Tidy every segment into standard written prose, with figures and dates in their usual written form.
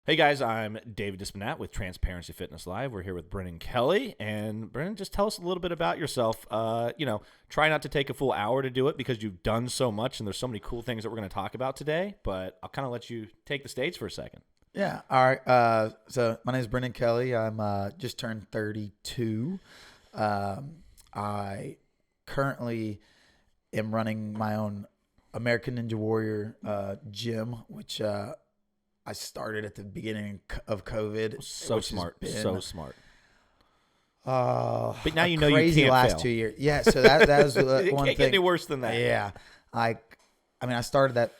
Hey guys, I'm David Dispinat with Transparency Fitness Live. We're here with Brennan Kelly. And Brennan, just tell us a little bit about yourself. Try not to take a full hour to do it because you've done so much and there's so many cool things that we're going to talk about today. But I'll kind of let you take the stage for a second. Yeah. All right. So my name is Brennan Kelly. I'm just turned 32. I currently am running my own American Ninja Warrior gym, which I started at the beginning of COVID. So smart. So smart. But now you know you can't last fail. 2 years. Yeah. So that was It one can't thing. get any worse than that. Yeah. I started that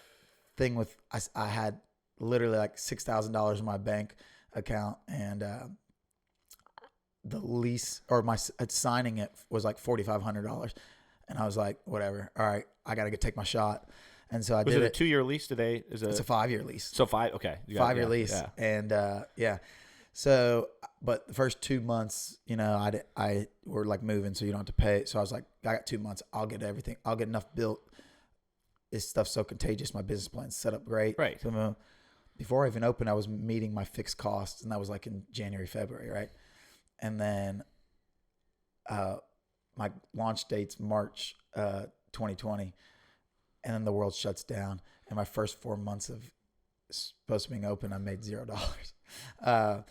thing with I had literally like $6,000 in my bank account, and the lease or my signing it was like $4,500, and I was like, whatever. All right, I got to take my shot. And so I Was did it a 2-year lease today? It's a 5-year lease. So 5, okay. 5-year lease. Yeah. And So, but the first 2 months, I were like moving, so you don't have to pay. So I was like, I got 2 months. I'll get everything. I'll get enough built. This stuff's so contagious. My business plan's set up great. Right. So before I even opened, I was meeting my fixed costs, and that was like in January, February, right? And then my launch date's March 2020. And then the world shuts down. And my first 4 months of supposed to being open, I made $0.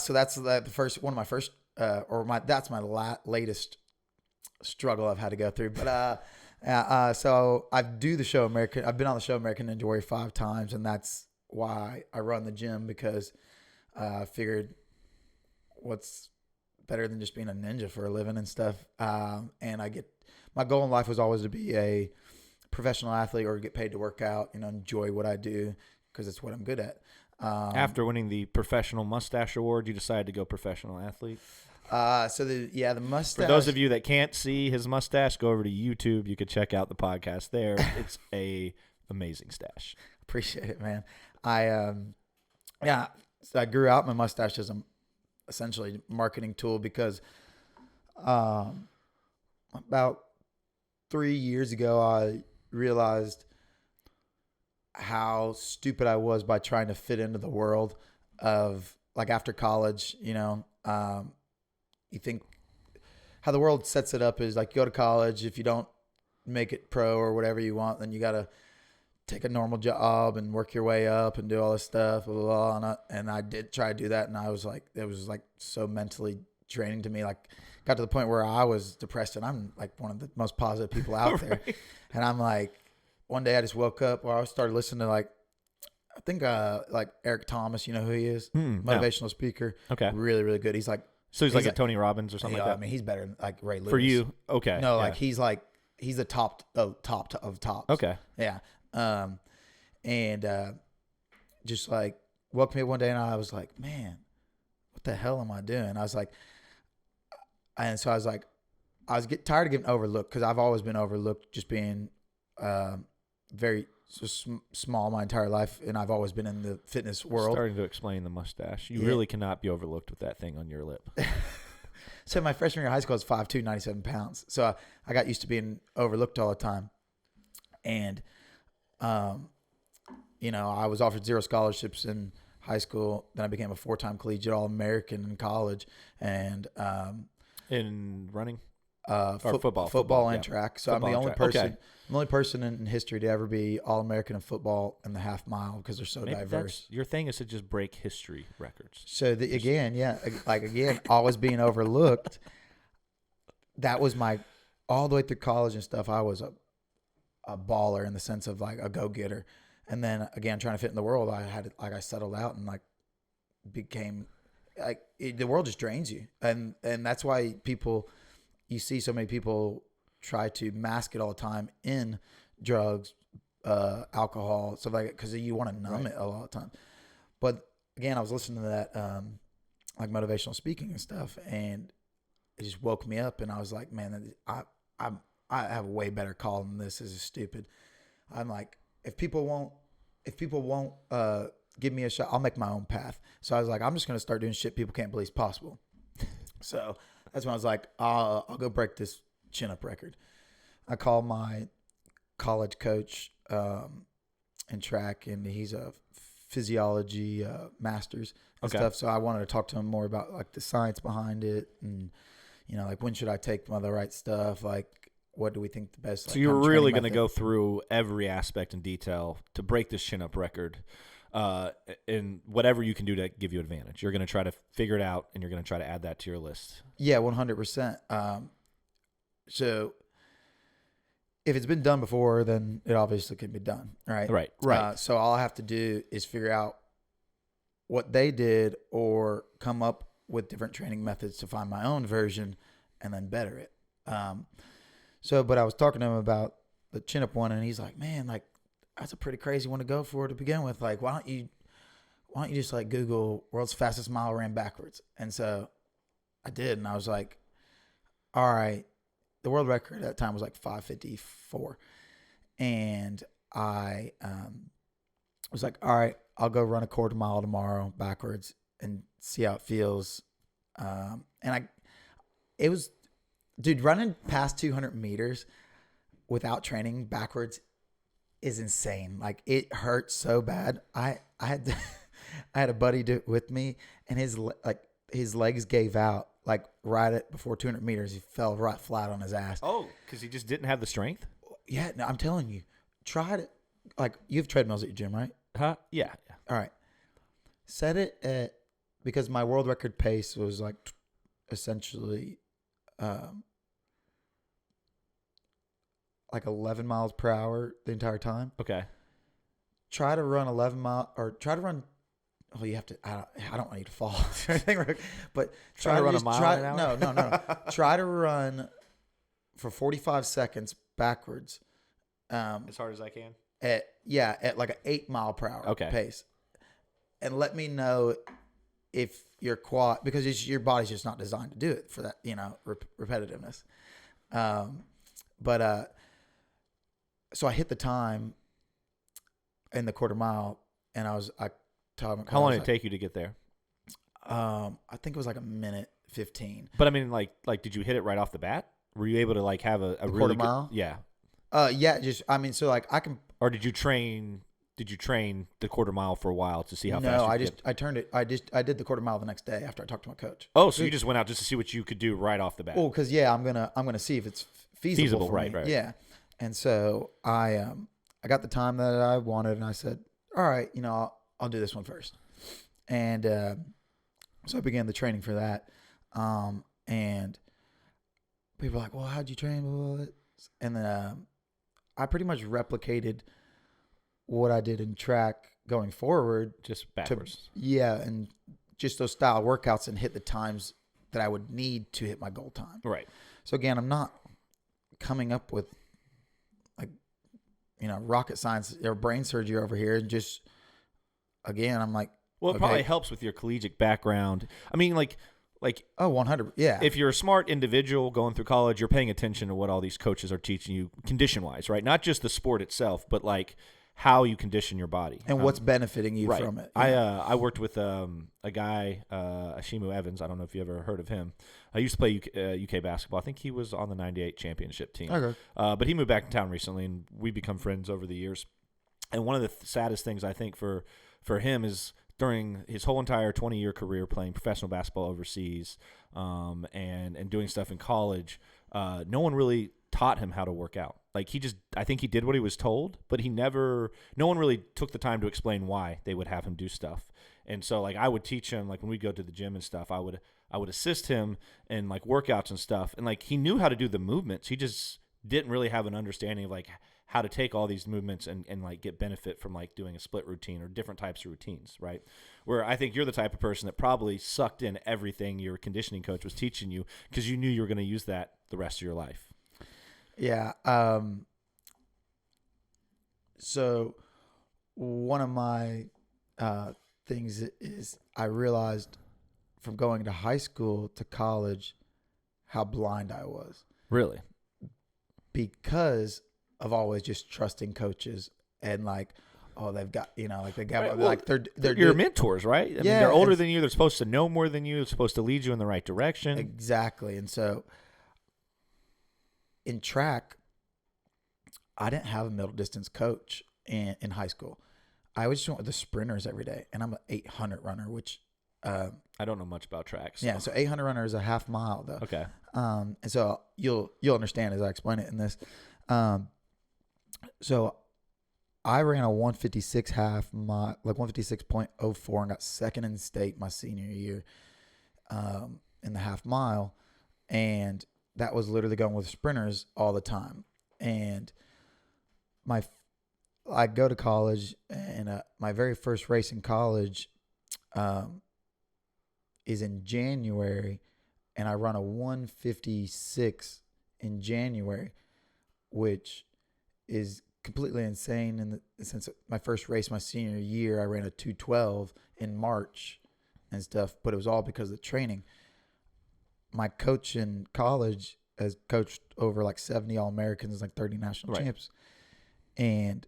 So that's the first one of my first, that's my latest struggle I've had to go through. But so I do the show I've been on the show American Ninja Warrior 5 times, and that's why I run the gym, because I figured what's better than just being a ninja for a living and stuff. And my goal in life was always to be a professional athlete or get paid to work out, enjoy what I do because it's what I'm good at. After winning the Professional Mustache Award, you decided to go professional athlete? The mustache. For those of you that can't see his mustache, go over to YouTube. You could check out the podcast there. It's a amazing stash. Appreciate it, man. So I grew out my mustache as essentially marketing tool because about 3 years ago, I realized how stupid I was by trying to fit into the world of, like, after college, you think how the world sets it up is like, you go to college, if you don't make it pro or whatever you want, then you got to take a normal job and work your way up and do all this stuff, blah, blah, blah. And I did try to do that. And I was like, it was like so mentally draining to me. Like, got to the point where I was depressed, and I'm like one of the most positive people out there. Right. And I'm like, one day I just woke up, or I started listening to like Eric Thomas, you know who he is? Motivational speaker. Okay. Really, really good. He's like like a Tony Robbins or something like that? I mean, he's better than like Ray Lewis. For you? Okay. No, yeah. he's the top of tops. Okay. Yeah. Just like woke me up one day, and I was like, man, what the hell am I doing? I was like, I was getting tired of getting overlooked, because I've always been overlooked, just being very small my entire life, and I've always been in the fitness world. Starting to explain the mustache. You really cannot be overlooked with that thing on your lip. So my freshman year of high school, I was 5'2", 97 pounds. So I got used to being overlooked all the time. And, I was offered 0 scholarships in high school. Then I became a 4-time collegiate All-American in college. And in running? Football and track. So Football I'm the only track. person. Okay. I'm the only person in history to ever be All-American in football and the half mile, because they're so diverse. Your thing is to just break history records. So always being overlooked. That was all the way through college and stuff. I was a baller in the sense of like a go-getter. And then again, trying to fit in the world, I settled out and like became like, the world just drains you. And that's why you see so many people try to mask it all the time in drugs, alcohol, stuff like that, because you want to numb it a lot of the time. But again, I was listening to that, like motivational speaking and stuff, and it just woke me up, and I was like, man, I have a way better call than this. This is stupid. I'm like, if people won't give me a shot, I'll make my own path. So I was like, I'm just going to start doing shit people can't believe is possible. So that's when I was like, I'll go break this chin-up record. I called my college coach in track, and he's a physiology masters and stuff. So I wanted to talk to him more about like the science behind it, and like when should I take the right stuff? Like what do we think the best? So you're really going to go through every aspect in detail to break this chin-up record, and whatever you can do to give you advantage. You're going to try to figure it out, and you're going to try to add that to your list. Yeah, 100%. So if it's been done before, then it obviously can be done, right? Right. So all I have to do is figure out what they did or come up with different training methods to find my own version and then better it. But I was talking to him about the chin-up one, and he's like, man, like, that's a pretty crazy one to go for to begin with. Like, why don't you just like Google world's fastest mile ran backwards? And so I did, and I was like, all right, the world record at that time was like 5:54. And I was like, all right, I'll go run a quarter mile tomorrow backwards and see how it feels. Dude, running past 200 meters without training backwards is insane. Like, it hurts so bad. I had a buddy do it with me, and his legs gave out like right before 200 meters. He fell right flat on his ass. Oh, because he just didn't have the strength? Yeah, no, I'm telling you. Try it. Like, you have treadmills at your gym, right? Huh? Yeah. All right. Set it at, because my world record pace was like essentially like 11 miles per hour the entire time. Okay. Try to run 11 mile, or try to run. Oh, you have to. I don't want you to fall. But try to run a mile an hour? No. Try to run for 45 seconds backwards. As hard as I can. At like an 8 mile per hour pace, and let me know if your quad, because your body's just not designed to do it for that, repetitiveness. So I hit the time in the quarter mile, and I told him. How long did it take you to get there? I think it was like a minute 15. But I mean, like, did you hit it right off the bat? Were you able to like have a really quarter mile? Yeah. So like I can. Or did you train the quarter mile for a while to see how fast? No, I turned it. I did the quarter mile the next day after I talked to my coach. Oh, so you just went out just to see what you could do right off the bat? Well, because I'm gonna see if it's feasible for me. Right. Yeah, and so I got the time that I wanted, and I said, all right, I'll do this one first, and so I began the training for that, and people were like, well, how'd you train? Blah, blah, blah. And then I pretty much replicated what I did in track going forward. Just backwards. And just those style workouts, and hit the times that I would need to hit my goal time. Right. So again, I'm not coming up with like, rocket science or brain surgery over here. And just, again, I'm like, well, it probably helps with your collegiate background. I mean, like, 100. Yeah. If you're a smart individual going through college, you're paying attention to what all these coaches are teaching you condition wise, right? Not just the sport itself, but like how you condition your body and what's benefiting you from it. Yeah. I worked with a guy, Ashimu Evans. I don't know if you ever heard of him. I used to play UK basketball. I think he was on the 98 championship team. Okay. But he moved back to town recently, and we've become friends over the years. And one of the saddest things I think for him is during his whole entire 20-year career playing professional basketball overseas, and doing stuff in college, no one really taught him how to work out. Like, I think he did what he was told, but no one really took the time to explain why they would have him do stuff. And so, like, I would teach him, like, when we'd go to the gym and stuff, I would assist him in like workouts and stuff. And like, he knew how to do the movements. He just didn't really have an understanding of like how to take all these movements and like get benefit from like doing a split routine or different types of routines, right? Where I think you're the type of person that probably sucked in everything your conditioning coach was teaching you because you knew you were going to use that the rest of your life. Yeah. So one of my things is I realized from going to high school to college how blind I was. Really? Because of always just trusting coaches and like, oh, they've got, like they got, right. Well, like they're your mentors, right? I mean, they're older than you. They're supposed to know more than you. They're supposed to lead you in the right direction. Exactly. And so in track, I didn't have a middle distance coach in high school. I just went with the sprinters every day, and I'm an 800 runner, which I don't know much about tracks. yeah. So 800 runner is a half mile though. Okay. And so you'll understand as I explain it in this. So I ran a 156 half mile, like 156.04, and got second in state my senior year in the half mile, and that was literally going with sprinters all the time. And I go to college, and my very first race in college is in January, and I run a 156 in January, which is completely insane in the sense that my first race my senior year, I ran a 212 in March and stuff, but it was all because of the training. My coach in college has coached over like 70 All-Americans, like 30 national champs, and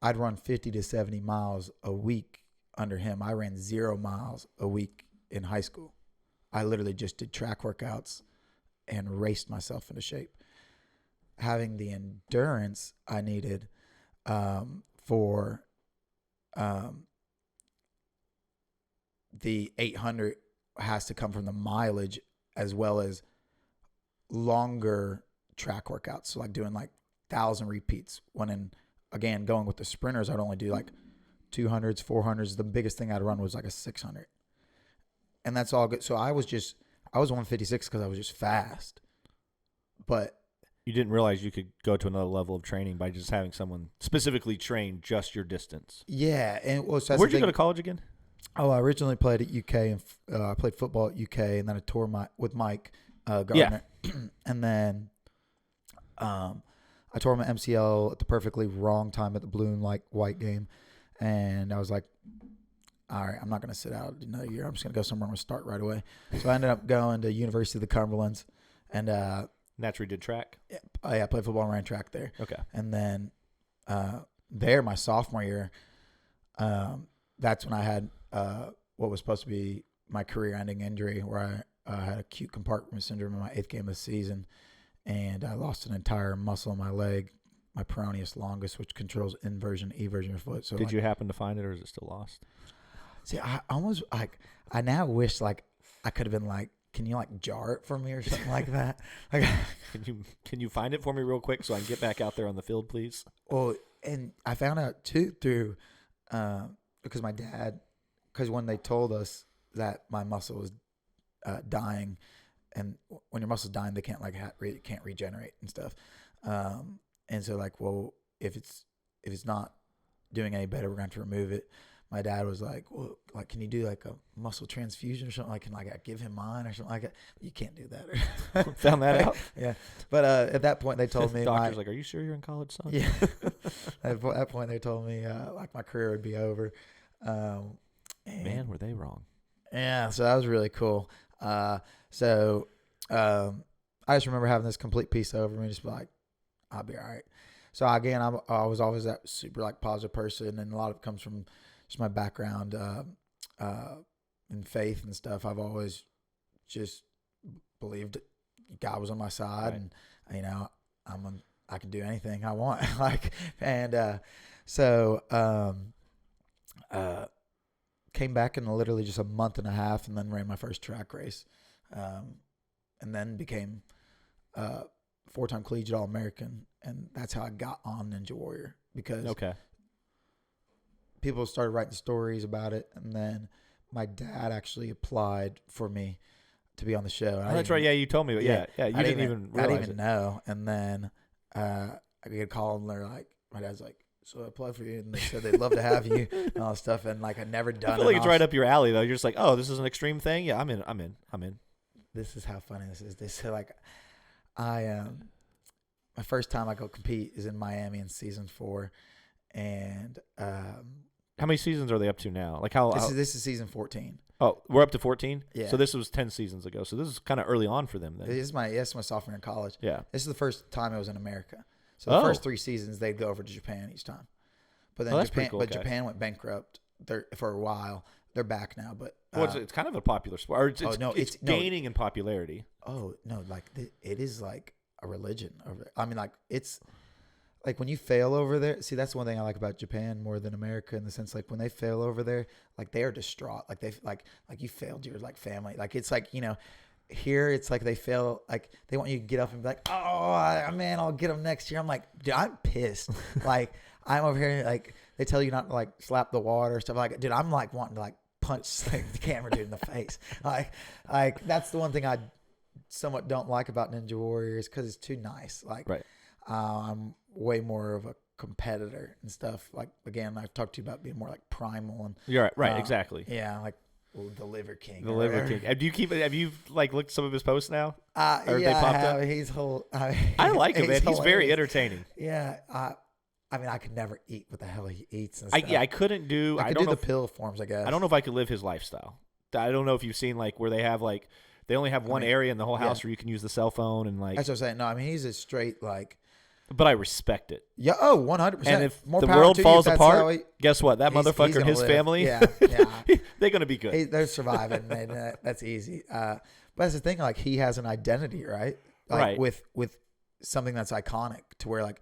I'd run 50 to 70 miles a week under him. I ran 0 miles a week in high school. I literally just did track workouts and raced myself into shape. Having the endurance I needed for the 800 has to come from the mileage as well as longer track workouts. So like doing like 1,000 repeats. Again, going with the sprinters, I'd only do like 200s, 400s. The biggest thing I'd run was like a 600. And that's all good. So I was 156 because I was just fast. But you didn't realize you could go to another level of training by just having someone specifically train just your distance. Yeah. And so where'd you go to college again? Oh, I originally played at UK, and I played football at UK, and then I toured with Mike Gardner. Yeah. And then I tore my MCL at the perfectly wrong time at the blue and white game. And I was like, all right, I'm not going to sit out another year. I'm just going to go somewhere. I'm going to start right away. So I ended up going to University of the Cumberlands. And that's where you did track? Yeah, I played football and ran track there. Okay. And then there, my sophomore year, that's when I had what was supposed to be my career-ending injury, where I had acute compartment syndrome in my 8th game of the season, and I lost an entire muscle in my leg, my peroneus longus, which controls inversion, eversion of foot. So did you happen to find it, or is it still lost? See, I almost I now wish I could have been like, can you jar it for me or something like that? Can you find it for me real quick so I can get back out there on the field, please? Well, and I found out too through because my dad, because when they told us that my muscle was dying, and when your muscle's dying, they can't can't regenerate and stuff. And so well, if it's not doing any better, we're going to remove it. My dad was like, well, can you do a muscle transfusion or something? Can I give him mine or something like that? You can't do that. Found that out? Yeah. But at that point, they told me. Doctor's like, are you sure you're in college, son? Yeah. At that point, they told me my career would be over. Man, were they wrong. Yeah. So that was really cool. I just remember having this complete peace over me, just like, I'll be all right. So again, I was always that super positive person, and a lot of it comes from just my background in faith and stuff. I've always just believed God was on my side, right. And I can do anything I want. Came back in literally just a month and a half, and then ran my first track race, and then became 4-time collegiate All-American, and that's how I got on Ninja Warrior, because people started writing stories about it, and then my dad actually applied for me to be on the show. That's right. Yeah, you told me. But yeah. You didn't even realize I didn't even know. And then I get a call, and they're like, my dad's like, so I applied for you, and they said they'd love to have you and all this stuff. And I'd never done it. I feel like it's right up your alley, though. You're just like, oh, this is an extreme thing. Yeah, I'm in. This is how funny this is. They said my first time I go compete is in Miami in season 4, and how many seasons are they up to now? This is season 14. Oh, we're up to 14? Yeah. So this was 10 seasons ago. So this is kind of early on for them then. This is my sophomore year in college. Yeah. This is the first time I was in America. So the first 3 seasons they'd go over to Japan each time. But then Japan went bankrupt for a while. They're back now, but it's kind of a popular sport. It's gaining in popularity. Oh no, it is like a religion. I mean, it's like when you fail over there, see, that's one thing I like about Japan more than America in the sense, like when they fail over there, like they are distraught. Like they like you failed your like family. Like it's like, here it's like they fail, like they want you to get up and be like, oh man, I'll get them next year. I'm like, dude, I'm pissed. Like I'm over here, like they tell you not to like slap the water or stuff like, dude, I'm like wanting to like punch like, the camera dude in the face. Like that's the one thing I somewhat don't like about Ninja Warriors, because it's too nice. Like Right. I'm way more of a competitor and stuff. Like again, I've talked to you about being more like primal and You're right. Exactly. yeah, like the Liver King. The Liver King. Have you like looked some of his posts now? Or yeah, they popped I have. up? He's I like him, man. He's very hilarious. entertaining. Yeah, I mean, I could never eat what the hell he eats and stuff. I couldn't do. I could don't do know the pill forms, I guess. I don't know if I could live his lifestyle. I don't know if you've seen like where they have like they only have one area in the whole house where you can use the cell phone and like. That's what I'm saying. No, I mean he's a straight like. But I respect it. Yeah. Oh, 100%. And if More the power world to you, falls if that's how apart, guess what? That he's motherfucker and his live. family, Yeah. they're gonna be good. They're surviving, and that's easy. But that's the thing. Like he has an identity, right? Like, Right. With something that's iconic to where like,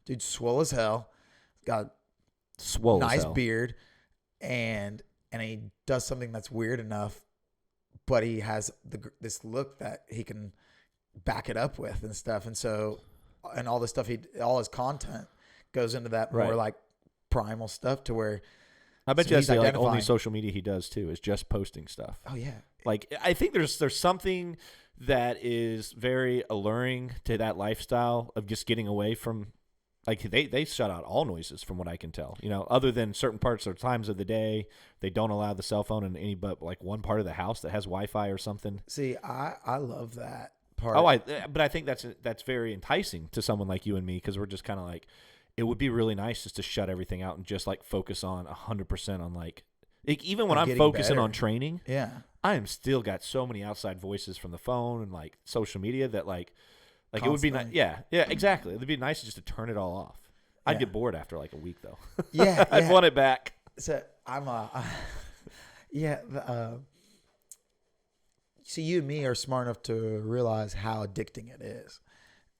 dude, swole as hell, got Swole as nice hell. beard, and he does something that's weird enough, but he has this look that he can back it up with and stuff, and so and all the stuff all his content goes into that more Right. like primal stuff to where I bet so you that's he's the like, only identifying. social media he does too is just posting stuff. Oh yeah, Like I think there's something that is very alluring to that lifestyle of just getting away from. Like they shut out all noises from what I can tell. Other than certain parts or times of the day, they don't allow the cell phone in any but like one part of the house that has Wi-Fi or something. see, I love that part. But I think that's very enticing to someone like you and me because we're just kind of like, it would be really nice just to shut everything out and just like focus on 100% on like even when I'm getting focusing better. on training, Yeah, I am still got so many outside voices from the phone and like social media that like it would be nice. Constantly. Yeah, exactly. It'd be nice just to turn it all off. I'd Yeah. get bored after like a week though. yeah, I'd yeah. want it back. So I'm yeah. See, you and me are smart enough to realize how addicting it is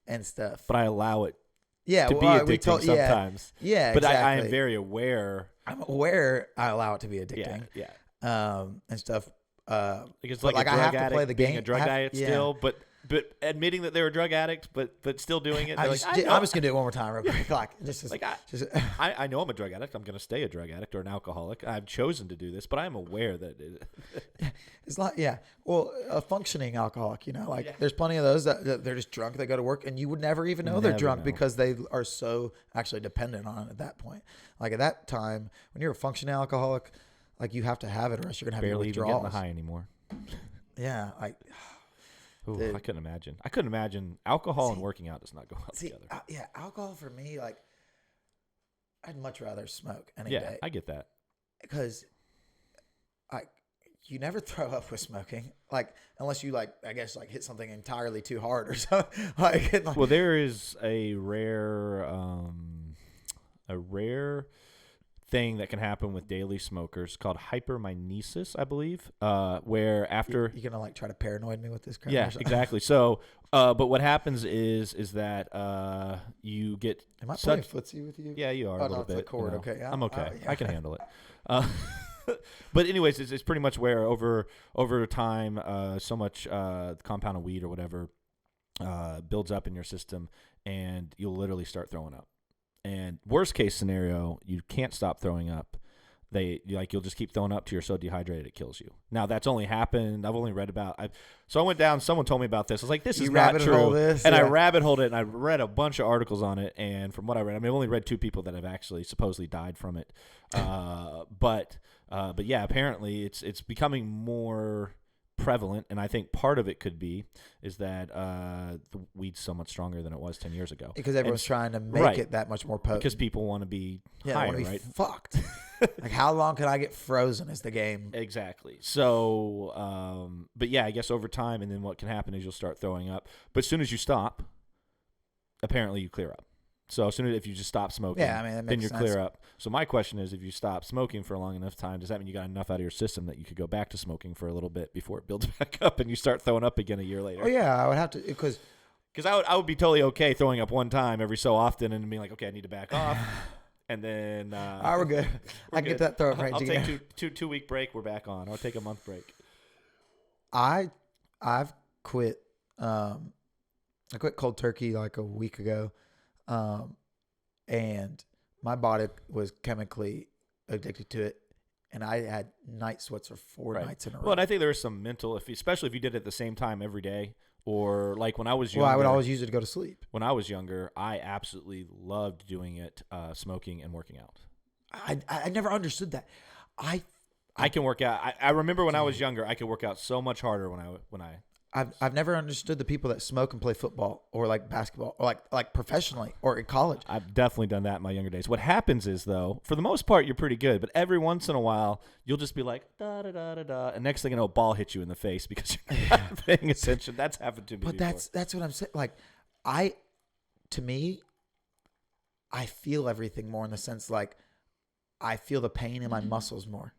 and stuff. But I allow it Yeah, to be addicting sometimes. Yeah, But exactly. I am very aware. I'm aware I allow it to be Yeah, addicting. yeah. And stuff. Like it's But, like a I drug have to addict play the being game. a drug addict yeah. still, but admitting that they're a drug addict, but still doing it. I'm They're just, like, I'm just gonna do it one more time, real quick. Like, just Like, just I know I'm a drug addict. I'm going to stay a drug addict or an alcoholic. I've chosen to do this, but I'm aware that it's not. Yeah, well, a functioning alcoholic. There's plenty of those that they're just drunk. They go to work, and you would never even know they're Never drunk know. because they are so actually dependent on it at that point. Like at that time, when you're a functioning alcoholic, like you have to have it, or else you're gonna have barely even getting withdrawals. the high anymore. Yeah, like Ooh, Dude. I couldn't imagine. Alcohol and working out does not go well see, together. yeah, alcohol for me, like I'd much rather smoke any Yeah, day I get that. because you never throw up with smoking, like unless you like I guess like hit something entirely too hard or something. Well, there is a rare thing that can happen with daily smokers called hyperminesis, I believe, where after you're gonna like try to paranoid me with this crap. yeah, or something? exactly. So, but what happens is that you get Am I such playing footsie with you? yeah, you are Oh, a little no, it's the bit. cord, okay, yeah. I'm okay. Yeah. I can handle it. But anyways, it's pretty much where over time, so much compound of weed or whatever builds up in your system, and you'll literally start throwing up. And worst case scenario, you can't stop throwing up. You'll just keep throwing up till you're so dehydrated it kills you. Now that's only happened. I've only read about. So I went down. Someone told me about this. I was like, this is not rabbit true. hole this, and I yeah. rabbit holed it, and I read a bunch of articles on it. And from what I read, I've only read 2 people that have actually supposedly died from it. But yeah, apparently it's becoming more prevalent, and I think part of it could be is that the weed's so much stronger than it was 10 years ago. Because everyone's trying to make right. it that much more potent. Because people want to be yeah, higher, want to be right? fucked. Like how long can I get frozen is the game. Exactly. So, but yeah, I guess over time, and then what can happen is you'll start throwing up. But as soon as you stop, apparently you clear up. So as soon as if you just stop smoking, Yeah, I mean, that then makes you sense. clear up. So my question is, if you stop smoking for a long enough time, does that mean you got enough out of your system that you could go back to smoking for a little bit before it builds back up and you start throwing up again a year later? Oh yeah, I would have to because Because I would be totally okay throwing up one time every so often and being like, okay, I need to back off. And then we're good. I can get that throw up range I'll again. take two week break. We're back on. I'll take a month break. I've quit. I quit cold turkey like a week ago, and my body was chemically addicted to it, and I had night sweats for 4 nights in a row. Well, and I think there's some mental, especially if you did it at the same time every day, or like when I was younger. Well, I would always use it to go to sleep. When I was younger, I absolutely loved doing it, smoking and working out. I never understood that. I can work out. I remember when I was younger, I could work out so much harder when I. I've never understood the people that smoke and play football or like basketball or like professionally or in college. I've definitely done that in my younger days. What happens is, though, for the most part, you're pretty good. But every once in a while, you'll just be like, da, da, da, da, da. And next thing you know, a ball hits you in the face because you're not paying attention. That's happened to me before. But that's what I'm saying. Like, to me, I feel everything more in the sense like I feel the pain in my muscles more.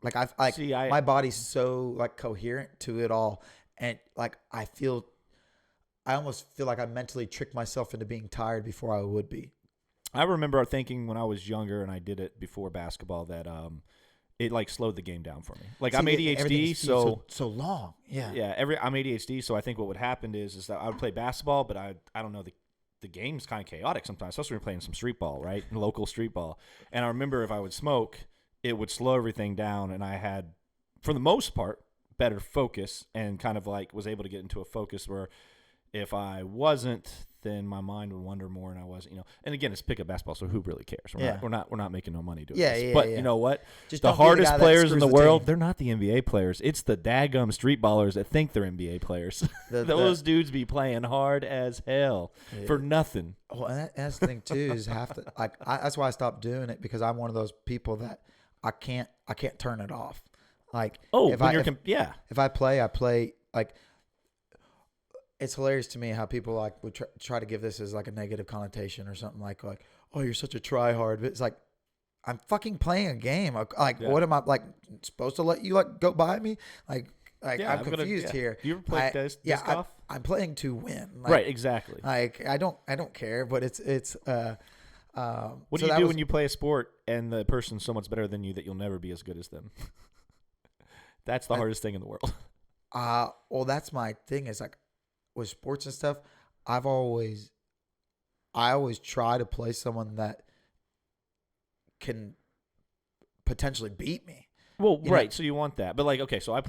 Like my body's so like coherent to it all. And like I almost feel like I mentally tricked myself into being tired before I would be. I remember thinking when I was younger and I did it before basketball that it like slowed the game down for me. Like I'm ADHD, so long. Yeah. Yeah. I'm ADHD, so I think what would happen is that I would play basketball, but I don't know, the game's kind of chaotic sometimes, especially when you're playing some street ball, right? Local street ball. And I remember if I would smoke, it would slow everything down, and I had, for the most part, better focus and kind of like was able to get into a focus where if I wasn't, then my mind would wander more, and I wasn't, and again, it's pickup basketball, so who really cares? We're not making no money doing this. But you know what? Just the hardest players in the world, they're not the NBA players. It's the daggum street ballers that think they're NBA players. Those dudes be playing hard as hell for nothing. Well, and that's the thing too is that's why I stopped doing it, because I'm one of those people that I can't turn it off. Like, if I play like. It's hilarious to me how people like would try to give this as like a negative connotation or something like, oh, you're such a tryhard. But it's like, I'm fucking playing a game. Like, what am I like supposed to let you like go by me? Like I'm confused here. You ever play disc golf? I'm playing to win. Like, right, exactly. Like I don't care, but it's what do you do when you play a sport and the person's so much better than you that you'll never be as good as them? That's the hardest thing in the world. Well, that's my thing is like, with sports and stuff, I always try to play someone that can potentially beat me. Well, right. So you want that, but like, okay, so I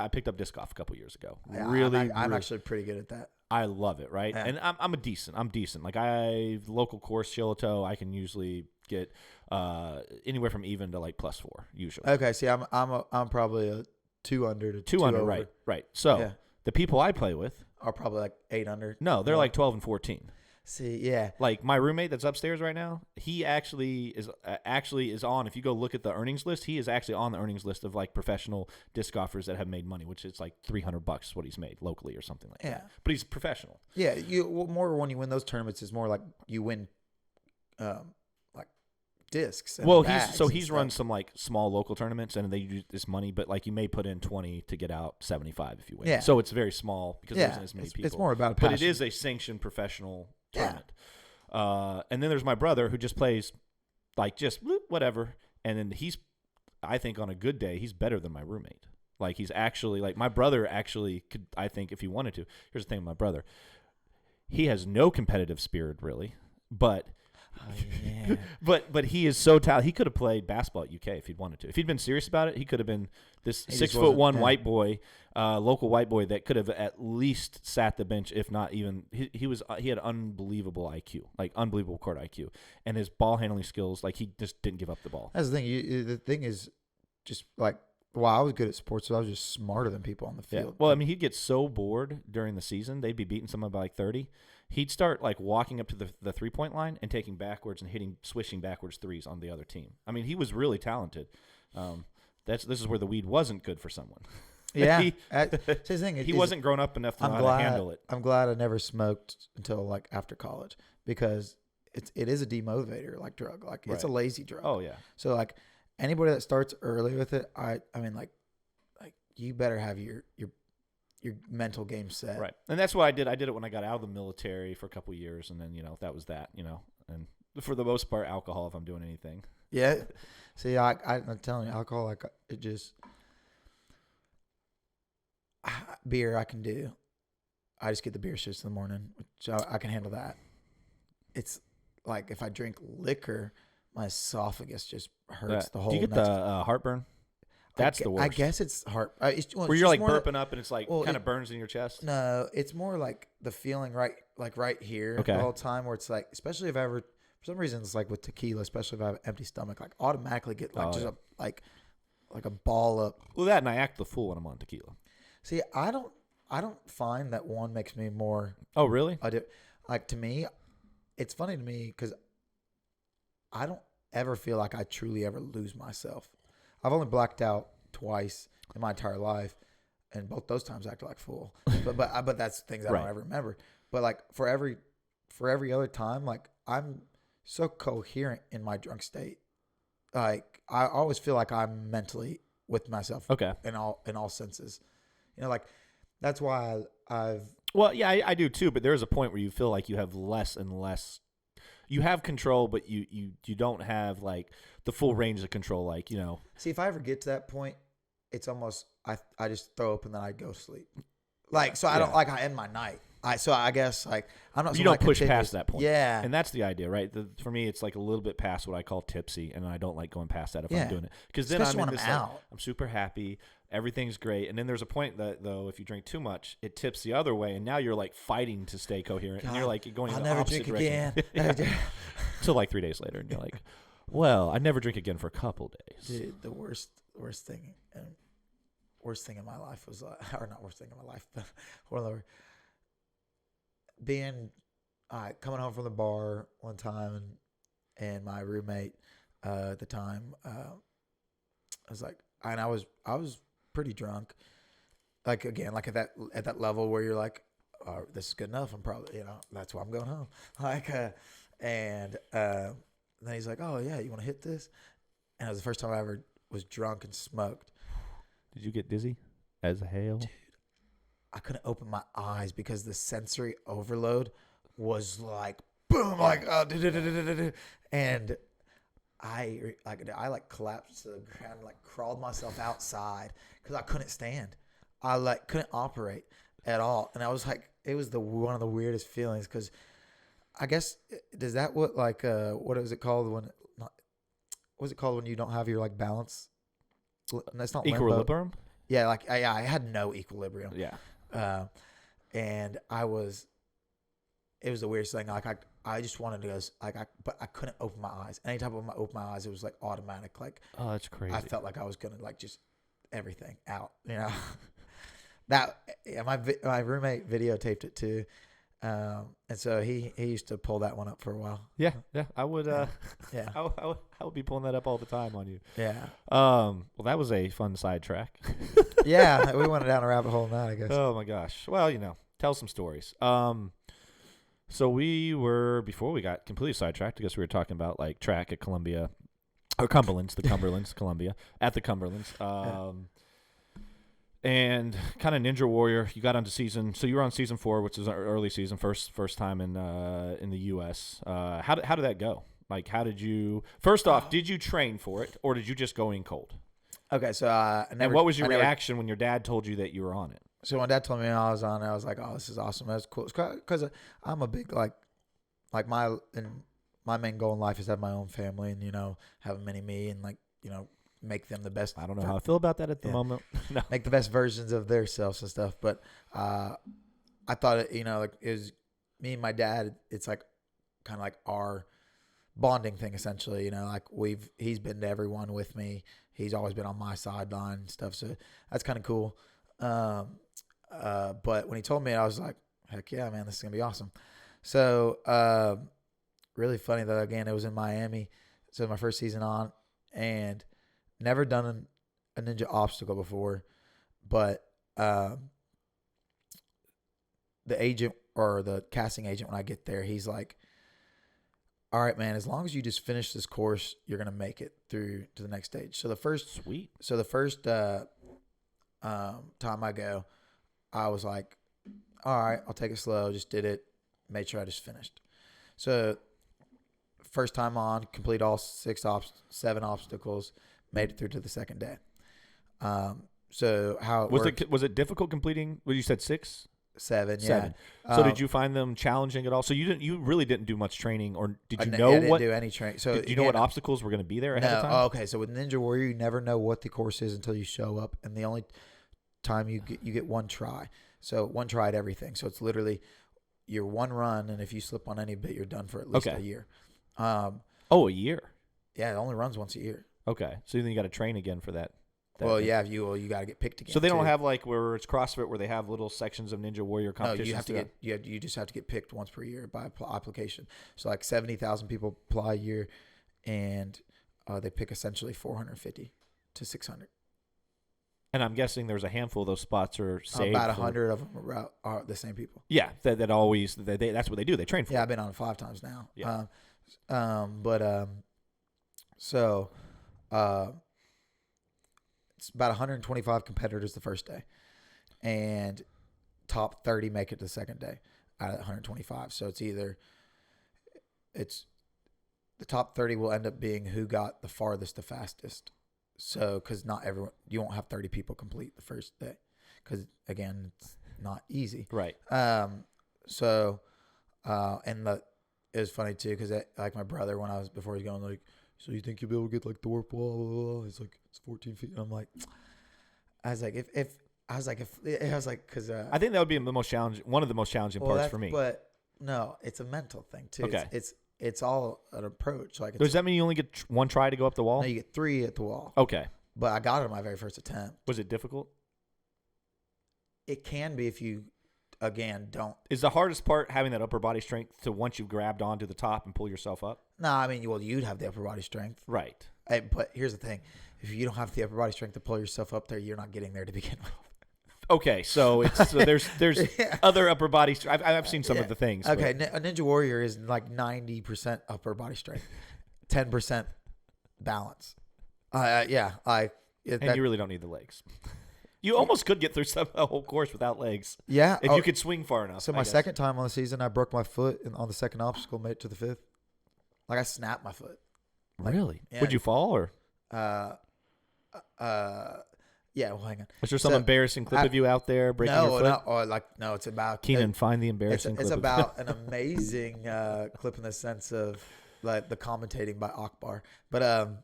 picked up disc golf a couple years ago. I'm actually pretty good at that. I love it, right? Yeah. And I'm decent. Like local course Shiloh, I can usually get anywhere from even to like +4 usually. Okay, see, I'm probably a 2 under to 2 under, over. right. So the people I play with are probably like 8 under. No, they're like 12 and 14. See, yeah. Like my roommate that's upstairs right now, he actually is on. If you go look at the earnings list, he is actually on the earnings list of like professional disc golfers that have made money, which is like $300 is what he's made locally or something like that. But he's professional. Yeah, more when you win those tournaments is more like you win, like discs. Well, he's run some like small local tournaments and they use this money, but like you may put in 20 to get out 75 if you win. Yeah. So it's very small because there isn't as many people. It's more about passion. But it is a sanctioned professional tournament. And then there's my brother who just plays like just whatever. And then I think on a good day, he's better than my roommate. Like he's actually like my brother actually could, I think if he wanted to. Here's the thing with my brother. He has no competitive spirit really, but but he is so talented. He could have played basketball at UK if he'd wanted to. If he'd been serious about it, he could have been this 6'1" white boy, local white boy that could have at least sat the bench, if not even. He had unbelievable IQ, like unbelievable court IQ, and his ball handling skills. Like he just didn't give up the ball. That's the thing. The thing is, just like I was good at sports, so I was just smarter than people on the field. Yeah. Well, I mean, he'd get so bored during the season. They'd be beating someone by like 30. He'd start like walking up to the 3-point line and taking backwards and swishing backwards threes on the other team. I mean, he was really talented. This is where the weed wasn't good for someone. Yeah, he wasn't grown up enough to know how to handle it. I'm glad I never smoked until like after college because it is a demotivator like drug. Like it's a lazy drug. Oh yeah. So like anybody that starts early with it, I mean like you better have your your mental game set. Right. And that's what I did. I did it when I got out of the military for a couple of years, and then, that was that, and for the most part, alcohol if I'm doing anything. Yeah. See, I'm telling you, alcohol, like, it just, beer I can do. I just get the beer shits in the morning, which I can handle that. It's like if I drink liquor, my esophagus just hurts the whole. Do you get the heartburn? That's the worst. I guess it's heart. Where you're like burping up and it's like kind of burns in your chest? No, it's more like the feeling right here the whole time where it's like, especially if I ever, for some reason, it's like with tequila, especially if I have an empty stomach, like automatically get like like a ball up. Well, that and I act the fool when I'm on tequila. See, I don't find that one makes me more. Oh, really? I do. Like, to me, it's funny to me because I don't ever feel like I truly ever lose myself. I've only blacked out twice in my entire life, and both those times I acted like a fool. But that's things I don't ever remember. But like for every other time, like I'm so coherent in my drunk state. Like I always feel like I'm mentally with myself. Okay. In all senses, like that's why I've. Well, yeah, I do too. But there's a point where you feel like you have less and less. You have control, but you don't have like the full range of control. Like, See, if I ever get to that point, it's almost I just throw up and then I go to sleep. Like, so I don't like I end my night. So I guess like I'm not. You don't push past that point. Yeah, and that's the idea, right? For me, it's like a little bit past what I call tipsy, and I don't like going past that if I'm doing it because then especially I'm when in this. out. Like, I'm super happy. Everything's great. And then there's a point that, though, if you drink too much, it tips the other way. And now you're like fighting to stay coherent. God, and you're like going in the opposite direction. Again. Until like 3 days later. And you're like, well, I never drink again for a couple days. Dude, the worst thing in my life was, or not worst thing in my life, but one of the being, coming home from the bar one time and my roommate at the time, I was like, and I was pretty drunk, like again, like at that level where you're like, oh, this is good enough. I'm probably, that's why I'm going home. Like, and then he's like, oh yeah, you want to hit this? And it was the first time I ever was drunk and smoked. Did you get dizzy as a hail? Dude, I couldn't open my eyes because the sensory overload was like boom, like and I collapsed to the ground, like crawled myself outside because I couldn't stand. I like couldn't operate at all, and I was like, it was one of the weirdest feelings because I guess does that what like what is it called when what's it called when you don't have your like balance? That's not equilibrium. Limbo. Yeah, like I had no equilibrium. Yeah, and it was the weirdest thing. Like I just wanted to go, like but I couldn't open my eyes. Anytime I opened my eyes, it was like automatic. Like, oh, that's crazy. I felt like I was gonna like just everything out. That my roommate videotaped it too, and so he used to pull that one up for a while. Yeah, I would. Yeah, I would be pulling that up all the time on you. Yeah. Well, that was a fun sidetrack. Yeah, we went down a rabbit hole in that, I guess. Oh my gosh. Well, tell some stories. So we were, before we got completely sidetracked, I guess we were talking about like track at Columbia, or Cumberland's, Columbia, at the Cumberlands. And kind of Ninja Warrior, you got onto so you were on season 4, which is our early season, first time in the U.S. How did that go? Like, how did you, first off, did you train for it, or did you just go in cold? Okay, so and what was your reaction when your dad told you that you were on it? So when Dad told me I was on it, I was like, "Oh, this is awesome. That's cool." Because I'm a big like my main goal in life is to have my own family and have a mini me and like make them the best. I don't know how I feel about that at the moment. No. Make the best versions of themselves and stuff. But I thought like it was me and my dad. It's like kind of like our bonding thing essentially. Like he's been to everyone with me. He's always been on my sideline and stuff. So that's kind of cool. But when he told me, I was like, heck yeah, man, this is going to be awesome. So, really funny though, again, it was in Miami. So my first season on and never done a ninja obstacle before, but, the agent or the casting agent, when I get there, he's like, all right, man, as long as you just finish this course, you're going to make it through to the next stage. So the first, sweet. So the first, time I go, I was like, all right, I'll take it slow. Just did it. Made sure I just finished. So first time on, complete all 7 obstacles, made it through to the second day. So how it worked, was it difficult completing? Well, you said 6? 7, 7. Yeah. So did you find them challenging at all? So you really didn't do much training, or did you I know didn't what? do any training. So Did you know what obstacles were going to be there ahead of time? Oh, okay. So with Ninja Warrior, you never know what the course is until you show up, and the only time you get one try. So one try at everything. So it's literally your one run, and if you slip on any bit, you're done for at least a year. A year. Yeah, it only runs once a year. Okay, so then you got to train again for that. Well, yeah, you got to get picked again. So they don't have like where it's CrossFit where they have little sections of Ninja Warrior competitions. No, you have to get you just have to get picked once per year by application. So like 70,000 people apply a year, and they pick essentially 450 to 600. And I'm guessing there's a handful of those spots are saved. About 100 of them are the same people. Yeah, that always that's what they do. They train for. Yeah, I've been on it 5 times now. Yeah. So it's about 125 competitors the first day, and top 30 make it the second day out of 125. So it's the top 30 will end up being who got the farthest the fastest. So, because not everyone, you won't have 30 people complete the first day, because again, it's not easy. Right. And it was funny too, because like my brother, before he was going, like, so you think you'll be able to get like the warp wall? Blah, blah, blah. He's like, it's 14 feet. And I'm like, because I think that would be the most challenging, one of the most challenging parts for me. But no, it's a mental thing too. Okay. It's all an approach. Like, does that mean you only get one try to go up the wall? No, you get 3 at the wall. Okay. But I got it on my very first attempt. Was it difficult? It can be if you, again, don't. Is the hardest part having that upper body strength to once you've grabbed onto the top and pull yourself up? No, I mean, well, you'd have the upper body strength. Right. But here's the thing. If you don't have the upper body strength to pull yourself up there, you're not getting there to begin with. Okay, so there's yeah. Other upper body strength. I've seen some of the things. Okay, a Ninja Warrior is like 90% upper body strength, 10% balance. And you really don't need the legs. You almost could get through a whole course without legs. Yeah. If you could swing far enough. So my second time on the season, I broke my foot on the second obstacle, made it to the 5th. Like, I snapped my foot. Like, really? Yeah. Would you fall or? Yeah, well, hang on. Was there some embarrassing clip of you out there breaking your foot? No, it's about Keenan, find the embarrassing clip. It's about an amazing clip in the sense of like the commentating by Akbar. But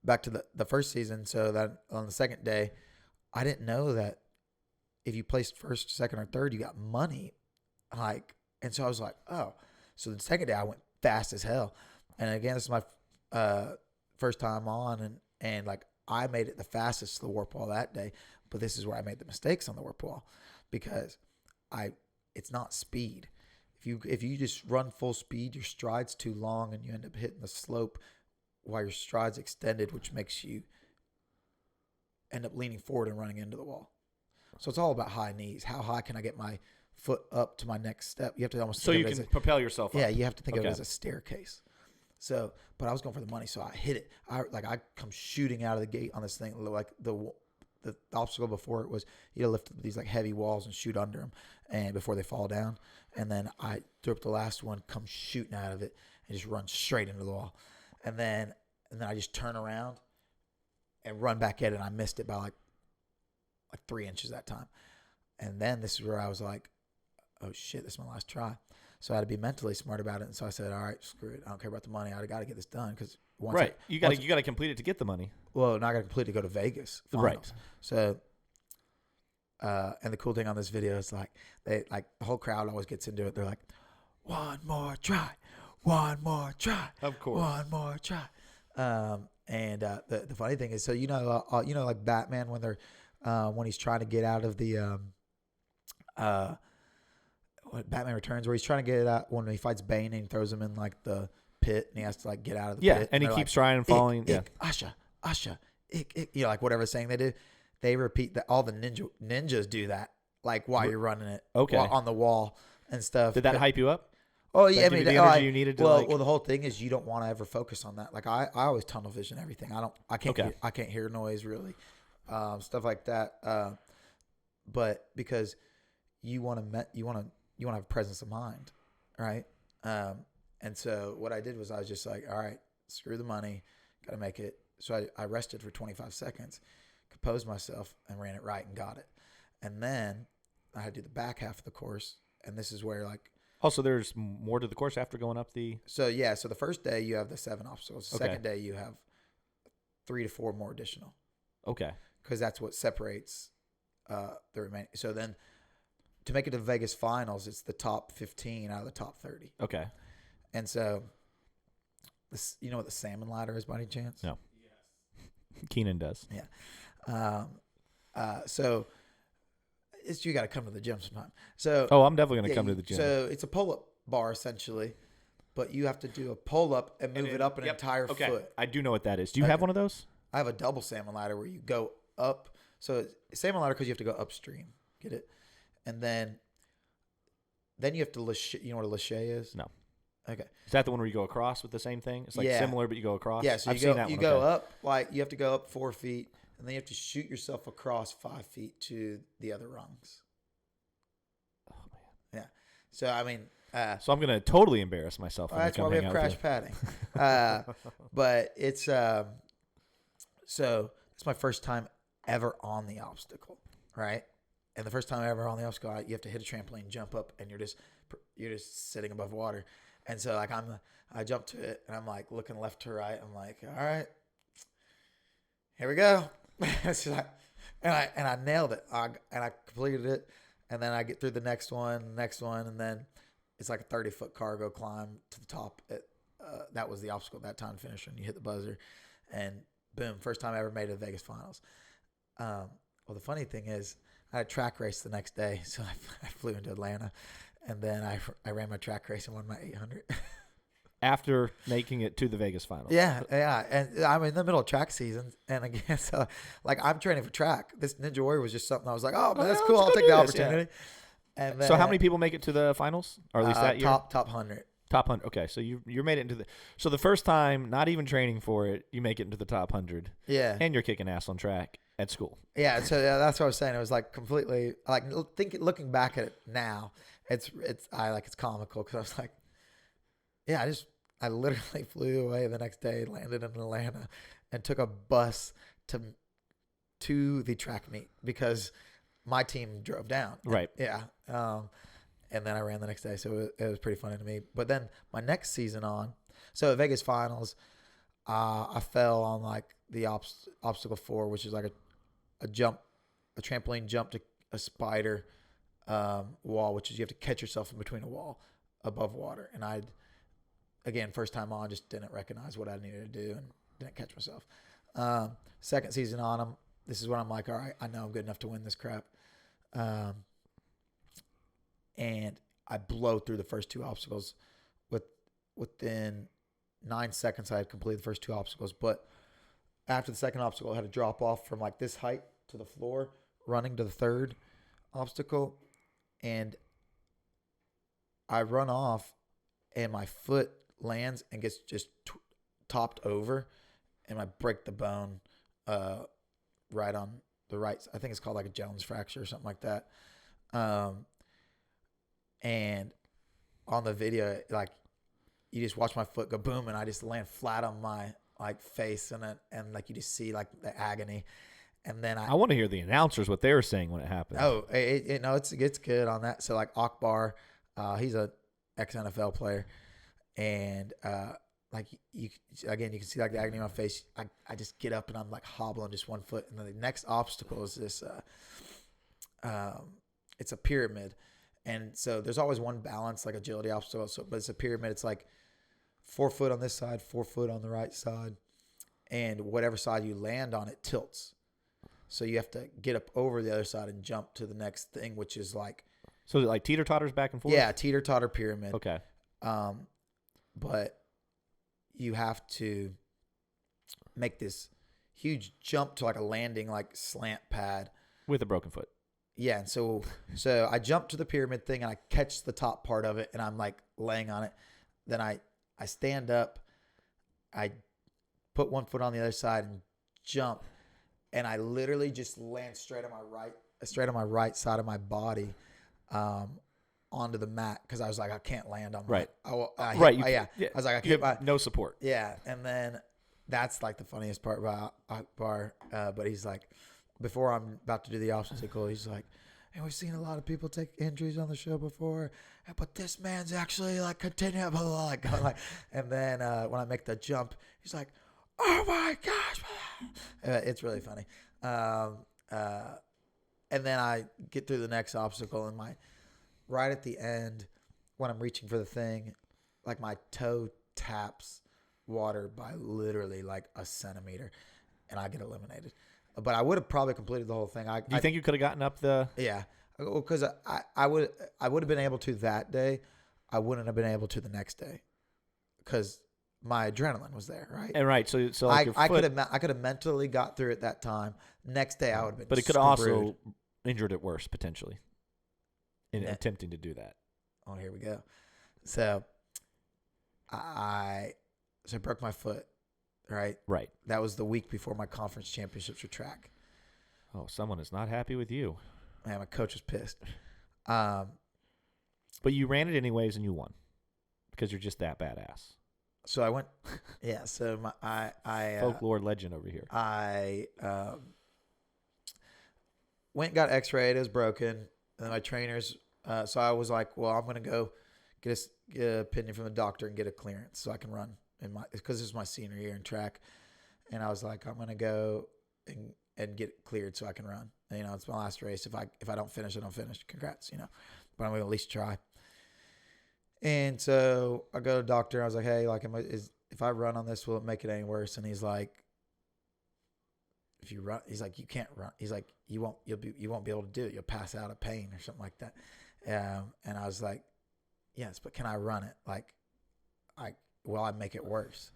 back to the first season. So that on the second day, I didn't know that if you placed first, second, or third, you got money. And so I was like, oh. So the second day I went fast as hell. And again, this is my first time on, and like, I made it the fastest to the warp wall that day, but this is where I made the mistakes on the warp wall, because it's not speed. If you just run full speed, your stride's too long and you end up hitting the slope while your stride's extended, which makes you end up leaning forward and running into the wall. So it's all about high knees. How high can I get my foot up to my next step? You have to almost so you can propel yourself up. Yeah, you have to think of it as a staircase. So, but I was going for the money, so I hit it. I come shooting out of the gate on this thing. Like the obstacle before it was you lift these like heavy walls and shoot under them, and before they fall down. And then I threw up the last one, come shooting out of it, and just run straight into the wall. And then I just turn around and run back at it. And I missed it by like 3 inches that time. And then this is where I was like, oh shit, this is my last try. So I had to be mentally smart about it. And so I said, all right, screw it. I don't care about the money. I got to get this done. Because you got to complete it to get the money. Well, now I got to complete it to go to Vegas. Finals. Right. So, and the cool thing on this video is like, the whole crowd always gets into it. They're like, one more try. Of course. One more try. And the funny thing is, so, like Batman when he's trying to get out of the, Batman Returns, where he's trying to get it out when he fights Bane and he throws him in like the pit and he has to like get out of the pit. Yeah, and he keeps trying and falling. Asha, like whatever saying they do, they repeat that. All the ninjas do that, like while you're running it, on the wall and stuff. Did that hype you up? Oh yeah, the energy you needed to well, the whole thing is you don't want to ever focus on that. Like I always tunnel vision everything. I can't hear noise really, stuff like that. but because you want to have presence of mind, right? And so what I did was I was just like, all right, screw the money, got to make it. So I rested for 25 seconds, composed myself, and ran it right and got it. And then I had to do the back half of the course, and this is where like. Also, there's more to the course after going up the. So yeah, so the first day you have the 7 obstacles. The Okay. second day you have 3 to 4 more additional. Okay. Because that's what separates the remaining. So then, to make it to the Vegas finals, it's the top 15 out of the top 30. Okay. And so, this, you know what the salmon ladder is by any chance? No. Keenan does. Yeah. So it's, you got to come to the gym sometime. So I'm definitely going to come to the gym. So it's a pull-up bar essentially, but you have to do a pull-up and move it up an entire foot. I do know what that is. Do you have one of those? I have a double salmon ladder where you go up. So salmon ladder because you have to go upstream. Get it? And then you have to lache. You know what a lache is? No. Okay. Is that the one where you go across with the same thing? It's like similar, but you go across? Yeah, so I've seen that you one. go up, like you have to go up 4 feet, and then you have to shoot yourself across 5 feet to the other rungs. Oh, man. Yeah. So, I mean. So I'm going to totally embarrass myself. That's why we have crash padding. But it's, so it's my first time ever on the obstacle, right? And the first time ever on the obstacle, you have to hit a trampoline, jump up, and you're just sitting above water. And so like I jumped to it and I'm like looking left to right. I'm like, all right, here we go. And I nailed it. And I completed it. And then I get through the next one, and then it's like a 30-foot cargo climb to the top. That was the obstacle at that time, finish, and you hit the buzzer, and boom, first time I ever made it to the Vegas finals. Well, the funny thing is, I had a track race the next day, so I flew into Atlanta, and then I ran my track race and won my 800. After making it to the Vegas finals. Yeah, and I'm in the middle of track season, and again, so like I'm training for track. This Ninja Warrior was just something I was like, oh man, that's cool. I'll take the opportunity. Yeah. And then, so how many people make it to the finals, or at least that year? Top 100. Top 100. Okay, so you made it into the. So the first time, not even training for it, you make it into the top 100. Yeah. And you're kicking ass on track at school. Yeah. So that's what I was saying. It was like completely like looking back at it now, it's comical because I was like, yeah, I literally flew away the next day, landed in Atlanta, and took a bus to the track meet because my team drove down. Right. Yeah. And then I ran the next day, so it was pretty funny to me. But then my next season on, so at Vegas finals, I fell on like the obstacle 4, which is like a trampoline jump to a spider wall, which is you have to catch yourself in between a wall above water. And again, first time on, just didn't recognize what I needed to do and didn't catch myself. Second season on, this is when I'm like, all right, I know I'm good enough to win this crap. And I blow through the first 2 obstacles. Within 9 seconds, I had completed the first 2 obstacles. But after the second obstacle, I had to drop off from like this height to the floor, running to the third obstacle. And I run off, and my foot lands and gets just topped over, and I break the bone right on the right. I think it's called like a Jones fracture or something like that. And on the video, like you just watch my foot go boom, and I just land flat on my like face, and like you just see like the agony. And then I want to hear the announcers what they were saying when it happened. Oh, it's good on that. So like Akbar, he's a ex-NFL player, and like you can see like the agony on my face. I just get up and I'm like hobbling just one foot, and then the next obstacle is this. It's a pyramid, and so there's always one balance like agility obstacle. So, but it's a pyramid. It's like 4 foot on this side, 4 foot on the right side, and whatever side you land on, it tilts. So you have to get up over the other side and jump to the next thing, which is like. So is it like teeter-totters back and forth? Yeah, teeter-totter pyramid. Okay. But you have to make this huge jump to like a landing, like slant pad. With a broken foot. Yeah, and so I jump to the pyramid thing, and I catch the top part of it, and I'm like laying on it. Then I stand up, I put one foot on the other side and jump, and I literally just land straight on my right straight on my right side of my body, onto the mat because I was like, I can't land on right. I was like, I you can't. have no support. Yeah, and then that's like the funniest part about Akbar. But he's like, before I'm about to do the obstacle, he's like, and we've seen a lot of people take injuries on the show before, but this man's actually like continuing, blah, blah, blah, like, and then when I make the jump, he's like, oh my gosh, it's really funny. And then I get through the next obstacle, and right at the end, when I'm reaching for the thing, like my toe taps water by literally like a centimeter, and I get eliminated. But I would have probably completed the whole thing. Do you think you could have gotten up the? Yeah, because I would have been able to that day. I wouldn't have been able to the next day because my adrenaline was there, right? And right, so like I could have mentally got through it that time. Next day I would have been. But it could have also injured it worse potentially in attempting to do that. Oh, here we go. So I broke my foot, right? Right. That was the week before my conference championships for track. Oh, someone is not happy with you. Man, my coach was pissed. But you ran it anyways and you won because you're just that badass. So I went, yeah. So I folklore legend over here. I went and got X-rayed. It was broken. And my trainers. So I was like, well, I'm gonna go get an opinion from the doctor and get a clearance so I can run because this is my senior year in track. And I was like, I'm gonna go and get it cleared so I can run. And, it's my last race. If I don't finish, I don't finish. Congrats, but I'm gonna at least try. And so I go to the doctor. I was like, hey, like, if I run on this, will it make it any worse? And he's like, if you run, he's like, you can't run. He's like, you won't be able to do it. You'll pass out of pain or something like that. And I was like, yes, but can I run it? Like, will I make it worse?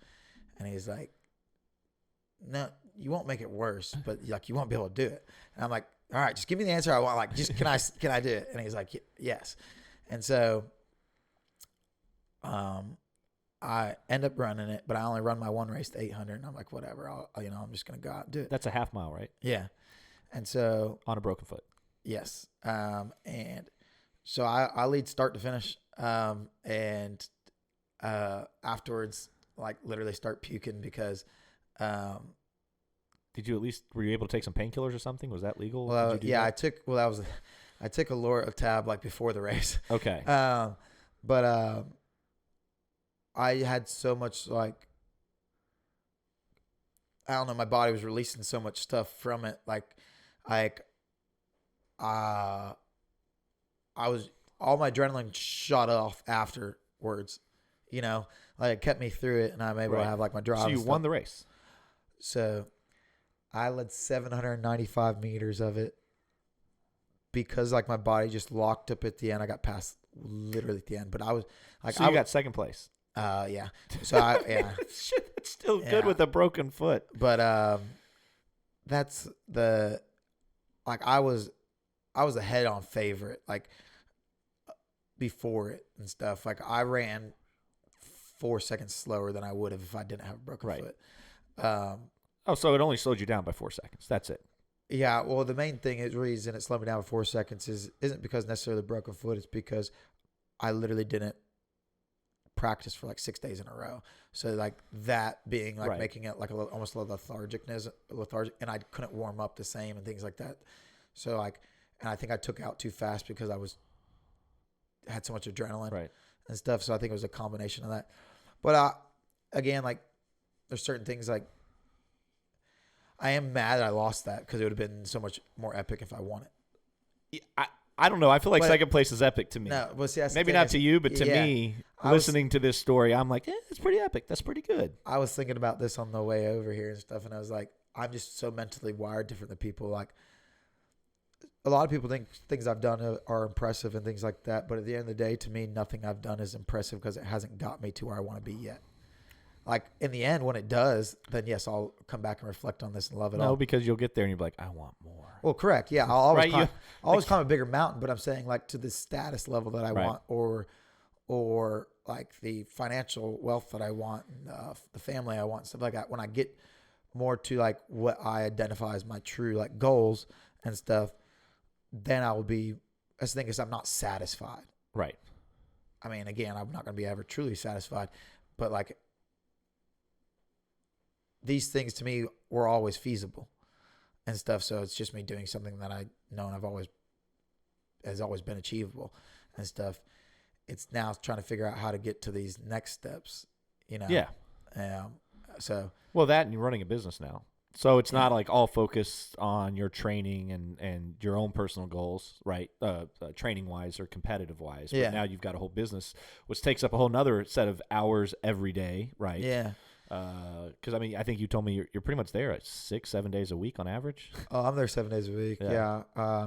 And he's like, no, you won't make it worse, but like, you won't be able to do it. And I'm like, all right, just give me the answer I want. Like, just can I do it? And he's like, yes. And so, I end up running it, but I only run my one race to 800, and I'm like, whatever, I'm just gonna go out and do it. That's a half mile, right? Yeah. And so on a broken foot. Yes. And so I lead start to finish, and afterwards, like, literally start puking because. Did you at least were you able to take some painkillers or something? Was that legal? Well, yeah, I took a tab like before the race. Okay. But I had so much, like, I don't know, my body was releasing so much stuff from it. I was, all my adrenaline shut off afterwards, like, it kept me through it, and I'm able to have like my drive. So you won the race. So I led 795 meters of it because like my body just locked up at the end. I got past literally at the end, but I was like, so you got second place. Yeah. So Shit, that's still good with a broken foot. But that's I was a head-on favorite like before it and stuff. Like, I ran 4 seconds slower than I would have if I didn't have a broken foot. So it only slowed you down by 4 seconds. That's it. Yeah. Well, the main reason it slowed me down by 4 seconds isn't because necessarily the broken foot. It's because I literally didn't practice for like 6 days in a row. So like that being like making it like almost a lethargic, and I couldn't warm up the same and things like that. So like, and I think I took out too fast because I had so much adrenaline and stuff. So I think it was a combination of that. But again, like, there's certain things like I am mad that I lost that because it would have been so much more epic if I won it. I don't know. I feel like second place is epic to me. No, well, see, maybe not to you, but to me, listening to this story, I'm like, it's pretty epic. That's pretty good. I was thinking about this on the way over here and stuff, and I was like, I'm just so mentally wired different than people. Like, a lot of people think things I've done are impressive and things like that, but at the end of the day, to me, nothing I've done is impressive because it hasn't got me to where I want to be yet. Like, in the end, when it does, then yes, I'll come back and reflect on this and love it all. No, because you'll get there and you'll be like, I want more. Well, correct. Yeah, I'll always climb a bigger mountain, but I'm saying like to the status level that I want, or like the financial wealth that I want, and the family I want, stuff like that. When I get more to like what I identify as my true like goals and stuff, then I will be. That's the thing is I'm not satisfied. Right. I mean, again, I'm not going to be ever truly satisfied, but like these things to me were always feasible and stuff. So it's just me doing something that I know and has always been achievable and stuff. It's now trying to figure out how to get to these next steps, you know? Yeah. So. Well, that and you're running a business now. So it's not like all focused on your training and your own personal goals, right? Training wise or competitive wise. But now you've got a whole business, which takes up a whole nother set of hours every day, right? Yeah. Because I mean, I think you told me you're pretty much there at 6-7 days a week on average. Oh, I'm there 7 days a week. Yeah.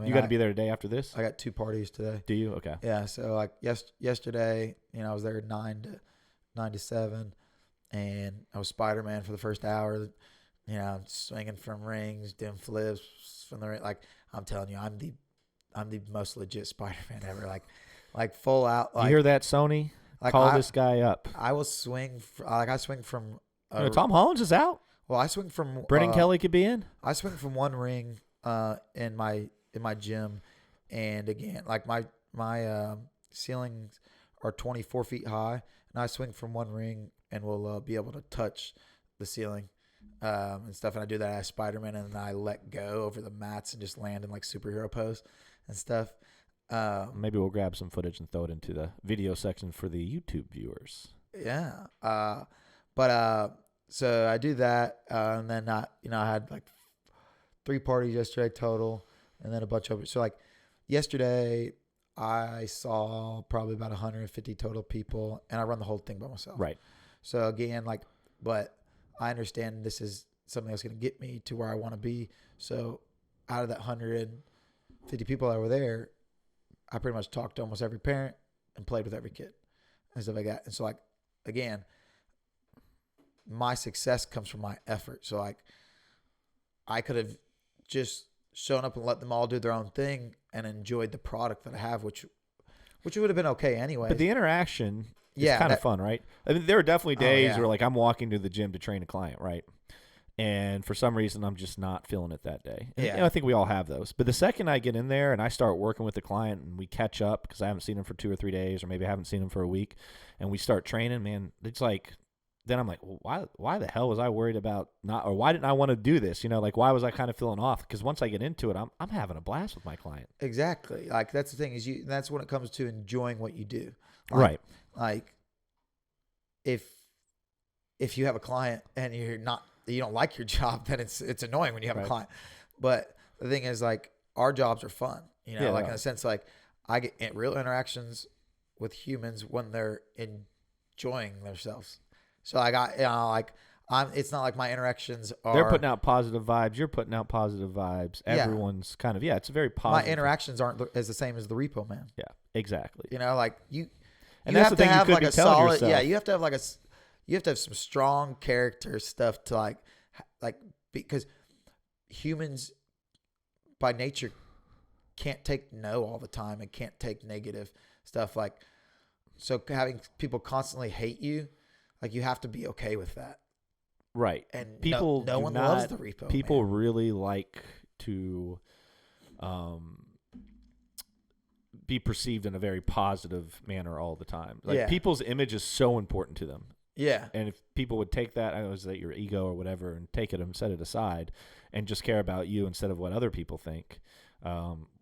You got to be there today after this. I got 2 parties today. Do you? Okay. Yeah. So like yesterday, I was there 9 to 7, and I was Spider-Man for the first hour. Swinging from rings, doing flips from the ring. Like I'm telling you, I'm the most legit Spider-Man ever. Like full out. Like, you hear that, Sony? Like Call this guy up. I will swing. I swing from. Tom Hollands is out. Well, I swing from. Brennan Kelly could be in. I swing from one ring in my gym, and again, like my ceilings are 24 feet high, and I swing from one ring and will be able to touch the ceiling. And stuff, and I do that as Spider-Man, and then I let go over the mats and just land in like superhero pose and stuff. Maybe we'll grab some footage and throw it into the video section for the YouTube viewers. Yeah. So I do that, and then I had like 3 parties yesterday total, and then a bunch of so like yesterday I saw probably about 150 total people, and I run the whole thing by myself. Right. So again, but I understand this is something that's going to get me to where I want to be. So out of that 150 people that were there, I pretty much talked to almost every parent and played with every kid and stuff like that. And so like, again, my success comes from my effort. So like I could have just shown up and let them all do their own thing and enjoyed the product that I have, which would have been okay anyway. But the interaction is kind of fun, right? I mean, there are definitely days where like I'm walking to the gym to train a client, right? And for some reason, I'm just not feeling it that day. And, I think we all have those. But the second I get in there and I start working with the client and we catch up because I haven't seen him for 2 or 3 days, or maybe I haven't seen him for a week, and we start training, man, it's like, then I'm like, well, why the hell was I worried about why didn't I want to do this? Like, why was I kind of feeling off? Because once I get into it, I'm having a blast with my client. Exactly. Like, that's the thing is that's when it comes to enjoying what you do. Right. Like, if you have a client and you don't like your job, then it's annoying when you have a client. But the thing is, like, our jobs are fun, in a sense, like I get real interactions with humans when they're enjoying themselves. So I got, it's not like my interactions are. They're putting out positive vibes. You're putting out positive vibes. Everyone's kind of, it's a very positive. My interactions aren't as the same as the repo man. Yeah, exactly. Like and that's have the to thing have you like could a be telling solid, yourself. you have to have some strong character stuff to like because humans by nature can't take no all the time and can't take negative stuff. Like, so having people constantly hate you, like, you have to be okay with that. Right. And people no one loves the repo. People really like to be perceived in a very positive manner all the time. Like, people's image is so important to them. Yeah. And if people would take that, I know it's that your ego or whatever, and take it and set it aside and just care about you instead of what other people think,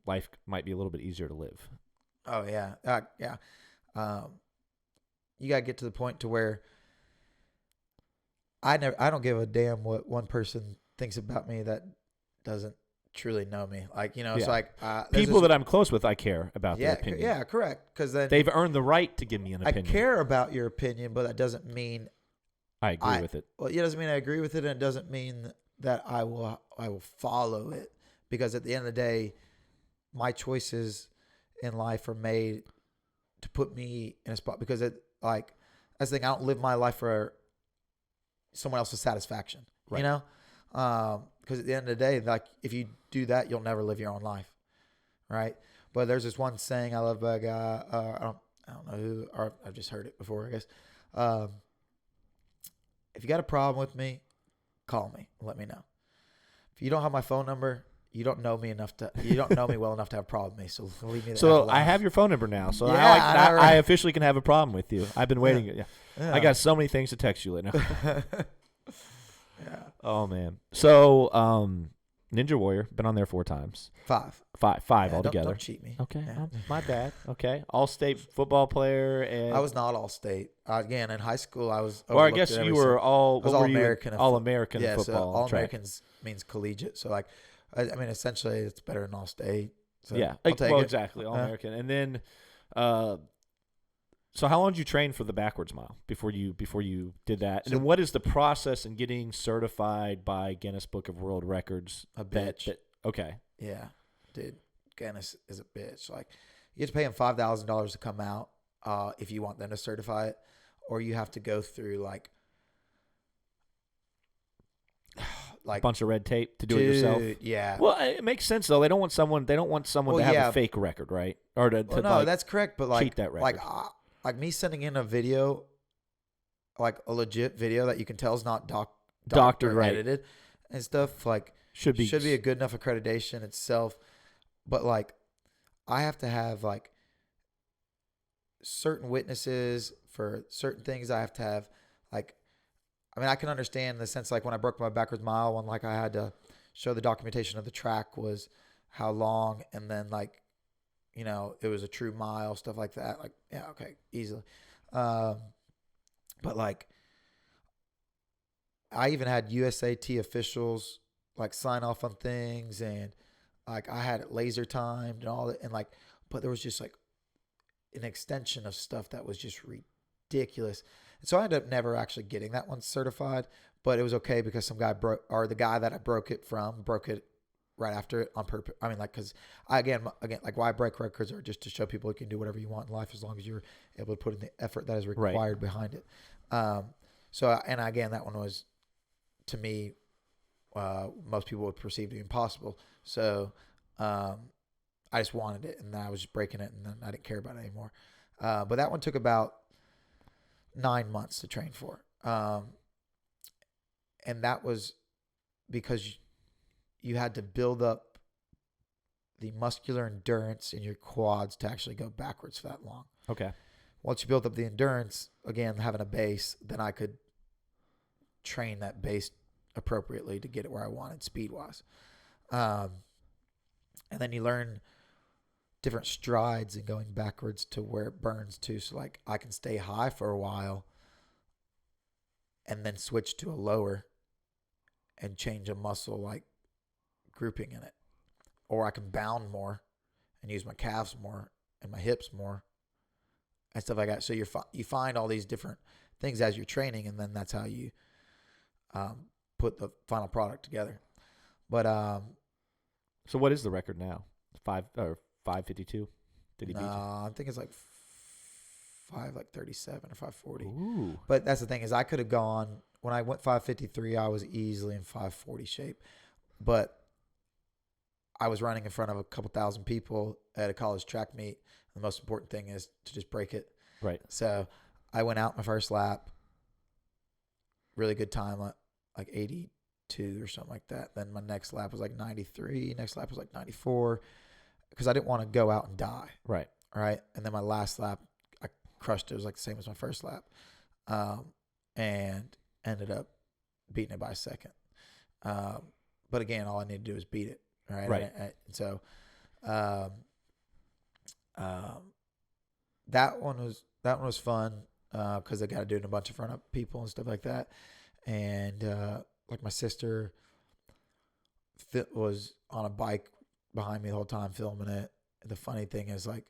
life might be a little bit easier to live. Oh, yeah. Yeah. You got to get to the point to where I don't give a damn what one person thinks about me that doesn't truly know me. Like, it's like people that I'm close with, I care about their opinion. Yeah, correct. Because then they've earned the right to give me an opinion. I care about your opinion, but that doesn't mean I agree with it. Well, it doesn't mean I agree with it, and it doesn't mean that I will follow it. Because at the end of the day, my choices in life are made to put me in a spot. Because that's the thing. I don't live my life for someone else's satisfaction. Right. Because at the end of the day, like, if you do that, you'll never live your own life, right? But there's this one saying I love by a guy. I don't know who, or I've just heard it before, I guess. If you got a problem with me, call me and let me know. If you don't have my phone number, You don't know me enough to. You don't know me well enough to have a problem with me. So leave me. So I have your phone number now. So Yeah, I know, I right? officially can have a problem with you. I've been waiting. Yeah. I got so many things to text you later. Yeah. Oh man. So Ninja Warrior, been on there 4 times. 5. Five Yeah, altogether. Don't cheat me. Okay, Yeah. my bad. Okay, all-state football player, and I was not all state. Again, in high school, I was. Well, I guess you were all. I was What all were you? American. All American Yeah, so football. all track. Americans means collegiate. So like, I mean, essentially, it's better than all state. So Yeah, I'll take well, it. exactly, all American. And then, so how long did you train for the backwards mile before you did that? And then what is the process in getting certified by Guinness Book of World Records? A bitch. Okay. Yeah, dude, Guinness is a bitch. Like, you have to pay them $5,000 to come out if you want them to certify it, or you have to go through like A bunch of red tape to do it yourself. Yeah. Well, it makes sense though. They don't want someone to have a fake record, right? Or to no, like, that's correct. But like, cheat that record. like me sending in a video, like a legit video that you can tell is not doctored, Doctored, right. edited, and stuff. Like, should be a good enough accreditation itself. But like, I have to have like certain witnesses for certain things. I have to have like, I mean, I can understand in the sense like when I broke my backwards mile, when like I had to show the documentation of the track was how long, and then like, you know, it was a true mile, stuff like that. Like, yeah, okay, easily. But like, I even had USAT officials like sign off on things, and like I had it laser timed and all that, and like, but there was just like an extension of stuff that was just ridiculous. And so I ended up never actually getting that one certified, but it was okay because some guy the guy that I broke it from broke it right after it on purpose. I mean, like, cause again, like why I break records are just to show people you can do whatever you want in life as long as you're able to put in the effort that is required behind it. So, and again, that one was, to me, most people would perceive to be impossible. So, I just wanted it, and then I was just breaking it, and then I didn't care about it anymore. But that one took about 9 months to train for. And that was because you had to build up the muscular endurance in your quads to actually go backwards for that long. Okay. Once you built up the endurance, again, having a base, then I could train that base appropriately to get it where I wanted speed-wise. And then you learn different strides and going backwards to where it burns to. So like I can stay high for a while and then switch to a lower and change a muscle like grouping in it. Or I can bound more and use my calves more and my hips more and stuff like that. So you find all these different things as you're training, and then that's how you put the final product together. But so what is the record now? 552? Did he beat you? I think it's like 537 or 540. Ooh. But that's the thing is I could have gone when I went 553. I was easily in 540 shape, but I was running in front of a couple thousand people at a college track meet. The most important thing is to just break it. Right. So I went out my first lap, really good time, like 82 or something like that. Then my next lap was like 93. Next lap was like 94 because I didn't want to go out and die. Right. All right. And then my last lap, I crushed it. It was like the same as my first lap, and ended up beating it by a second. But again, all I need to do is beat it. Right. Right. And so, that one was fun because I got to do it in a bunch of front of people and stuff like that. And like my sister was on a bike behind me the whole time filming it. And the funny thing is, like,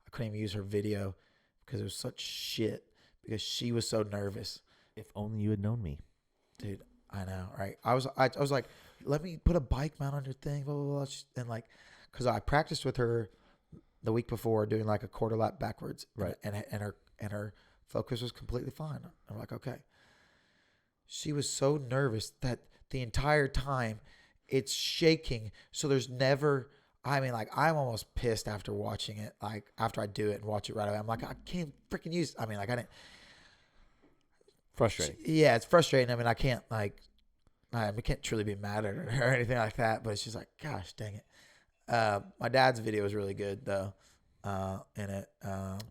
I couldn't even use her video because it was such shit because she was so nervous. If only you had known me, dude. I know, right? I was like, let me put a bike mount on your thing, blah, blah, blah. And like, because I practiced with her the week before doing like a quarter lap backwards. Right. And her focus was completely fine. I'm like, okay. She was so nervous that the entire time it's shaking. So there's never, I mean, like, I'm almost pissed after watching it. Like, after I do it and watch it right away, I'm like, I can't freaking use it. I mean, like, I didn't. frustrating. Yeah, it's frustrating. I mean, I can't, like, we can't truly be mad at her or anything like that, but it's just like, gosh, dang it. My dad's video is really good though. In it,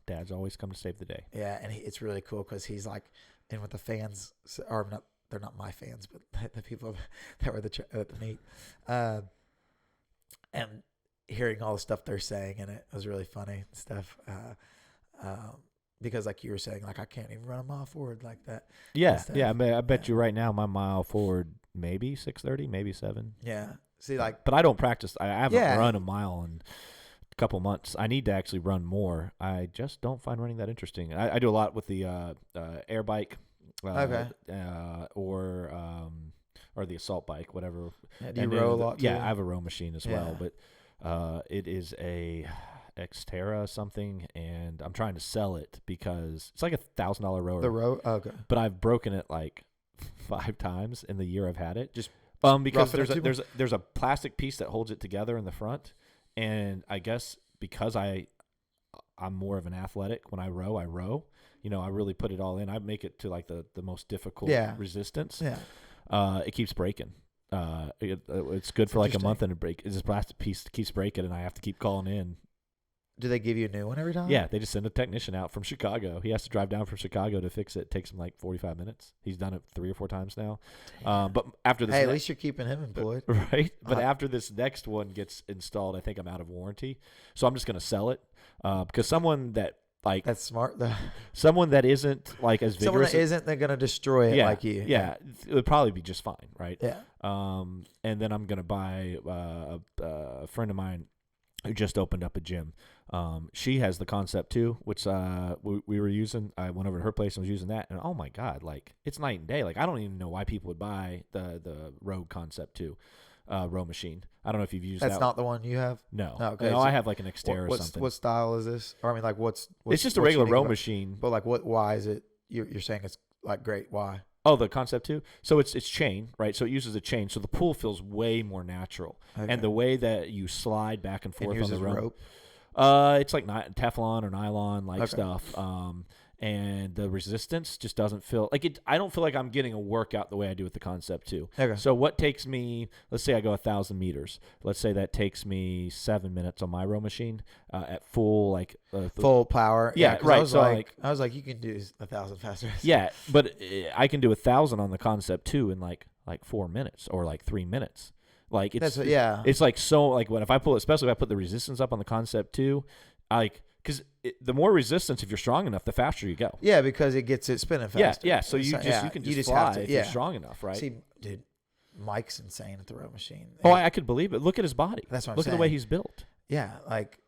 Dads always come to save the day. yeah, and it's really cool because he's like in with the fans, or not. They're not my fans, but the people that were at the meet, and hearing all the stuff they're saying in it was really funny and stuff. Because like you were saying, like I can't even run a mile forward like that. Yeah, yeah. I bet you right now my mile forward maybe 6:30, maybe 7. Yeah. See, like, but I don't practice. I haven't run a mile in a couple months. I need to actually run more. I just don't find running that interesting. I do a lot with the air bike, or the assault bike, whatever. Yeah, do you row a lot? Yeah, I have a row machine as well, but it is a Xterra something, and I'm trying to sell it because it's like $1,000 rower. The row, okay. But I've broken it like 5 times in the year I've had it. Just because there's a plastic piece that holds it together in the front, and I guess because I'm more of an athletic when I row. You know, I really put it all in. I make it to like the most difficult resistance. Yeah. It keeps breaking. It's good for like a month, and it breaks. This plastic piece keeps breaking, and I have to keep calling in. Do they give you a new one every time? Yeah, they just send a technician out from Chicago. He has to drive down from Chicago to fix it. It takes him like 45 minutes. He's done it 3 or 4 times now. But after this, at least you're keeping him employed, right? But after this next one gets installed, I think I'm out of warranty, so I'm just going to sell it because someone that that's smart though. Someone that isn't like as vigorous. Someone that isn't, they're going to destroy it like you. Yeah, it would probably be just fine, right? Yeah. And then I'm going to buy a friend of mine who just opened up a gym. She has the Concept 2, which we were using. I went over to her place and was using that, and oh my god, like it's night and day. Like I don't even know why people would buy the Rogue Concept 2 row machine. I don't know if you've used that. That's not the one you have? No. Oh, okay. No, I have like an Xterra or something. What style is this? Or I mean, like what's it's just a regular row machine. But like why is it you're saying it's like great? Why? Oh, the Concept 2? So it's chain, right? So it uses a chain. So the pull feels way more natural. Okay. And the way that you slide back and forth on the rope. It's like Teflon or nylon stuff. And the resistance just doesn't feel like it. I don't feel like I'm getting a workout the way I do with the Concept 2. Okay. So what takes me, let's say I go 1,000 meters. Let's say that takes me 7 minutes on my row machine at full full power. Yeah, right. I was like, you can do 1,000 faster. Yeah, but I can do 1,000 on the Concept 2 in like 4 minutes or like 3 minutes. Like it's like so like if I pull, especially if I put the resistance up on the Concept 2, because the more resistance, if you're strong enough, the faster you go. Yeah, because it gets it spinning faster. Yeah. So you can just fly if you're strong enough, right? See, dude, Mike's insane at the row machine. Oh, I could believe it. Look at his body. That's what I'm saying. Look at the way he's built. Yeah, like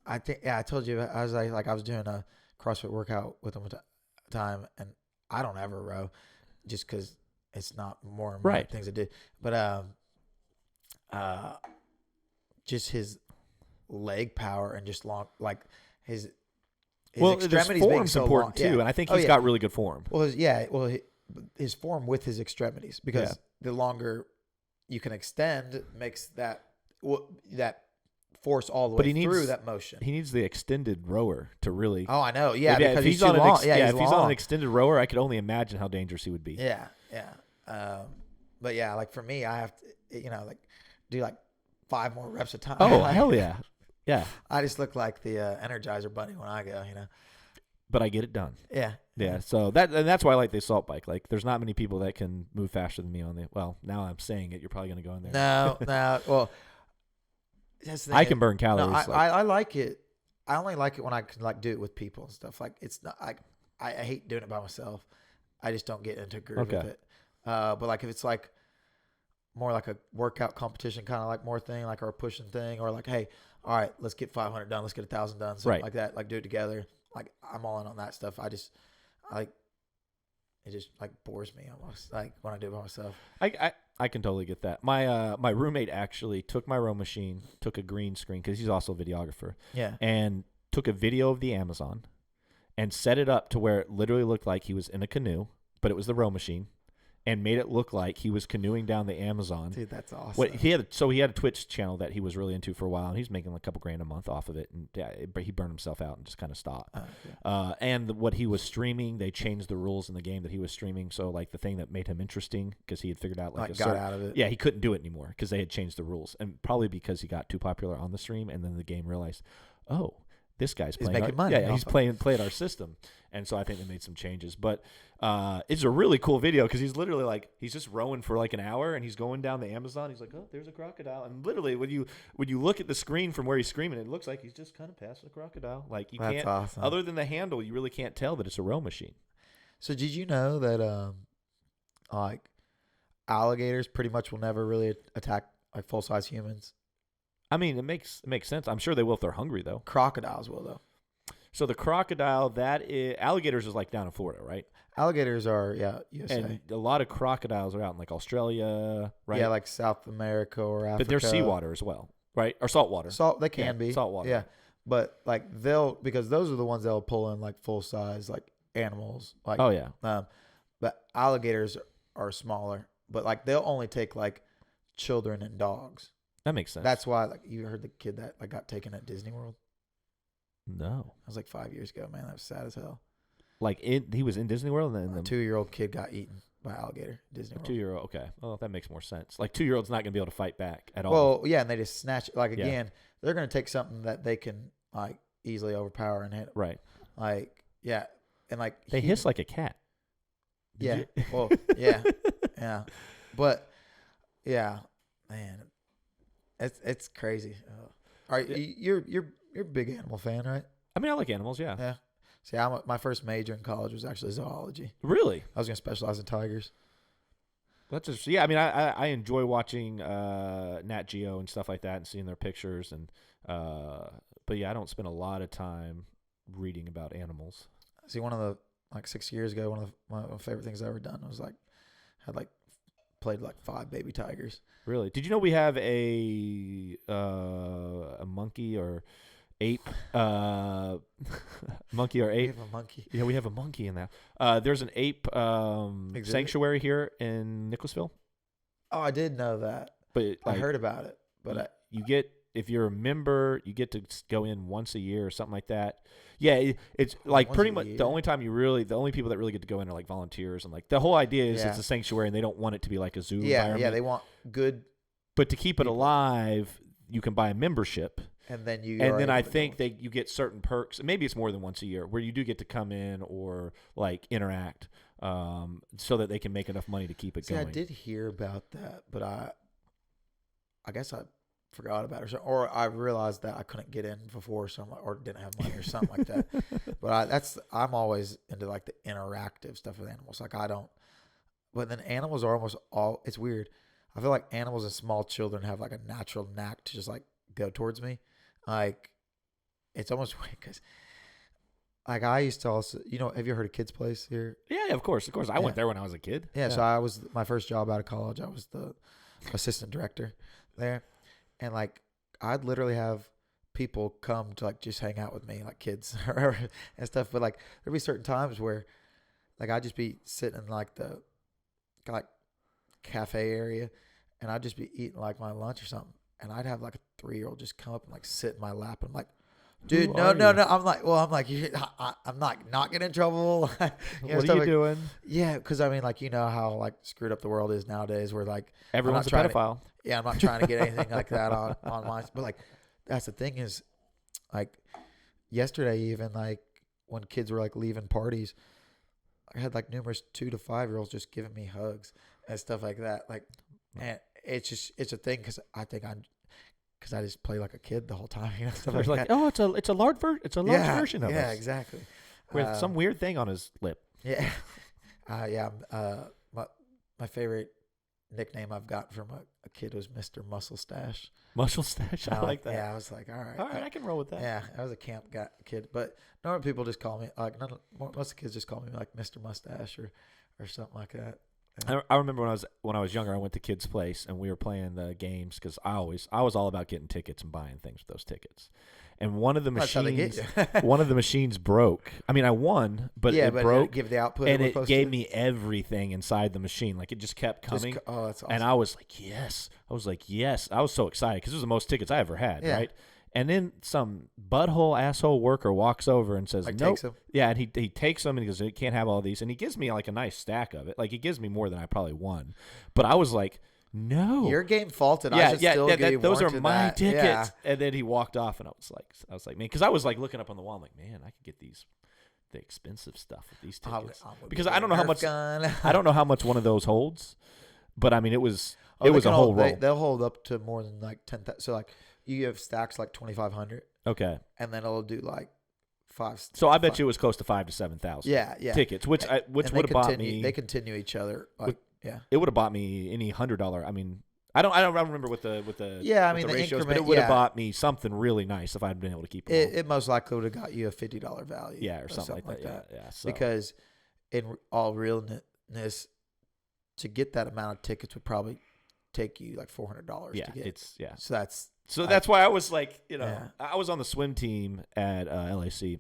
I think I told you I was like I was doing a CrossFit workout with him one time, and I don't ever row just because it's not more and more things I did, but just his leg power and just long his extremities being so important long. too, and I think he's got really good form. His form with his extremities, because the longer you can extend makes that force all the way through that motion. He needs the extended rower to really. Oh, I know. Yeah, because he's too long. If he's on an extended rower, I could only imagine how dangerous he would be. Yeah. But yeah, like for me, I have to, do 5 more reps a time. Oh, hell yeah. Yeah. I just look like the Energizer Bunny when I go, But I get it done. Yeah. Yeah. So that's why I like the assault bike. Like, there's not many people that can move faster than me on the. Well, now I'm saying it. You're probably going to go in there. No. Well, that's the thing. I can burn calories. No, I like it. I only like it when I can do it with people and stuff. Like, it's not. I hate doing it by myself. I just don't get into a groove with it. But like if it's like more like a workout competition kind of like more thing, like or a pushing thing, or like, hey, all right, let's get 500 done, let's get 1,000 done, something like that, like do it together. Like I'm all in on that stuff. It just like bores me almost, like when I do it by myself. I can totally get that. My roommate actually took my row machine, took a green screen because he's also a videographer. Yeah. And took a video of the Amazon and set it up to where it literally looked like he was in a canoe, but it was the row machine. and made it look like he was canoeing down the Amazon. Dude, that's awesome. What he had a Twitch channel that he was really into for a while, and he's making like a couple grand a month off of it. And but he burned himself out and just kind of stopped. And what he was streaming, they changed the rules in the game that he was streaming. So like the thing that made him interesting, because he had figured out got out of it. Yeah, he couldn't do it anymore because they had changed the rules, and probably because he got too popular on the stream, and then the game realized, oh, this guy's making money. Yeah, he's playing our system. And so I think they made some changes. But it's a really cool video because he's literally like, he's just rowing for like an hour and he's going down the Amazon. He's like, oh, there's a crocodile. And literally when you look at the screen from where he's screaming, it looks like he's just kind of passing a crocodile. Like That's can't, awesome. Other than the handle, you really can't tell that it's a row machine. So did you know that like alligators pretty much will never really attack like full-size humans? I mean, it makes sense. I'm sure they will if they're hungry, though. Crocodiles will, though. So the crocodile, alligators is like down in Florida, right? Alligators are, USA. And a lot of crocodiles are out in like Australia, right? Yeah, like South America or Africa. But they're seawater as well, right? Or saltwater. They can be. Saltwater. Yeah. But like because those are the ones they'll pull in like full-size like animals. Like, oh, yeah. But alligators are smaller. But like they'll only take like children and dogs. That makes sense. That's why, like, you heard the kid that like got taken at Disney World? No. That was like 5 years ago, man. That was sad as hell. Like he was in Disney World, and then A 2-year-old kid got eaten by alligator at Disney World. 2-year-old. Okay. Well, that makes more sense. Like 2-year-old's not going to be able to fight back at all. Well, yeah, and they just snatch it. Like again, they're going to take something that they can like easily overpower and hit. Right. Like and like they hiss like a cat. Yeah. Well, yeah, yeah, but yeah, man. It's crazy. All right, you're a big animal fan, right? I mean, I like animals, yeah. Yeah. See, my first major in college was actually zoology. Really? I was going to specialize in tigers. That's just, yeah. I mean, I enjoy watching Nat Geo and stuff like that and seeing their pictures and but yeah, I don't spend a lot of time reading about animals. See, one of the like 6 years ago, one of my favorite things I ever done was like played like 5 baby tigers. Really? Did you know we have a monkey or ape? Monkey or ape? We have a monkey. Yeah, we have a monkey in that. There's an ape sanctuary here in Nicholasville. Oh, I did know that. But I heard about it. But you get, if you're a member, you get to go in once a year or something like that. Yeah, it's like Once pretty a much year? the only people that really get to go in are like volunteers, and like the whole idea is it's a sanctuary and they don't want it to be like a zoo environment. Yeah, they want good. But to keep it alive, you can buy a membership. And then I think you get certain perks. Maybe it's more than once a year where you do get to come in or like interact, so that they can make enough money to keep it going. I did hear about that, but I guess I forgot about it, or I realized that I couldn't get in before, or didn't have money or something like that. But I'm always into like the interactive stuff with animals. Like I don't, but then animals are almost all. It's weird. I feel like animals and small children have like a natural knack to just like go towards me. Like it's almost weird because like I used to also, have you heard of Kids Place here? Yeah, of course. I went there when I was a kid. Yeah, so I was my first job out of college. I was the assistant director there, and like I'd literally have people come to like just hang out with me, like kids and stuff. But like there'd be certain times where like I'd just be sitting in like the like cafe area, and I'd just be eating like my lunch or something, and I'd have like a 3-year-old just come up and like sit in my lap, and I'm like, dude, no. I'm like, I'm not getting in trouble. What are you doing? Yeah, because I mean, like, how like screwed up the world is nowadays, where like everyone's a pedophile. I'm not trying to get anything like that on mine. But like, that's the thing is, like, yesterday even like when kids were like leaving parties, I had like numerous 2 to 5-year-olds just giving me hugs and stuff like that. Like, and it's a thing because I think because I just play like a kid the whole time, stuff like that. Oh, it's a large version of us. Yeah, exactly. With some weird thing on his lip. Yeah. My favorite nickname I've got from a kid was Mr. Muscle Stash. Muscle Stash? I like that. Yeah, I was like, all right. All right, I can roll with that. Yeah, I was a camp kid. But normally people just call me, like, most of the kids just call me like Mr. Mustache or something like that. I remember when I was younger, I went to Kids Place and we were playing the games because I was all about getting tickets and buying things with those tickets. And one of the That's how they get machines, you. one of the machines broke. I mean, I won, but yeah, it but broke, give the output, and we're it supposed gave to. me everything inside the machine. Like it just kept coming. Oh, that's awesome. And I was like, yes. I was like, yes. I was so excited because it was the most tickets I ever had, Yeah. right? And then some butthole asshole worker walks over and says, Like, nope. takes 'em? Yeah, and he takes them and he goes, you can't have all these. And he gives me like a nice stack of it. Like he gives me more than I probably won. But I was like, no. Your game faulted. Yeah, I should still give you those are warranted my that. tickets. Yeah. And then he walked off and I was like, man, because I was like looking up on the wall. I'm like, man, I could get the expensive stuff with these tickets. Because I don't know how much I don't know how much one of those holds. But I mean, it was a whole roll. They'll hold up to more than like 10,000. So like you have stacks like 2,500. Okay. And then it'll do like five. So I bet you it was close to 5,000 to 7,000. Yeah. Tickets, which would have bought me. They continue each other. Like, yeah. It would have bought me any $100. I mean, I don't remember with the yeah. I with mean the ratios, increment, but it would have bought me something really nice if I'd been able to keep them. It most likely would have got you a $50 value. Yeah, or something like that. Yeah. So. Because in all realness, to get that amount of tickets would probably take you like $400 yeah, to get. So that's why I was like, Yeah. I was on the swim team at LAC,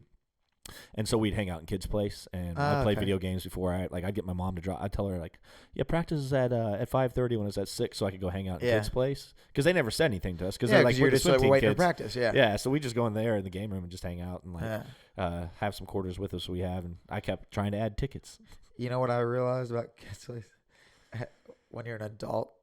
and so we'd hang out in Kids Place, and I played video games before. I'd get my mom to drop. I'd tell her like, yeah, practice is at 5:30 when it's at 6, so I could go hang out in Kids Place because they never said anything to us because they're like you're we're the just swim team waiting kids. to practice. Yeah. Yeah, so we just go in there in the game room and just hang out and like have some quarters with us. We have, and I kept trying to add tickets. You know what I realized about Kids Place? When you're an adult,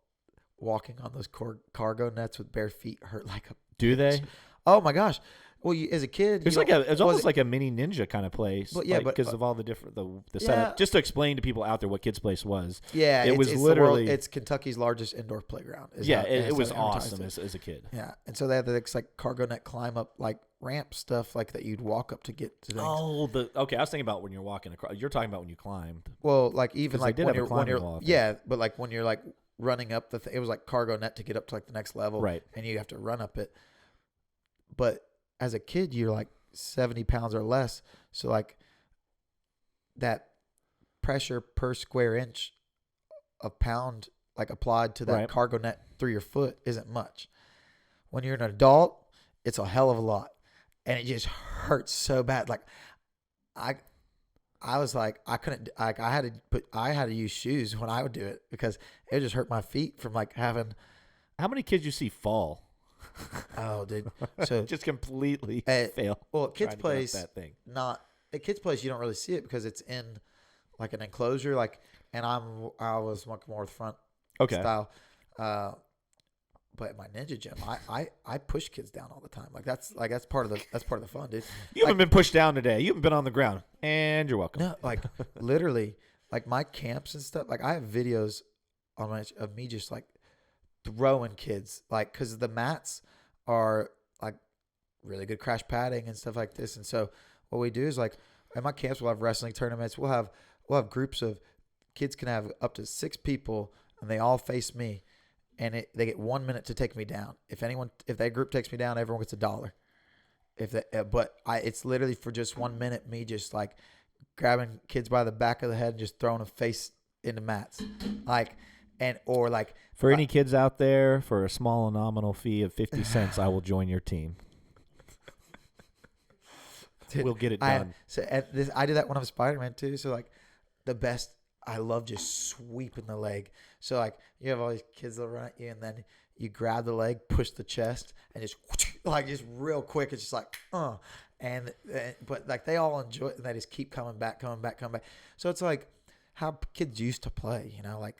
walking on those cargo nets with bare feet hurt like a. Do they? Oh my gosh! Well, as a kid, it's almost like a mini ninja kind of place. But yeah, because of all the different the setup. Just to explain to people out there what Kids Place was. Yeah, it was literally it's Kentucky's largest indoor playground. It was awesome as a kid. Yeah, and so they had this like cargo net climb up like ramp stuff like that you'd walk up to get to things. Oh, okay. I was thinking about when you're walking across. You're talking about when you climbed. Well, like even like when you're wall, but like when you're like running up it was like cargo net to get up to like the next level, right? And you have to run up it. But as a kid, you're like 70 pounds or less, so like that pressure per square inch of pound like applied to that cargo net through your foot isn't much. When you're an adult, it's a hell of a lot, and it just hurts so bad. Like I was like I couldn't. Like I had to use shoes when I would do it because it just hurt my feet from like having. How many kids you see fall? Oh, dude! So just completely fail. Well, at Kids Place, at Kids Place, you don't really see it because it's in like an enclosure. Like, and I was much more front style. But at my ninja gym, I push kids down all the time. That's part of the fun, dude. You haven't been pushed down today. You haven't been on the ground, and you're welcome. No, like literally, like my camps and stuff. Like I have videos on of me just like throwing kids, like because the mats are like really good crash padding and stuff like this. And so what we do is like at my camps we'll have wrestling tournaments. We'll have groups of kids can have up to 6 people, and they all face me. And they get 1 minute to take me down. If that group takes me down, everyone gets $1. It's literally for just 1 minute, me just like grabbing kids by the back of the head and just throwing them face into mats, for any kids out there, for a small nominal fee of 50 cents, I will join your team. Dude, we'll get it done. I do that when I'm Spider-Man too. So like the best. I love just sweeping the leg. So like you have all these kids that run at you, and then you grab the leg, push the chest, and just just real quick. It's just like but like they all enjoy it, and they just keep coming back. So it's like how kids used to play, like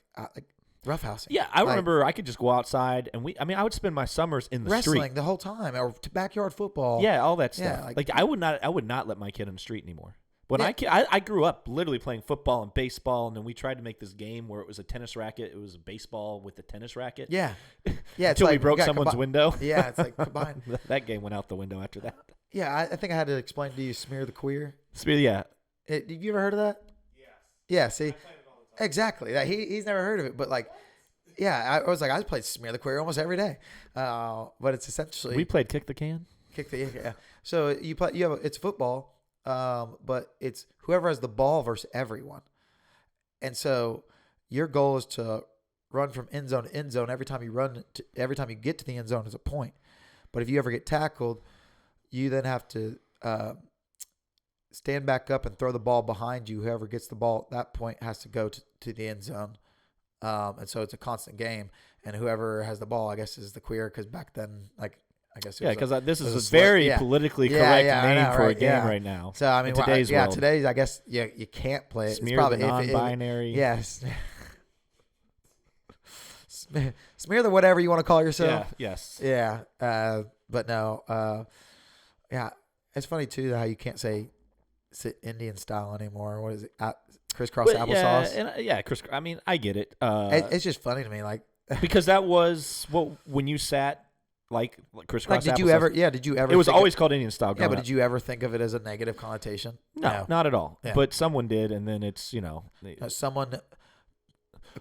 roughhousing. Yeah, I remember I could just go outside, and I would spend my summers in the wrestling street the whole time, or backyard football. Yeah, all that stuff. Yeah, like I would not let my kid in the street anymore. When I grew up literally playing football and baseball, and then we tried to make this game where it was a tennis racket. It was a baseball with a tennis racket. Yeah. Until we broke someone's window. Yeah, it's like combined. That game went out the window after that. Yeah, I think I had to explain to you Smear the Queer. Yeah. Did you ever heard of that? Yes. Yeah, see? Exactly. He's never heard of it, but like, yeah, I was like, I played Smear the Queer almost every day. But it's essentially. We played Kick the Can. Yeah. So it's football. But it's whoever has the ball versus everyone. And so your goal is to run from end zone to end zone. Every time you get to the end zone is a point. But if you ever get tackled, you then have to stand back up and throw the ball behind you. Whoever gets the ball at that point has to go to the end zone. And so it's a constant game. And whoever has the ball, I guess, is the queer, because back then, like, I guess. Because this is a very politically correct name for a game right now. So, I mean, in today's world. Today's, I guess, you can't play it. Smear it's probably, the non-binary. Yes. Smear the whatever you want to call yourself. Yeah, yes. Yeah. But no. Yeah. It's funny, too, how you can't say Indian style anymore. What is it? Crisscross applesauce? Yeah, I mean, I get it. It's just funny to me. Like, because that was when you sat like crisscross did applesauce. Did you ever? It was always called Indian style. Yeah, but did you ever think of it as a negative connotation? No, not at all. Yeah. But someone did, and then it's, someone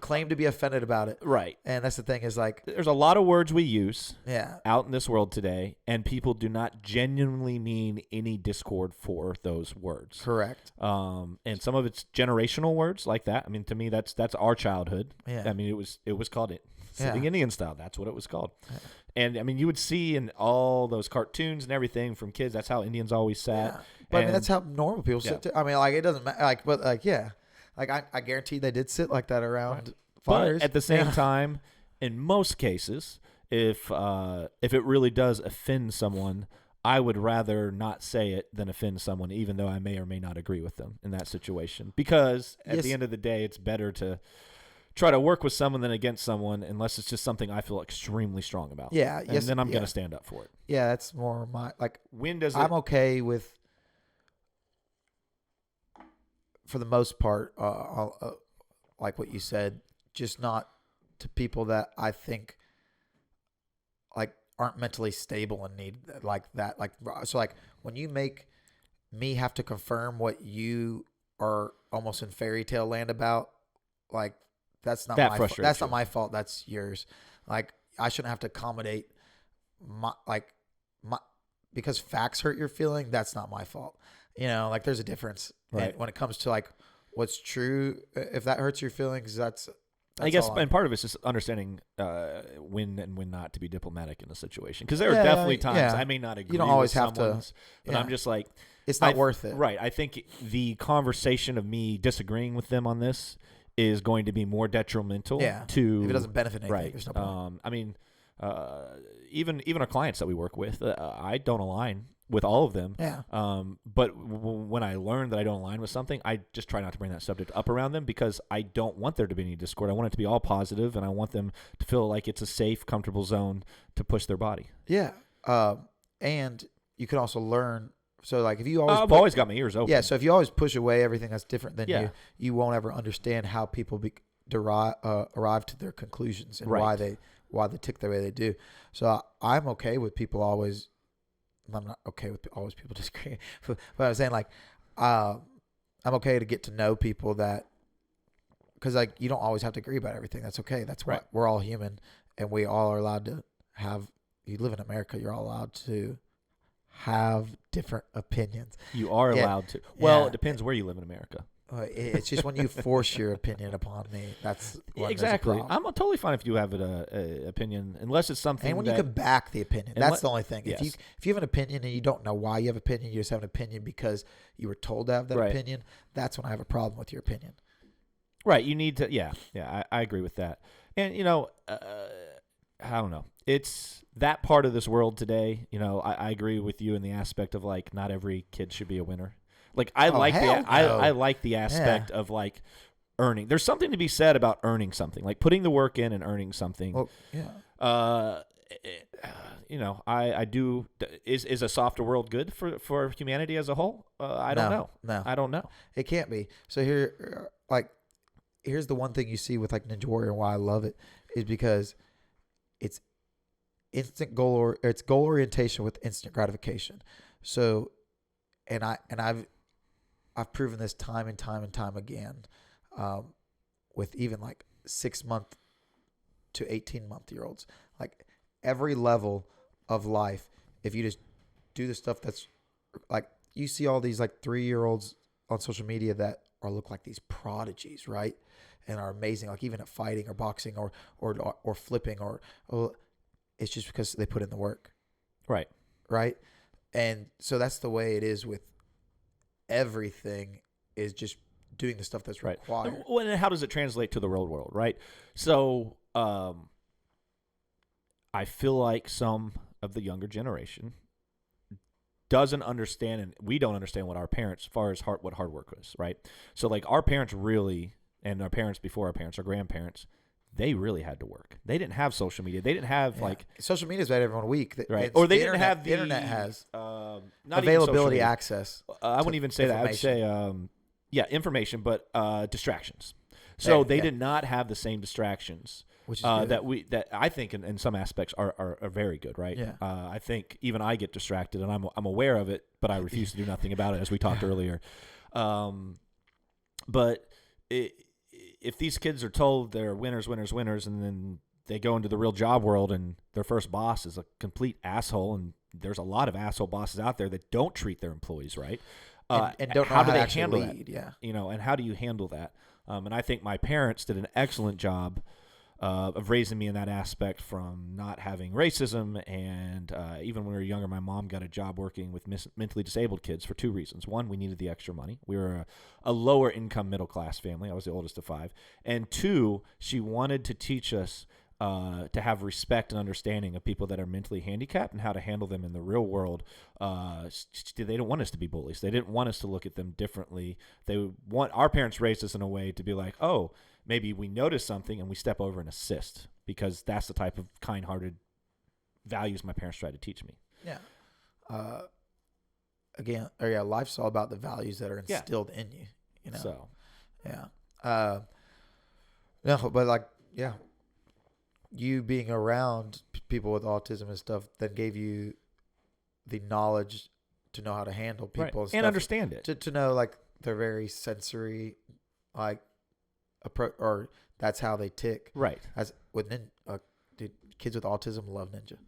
claimed to be offended about it. Right. And that's the thing, is like, there's a lot of words we use yeah, out in this world today, and people do not genuinely mean any discord for those words. Correct. And some of it's generational words like that. I mean, to me, that's our childhood. Yeah. I mean, it was called sitting Indian style. That's what it was called. Yeah. And I mean, you would see in all those cartoons and everything from kids, that's how Indians always sat. Yeah. But I mean, that's how normal people sit too. I mean, like, it doesn't matter. Like, but like, yeah. Like, I guarantee they did sit like that around fires. But at the same time, in most cases, if it really does offend someone, I would rather not say it than offend someone, even though I may or may not agree with them in that situation. Because at the end of the day, it's better to try to work with someone than against someone, unless it's just something I feel extremely strong about. Yeah. And then I'm going to stand up for it. Yeah, that's more my, like, I'm okay with, for the most part, like what you said, just not to people that I think like aren't mentally stable and need like that. Like, so like when you make me have to confirm what you are almost in fairy tale land about, like, that's not my fault. That's not my fault. That's yours. Like, I shouldn't have to accommodate my because facts hurt your feeling. That's not my fault. Like, there's a difference. Right. And when it comes to like what's true, if that hurts your feelings, that's I guess, and part of it's just understanding when and when not to be diplomatic in a situation. Because there are definitely times I may not agree. You don't always have to, but I'm just like, it's not worth it. Right. I think the conversation of me disagreeing with them on this is going to be more detrimental to if it doesn't benefit anything. Right. There's no point. I mean, even our clients that we work with, I don't align with all of them. Yeah. But when I learn that I don't align with something, I just try not to bring that subject up around them, because I don't want there to be any discord. I want it to be all positive, and I want them to feel like it's a safe, comfortable zone to push their body. Yeah. And you can also learn. So like, if you always I've always got my ears open. Yeah. So if you always push away everything that's different than you won't ever understand how people arrive to their conclusions and why they tick the way they do. So I'm okay with people always. I'm not okay with always people disagreeing, but I was saying, like, I'm okay to get to know people that, because like, you don't always have to agree about everything. That's okay. That's right. We're all human, and we all are allowed to have. You live in America. You're all allowed to have different opinions. You are allowed to. Well, it depends where you live in America. It's just when you force your opinion upon me. That's exactly. I'm totally fine if you have an opinion, unless it's something. And when you can back the opinion, that's the only thing. Yes. If you have an opinion and you don't know why you have an opinion, you just have an opinion because you were told to have that opinion. That's when I have a problem with your opinion. Right. You need to. Yeah. I agree with that. And I don't know. It's that part of this world today. I agree with you in the aspect of like, not every kid should be a winner. Like, I like the aspect of like earning. There's something to be said about earning something, like putting the work in and earning something. Well, yeah. I do. Is a softer world good for humanity as a whole? I don't know. No, I don't know. It can't be. So here's the one thing you see with like Ninja Warrior and why I love it is because it's instant goal it's goal orientation with instant gratification. So, and I've proven this time and time and time again, with even like 6-month to 18-month-year-olds. Like, every level of life, if you just do the stuff that's like, you see all these like 3-year-olds on social media that look like these prodigies, right? And are amazing, like even at fighting or boxing or flipping or it's just because they put in the work. Right. Right. And so that's the way it is with everything, is just doing the stuff that's required. Well, and how does it translate to the real world, right? So I feel like some of the younger generation doesn't understand, and we don't understand what our parents, as far as what hard work was, right? So like our parents really, and our parents before our parents, our grandparents, they really had to work. They didn't have social media. They didn't have like social media is about every week, right? Or they didn't have the internet has not availability, access. I wouldn't even say that. I would say information, but distractions. So they did not have the same distractions, which is that I think in some aspects are very good, right? Yeah. I think even I get distracted, and I'm aware of it, but I refuse to do nothing about it, as we talked earlier. But if these kids are told they're winners, and then they go into the real job world and their first boss is a complete asshole, and there's a lot of asshole bosses out there that don't treat their employees right, and don't know how do they actually handle lead, that? Yeah. And how do you handle that? And I think my parents did an excellent job of raising me in that aspect, from not having racism. And even when we were younger, my mom got a job working with mentally disabled kids for 2 reasons. One, we needed the extra money. We were a lower income middle class family. I was the oldest of 5. And 2, she wanted to teach us to have respect and understanding of people that are mentally handicapped and how to handle them in the real world. They don't want us to be bullies. They didn't want us to look at them differently. Our parents raised us in a way to be like, oh, maybe we notice something and we step over and assist, because that's the type of kind-hearted values my parents tried to teach me. Yeah. Life's all about the values that are instilled in you. You know. So. Yeah. No, but like, yeah. You being around people with autism and stuff that gave you the knowledge to know how to handle people and understand it. To know like they're very sensory, like or that's how they tick. Right. As with dude, kids with autism love Ninja.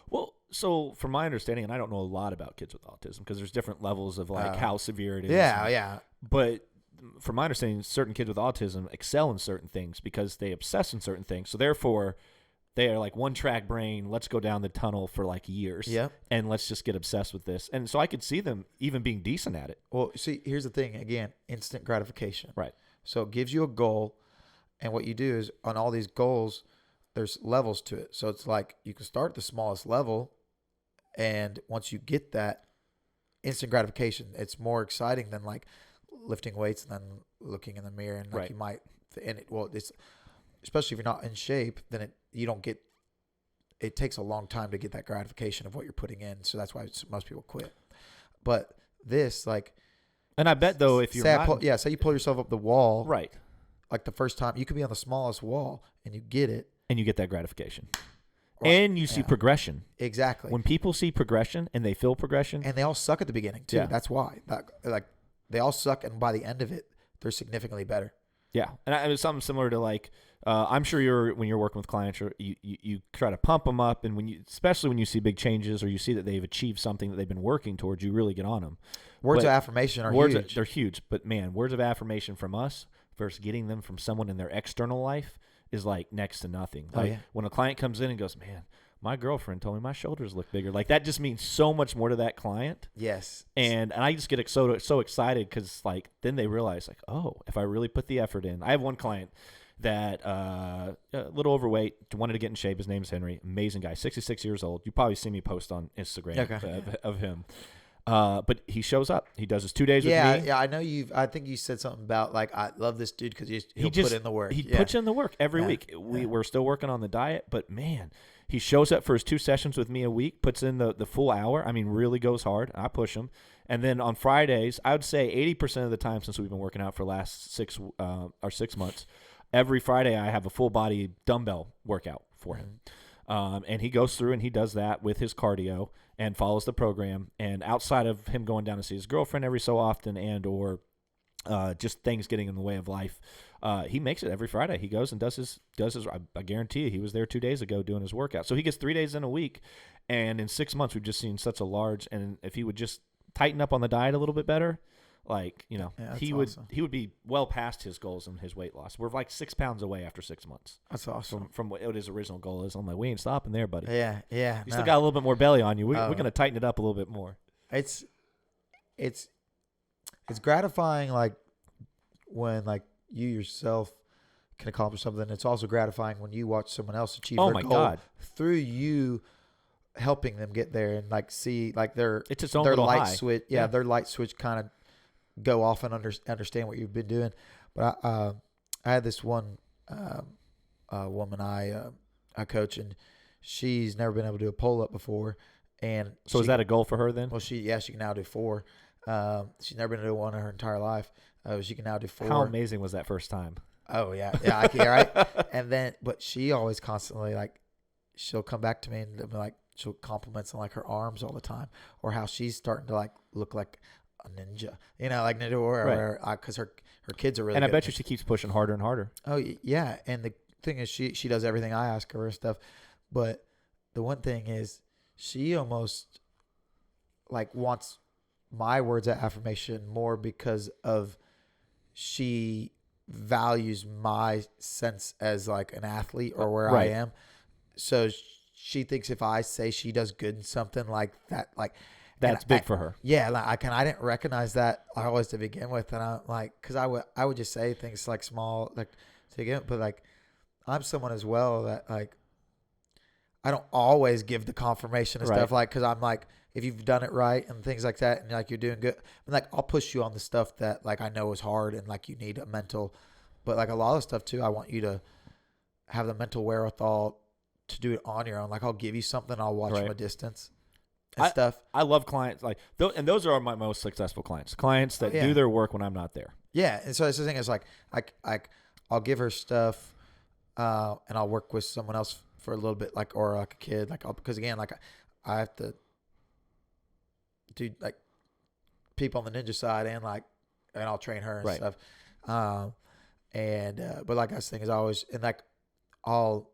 Well, so from my understanding, and I don't know a lot about kids with autism because there's different levels of like how severe it is. Yeah. But from my understanding, certain kids with autism excel in certain things because they obsess in certain things. So therefore, they are like one-track brain. Let's go down the tunnel for like years, and let's just get obsessed with this. And so I could see them even being decent at it. Well, see, here's the thing. Again, instant gratification. Right. So it gives you a goal, and what you do is on all these goals, there's levels to it. So it's like you can start at the smallest level, and once you get that instant gratification, it's more exciting than like lifting weights and then looking in the mirror and like you might. And it's especially if you're not in shape, then you don't get. It takes a long time to get that gratification of what you're putting in. So that's why most people quit. But this like. And I bet though, if you're say you pull yourself up the wall, right? Like the first time, you could be on the smallest wall and you get it, and you get that gratification, and you see progression. Exactly. When people see progression and they feel progression, and they all suck at the beginning too. Yeah. That's why. Like they all suck, and by the end of it, they're significantly better. Yeah, and it was something similar to like I'm sure when you're working with clients, you try to pump them up, and especially when you see big changes or you see that they've achieved something that they've been working towards, you really get on them. Words of affirmation are huge. They're huge, but man, words of affirmation from us versus getting them from someone in their external life is like next to nothing. Like when a client comes in and goes, "Man, my girlfriend told me my shoulders look bigger," like that just means so much more to that client. Yes, and I just get so excited because like then they realize like, oh, if I really put the effort in. I have one client that a little overweight, wanted to get in shape. His name's Henry, amazing guy, 66 years old. You probably see me post on Instagram of him. But he shows up. He does his 2 days with me. Yeah, I know I think you said something about like, I love this dude because he'll put in the work. He puts in the work every week. We're still working on the diet, but man, he shows up for his 2 sessions with me a week, puts in the full hour. I mean, really goes hard. I push him. And then on Fridays, I would say 80% of the time since we've been working out for the last 6 months, every Friday I have a full body dumbbell workout for him. And he goes through and he does that with his cardio and follows the program. And outside of him going down to see his girlfriend every so often or just things getting in the way of life, he makes it every Friday. He goes and does his. I guarantee you, he was there 2 days ago doing his workout. So he gets 3 days in a week, and in 6 months we've just seen such a large. And if he would just tighten up on the diet a little bit better, Like, Yeah, that's he awesome. would be well past his goals and his weight loss. We're like 6 pounds away after 6 months That's awesome. from what his original goal is. I'm like, we ain't stopping there, buddy. Yeah. You still got a little bit more belly on you. We're Oh. going to tighten it up a little bit more. It's gratifying, like when like you yourself can accomplish something. It's also gratifying when you watch someone else achieve Oh their my goal God. through you helping them get there, and like see like It's its own their little light high. switch. Yeah, their light switch kind of go off and understand what you've been doing. But I had this one woman I coach, and she's never been able to do a pull up before. And So is that a goal for her then? well, she can now do 4. She's never been able to do one in her entire life. She can now do 4. How amazing was that first time? Oh yeah, I can, right. And then, but she always constantly like, she'll come back to me and be like, she'll compliments on like her arms all the time, or how she's starting to like look like a ninja, like ninja or because her kids are really. And I good bet you she keeps pushing harder and harder. Oh yeah, and the thing is, she does everything I ask her and stuff, but the one thing is, she almost like wants my words of affirmation more because of she values my sense as like an athlete or where I am. So she thinks if I say she does good in something like that, like that's big for her. Yeah, like I didn't recognize that always to begin with, and I'm like, because I would just say things like small, like to begin, but like I'm someone as well that like I don't always give the confirmation and stuff, like because I'm like, if you've done it right and things like that, and like you're doing good, and like I'll push you on the stuff that like I know is hard and like you need a mental, but like a lot of stuff too, I want you to have the mental wherewithal to do it on your own. Like I'll give you something, I'll watch from a distance and stuff. I love clients like and those are my most successful clients that do their work when I'm not there. Yeah, and so that's the thing is like I'll give her stuff, and I'll work with someone else for a little bit, like or like a kid, like because again, like I have to do like people on the ninja side and I'll train her and stuff. But like I was thinking is always, and like I'll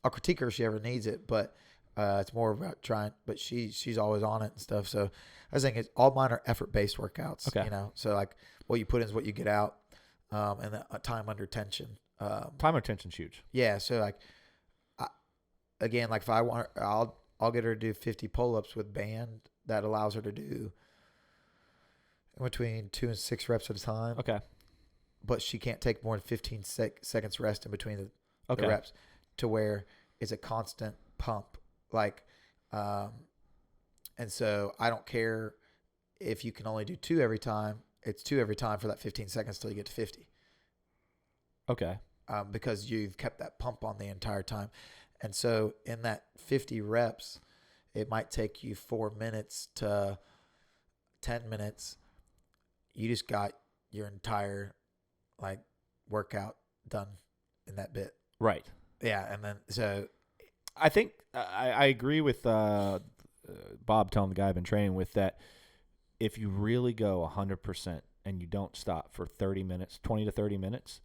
critique her if she ever needs it, but it's more about trying, but she's always on it and stuff. So I was thinking it's all mine are effort based workouts, so like what you put in is what you get out, and the time under tension. Time under tension's huge. Yeah. So like, again, like if I want her, I'll get her to do 50 pull-ups with band that allows her to do in between 2 and 6 reps at a time. Okay. But she can't take more than 15 seconds rest in between the reps, to where it's a constant pump. Like, and so I don't care if you can only do 2 every time. It's 2 every time for that 15 seconds till you get to 50. Okay. Because you've kept that pump on the entire time. And so in that 50 reps, it might take you 4 minutes to 10 minutes. You just got your entire like workout done in that bit. Right. Yeah. And then, so I think I agree with Bob telling the guy I've been training with that if you really go 100% and you don't stop for 30 minutes, 20 to 30 minutes,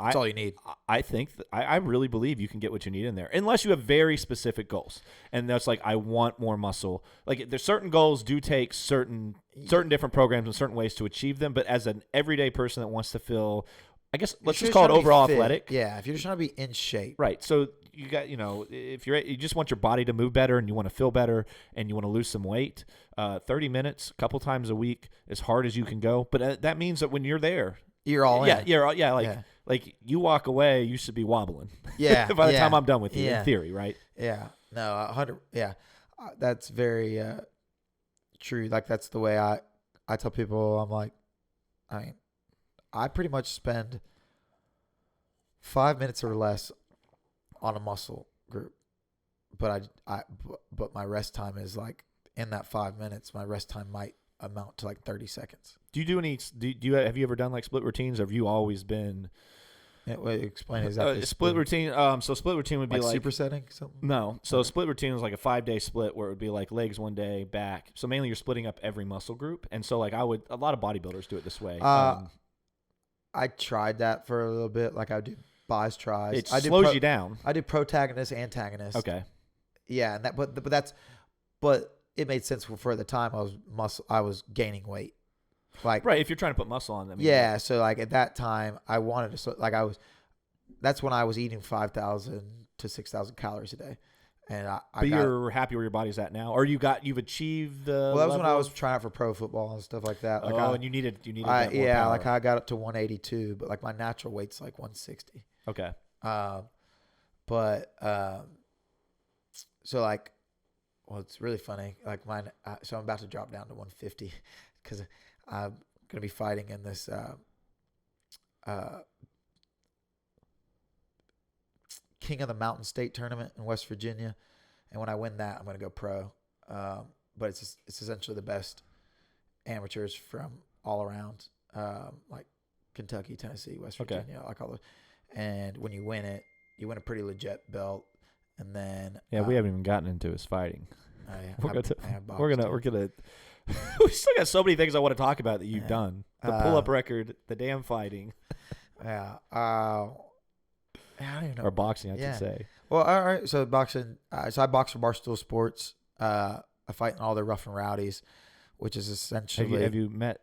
that's all you need. I think I really believe you can get what you need in there, unless you have very specific goals. And that's like, I want more muscle. Like there's certain goals do take certain different programs and certain ways to achieve them. But as an everyday person that wants to feel, I guess let's just call it overall athletic. Yeah. If you're just trying to be in shape. Right. So you got, if you just want your body to move better and you want to feel better and you want to lose some weight, 30 minutes, a couple times a week, as hard as you can go. But that means that when you're there, you're all in. Like you walk away, you should be wobbling. Yeah. By the time I'm done with you, in theory, right? Yeah. No, 100. Yeah. That's very true. Like that's the way I tell people. I'm like, I pretty much spend 5 minutes or less on a muscle group, but but my rest time is like in that 5 minutes. My rest time might amount to like 30 seconds. Do you do any? Have you ever done like split routines? Or have you always been? Explain exactly. Split routine. So split routine would be like supersetting something. No. So split routine is like a 5-day split where it would be like legs one day, back. So mainly you're splitting up every muscle group. And so like a lot of bodybuilders do it this way. I tried that for a little bit. Like I would do buys tries. It slows you down. I do protagonist, antagonist. Okay. Yeah, and but it made sense for the time I was gaining weight. Like, right. If you're trying to put muscle on them. yeah. So like at that time, I wanted to like that's when I was eating 5,000 to 6,000 calories a day, and But you're happy where your body's at now, or you've achieved the. Well, that was when I was of, trying out for pro football and stuff like that. Like and you needed that more yeah, power. like I got up to 182, but like my natural weight's like 160. Okay. So like, well, it's really funny. Like mine, so I'm about to drop down to 150 because I'm gonna be fighting in this King of the Mountain State tournament in West Virginia, and when I win that, I'm gonna go pro. But it's essentially the best amateurs from all around, like Kentucky, Tennessee, West Virginia, like all those. And when you win it, you win a pretty legit belt. And then we haven't even gotten into his fighting. We're gonna we still got so many things I want to talk about that you've done. The pull-up record, the damn fighting. Yeah. I don't even know. Or boxing, I should say. Well, all right. So boxing. So I box for Barstool Sports. I fight in all the rough and rowdies, which is essentially. Have you met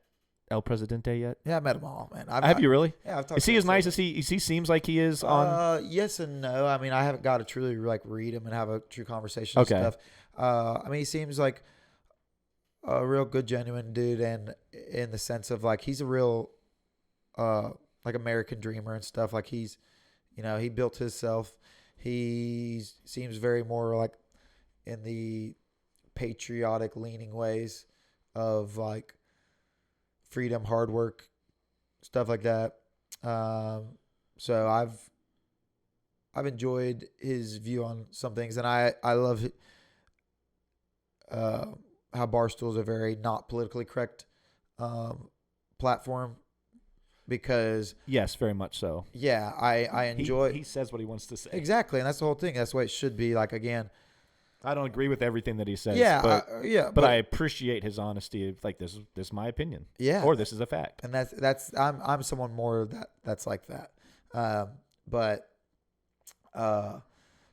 El Presidente yet? Yeah, I met them all, man. Have you really? Yeah, I've talked. Is he as nice as he seems like he is on? Yes and no. I mean, I haven't got to truly like read him and have a true conversation and stuff. I mean, he seems like a real good, genuine dude, and in the sense of like he's a real, like American dreamer and stuff. Like he's, he built himself. He seems very more like in the patriotic leaning ways of like freedom, hard work, stuff like that. So I've enjoyed his view on some things, and I love how Barstool is a very not politically correct platform, because yes, very much so. Yeah, I enjoy. He says what he wants to say. Exactly, and that's the whole thing. That's the way it should be. Like again, I don't agree with everything that he says. Yeah, but I appreciate his honesty. Of like this is my opinion. Yeah, or this is a fact. And that's I'm someone more that's like that.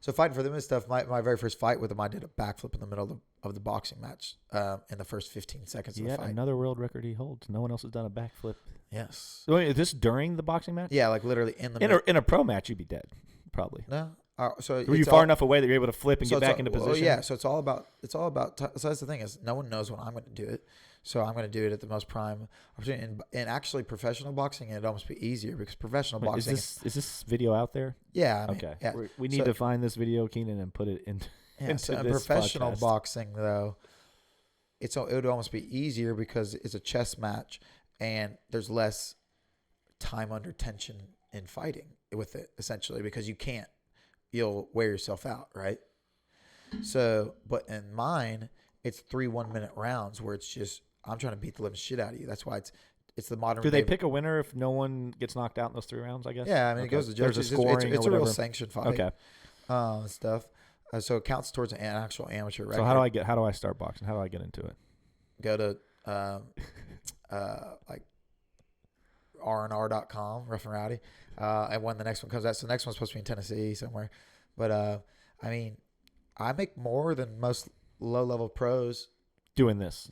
So fighting for them and stuff. My very first fight with him, I did a backflip in the middle of the boxing match in the first 15 seconds of the fight. Another world record he holds. No one else has done a backflip. Yes. So is this during the boxing match? Yeah, like literally in a pro match, you'd be dead, probably. No. So were you far enough away that you're able to flip and get back into position? Yeah. So it's all about. So that's the thing, is no one knows when I'm going to do it. So I'm going to do it at the most prime opportunity. And actually, professional boxing, it'd almost be easier, because professional boxing. Is this video out there? Yeah. Okay. Yeah. We need to find this video, Keenan, and put it into so this professional podcast. Boxing, though, it would almost be easier because it's a chess match and there's less time under tension in fighting with it, essentially, because you'll wear yourself out, right? So, but in mine, it's 3 1-minute rounds where it's just, I'm trying to beat the living shit out of you. That's why it's the modern. Do they pick a winner if no one gets knocked out in those 3 rounds, I guess? Yeah, I mean, it goes to judges. There's a scoring. It's a real sanctioned fight. Okay. Stuff. So it counts towards an actual amateur record. So how do I start boxing? How do I get into it? Go to like rnr.com, Rough and Rowdy, and when the next one comes out. So the next one's supposed to be in Tennessee somewhere. But I mean, I make more than most low-level pros doing this,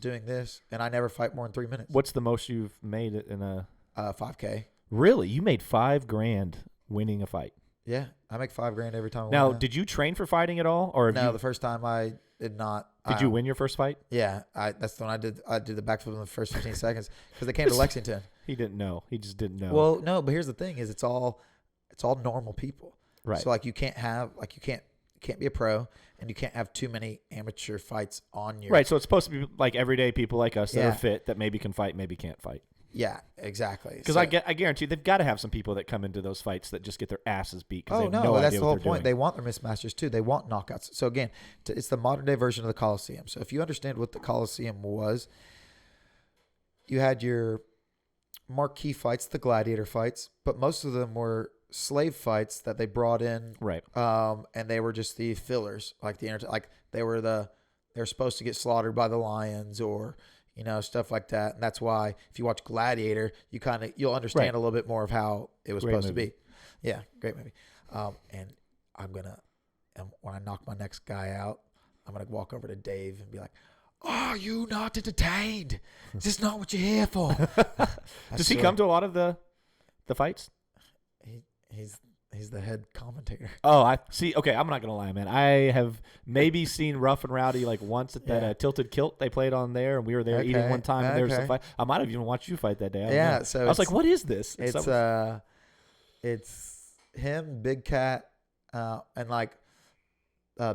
and I never fight more than 3 minutes. What's the most you've made in a 5K? Really? You made $5,000 winning a fight? Yeah, I make $5,000 every time. Now, did you train for fighting at all, or no? The first time I did not. Did you win your first fight? Yeah, that's the one I did. I did the backflip in the first 15 seconds because they came to Lexington. He didn't know. He just didn't know. Well, no, but here's the thing: is it's all normal people. Right. So like you can't be a pro, and you can't have too many amateur fights on your. Right. So it's supposed to be like everyday people like us that are fit, that maybe can fight, maybe can't fight. Yeah, exactly. Because I guarantee you, they've got to have some people that come into those fights that just get their asses beat. Oh, no, that's the whole point. They want their mismatches too. They want knockouts. So again, it's the modern day version of the Coliseum. So if you understand what the Coliseum was, you had your marquee fights, the gladiator fights, but most of them were slave fights that they brought in. Right. And they were just the fillers, like they were supposed to get slaughtered by the lions or, stuff like that. And that's why if you watch Gladiator, you'll understand a little bit more of how it was supposed to be. Yeah, great movie. And when I knock my next guy out, I'm going to walk over to Dave and be like, Are you not entertained? Is this not what you're here for? Does he come to a lot of the fights? He's the head commentator. Oh, I see. Okay, I'm not gonna lie, man. I have maybe seen Rough and Rowdy like once at that Tilted Kilt they played on there, and we were there eating one time, and there was a fight. I might have even watched you fight that day. I don't know. So I was like, "What is this?" It's him, Big Cat, and like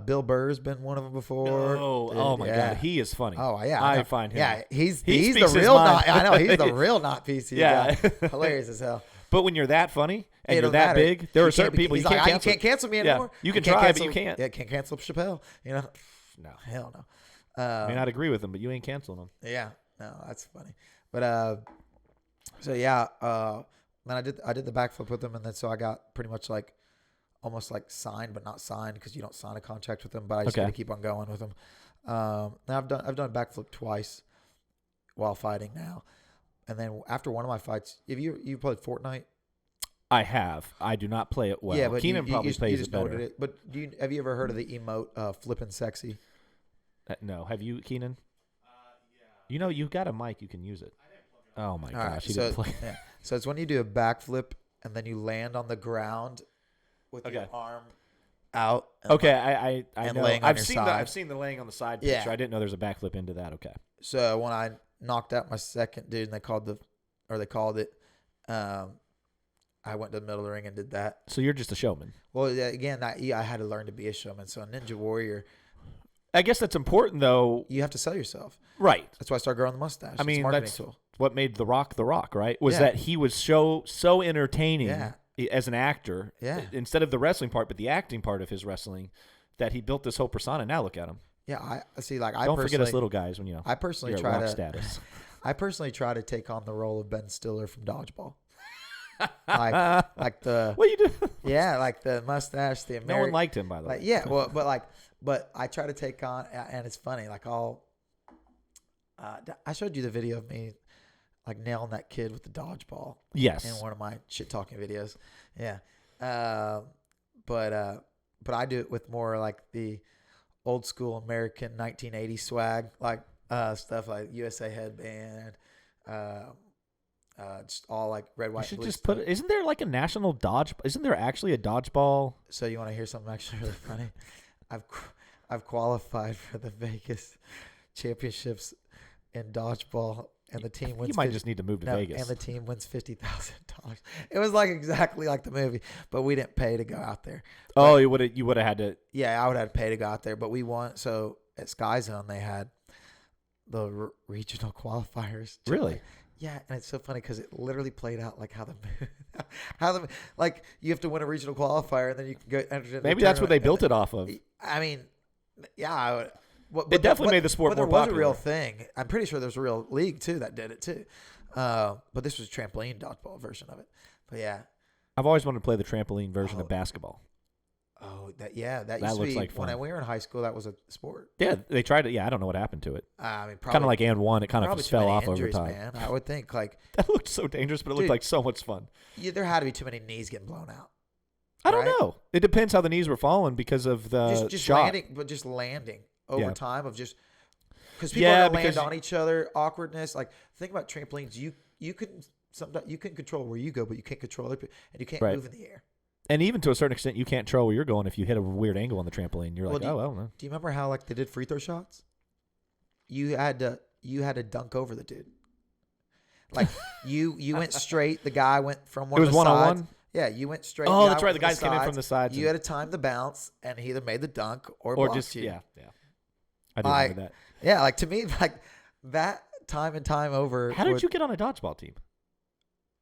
Bill Burr's been one of them before. Oh my God, he is funny. Oh yeah, I find him. Yeah, he's He the speaks his real. mind. I know he's the real not PC Yeah. guy. Hilarious as hell. But when you're that funny and It you're don't that matter. big, there are certain people you like, can't you cancel. can't cancel me anymore. You can can't try, but cancel- you can't. Yeah, can't cancel Chappelle. You know, No, hell no. I may not agree with him, but you ain't canceling him. Yeah, no, that's funny. But so yeah, then I did the backflip with him, and then so I got pretty much like almost like signed, but not signed because you don't sign a contract with them. But I just got to keep on going with them. Now I've done backflip twice while fighting now, and then after one of my fights, if you played Fortnite. I have. I do not play it well. Yeah, but Keenan probably plays it better. But have you ever heard of the emote flipping sexy? No. Have you, Keenan? Yeah. You know, you've got a mic. You can use it. Oh, my gosh. Right, He didn't play. Yeah. So it's when you do a backflip and then you land on the ground with your arm out. Okay, I know. laying on I've your seen side. I've seen the laying on the side picture. Yeah. I didn't know there's a backflip into that. Okay. So when I knocked out my second dude and they called it, I went to the middle of the ring and did that. So you're just a showman. Well, yeah, again, I had to learn to be a showman. So a Ninja Warrior, I guess that's important, though. you have to sell yourself. Right. That's why I started growing the mustache. I mean, it's a marketing that's tool. what made The Rock, right? Was that he was so entertaining as an actor. Yeah. Instead of the wrestling part, but the acting part of his wrestling, that he built this whole persona. Now look at him. Yeah, I see. Like Don't forget us little guys when I personally you're try at rock to status. I personally try to take on the role of Ben Stiller from Dodgeball. like the What you do? yeah, like the mustache, the American. No one liked him, by the way. Like yeah, well, but I try to take on, and it's funny. Like I showed you the video of me like nailing that kid with the dodgeball. Yes. In one of my shit talking videos. Yeah. But I do it with more like the old school American 1980s swag, like stuff like USA headband, just all like red, white, you should blue just stuff. isn't there like a national dodge? Isn't there actually a dodgeball? So you want to hear something actually really funny? I've qualified for the Vegas championships in dodgeball, and the team wins. You might just need to move to Vegas. And the team wins $50,000. It was like exactly like the movie, but we didn't pay to go out there. Oh, you would have had to. Yeah, I would have to pay to go out there, but we won. So at Sky Zone, they had the regional qualifiers. Really? Yeah, and it's so funny because it literally played out like how the like you have to win a regional qualifier and then you can go enter the Maybe that's what they built it. it off of. I mean, yeah, I would. It definitely made the sport more popular. There was a real thing. I'm pretty sure there's a real league too that did it too. But this was a trampoline dodgeball version of it. But yeah, I've always wanted to play the trampoline version of basketball. Oh, that used to looks be like fun. when we were in high school. That was a sport. Yeah, they tried it. Yeah, I don't know what happened to it. I mean, Kind of like and one. It kind of probably just too fell many off injuries, over time. Man, I would think like That looked so dangerous, but it looked Dude. like so much fun. yeah, there had to be too many knees getting blown out. I don't right? know. It depends how the knees were falling because of the Just shot. landing, but just landing over Yeah. time of just because people Yeah, are gonna land because on each other, awkwardness. Like think about trampolines. You couldn't sometimes you can control where you go, but you can't control other people, and you can't Right. move in the air. And even to a certain extent, you can't control where you're going if you hit a weird angle on the trampoline. You're like, Well, oh, well, no. Do you remember how like they did free throw shots? You had to dunk over the dude. Like you went straight. The guy went from one. It was of the one-on-one? sides. Yeah, you went straight. Oh, guy that's right. went The guys came in from the sides. You had to time the bounce, and he either made the dunk or Or blocked just, you. yeah. I didn't remember that. Yeah, like to me, like that time and time over. How did you get on a dodgeball team?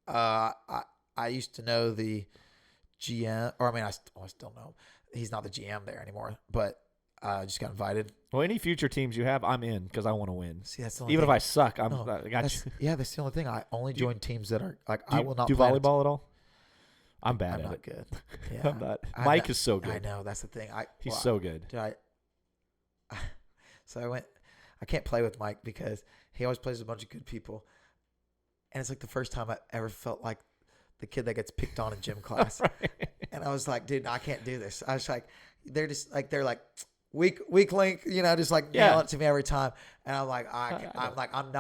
I used to know the GM, or I mean, I still know he's not the GM there anymore, but I just got invited. Well, any future teams you have, I'm in because I want to win. See, that's the only Even thing. if I suck, I got That's, you. yeah, that's the only thing. I only join teams that are like Do I you will not do play volleyball at all? I'm bad I'm at not it. good. Yeah, I'm not. I'm Mike not- is so good. I know that's the thing. He's so good. Dude, so I went. I can't play with Mike because he always plays with a bunch of good people, and it's like the first time I ever felt like the kid that gets picked on in gym class. Right. And I was like, dude, I can't do this. I was like, they're like, weak link, just like Yeah. nail it to me every time. And I'm like, I'm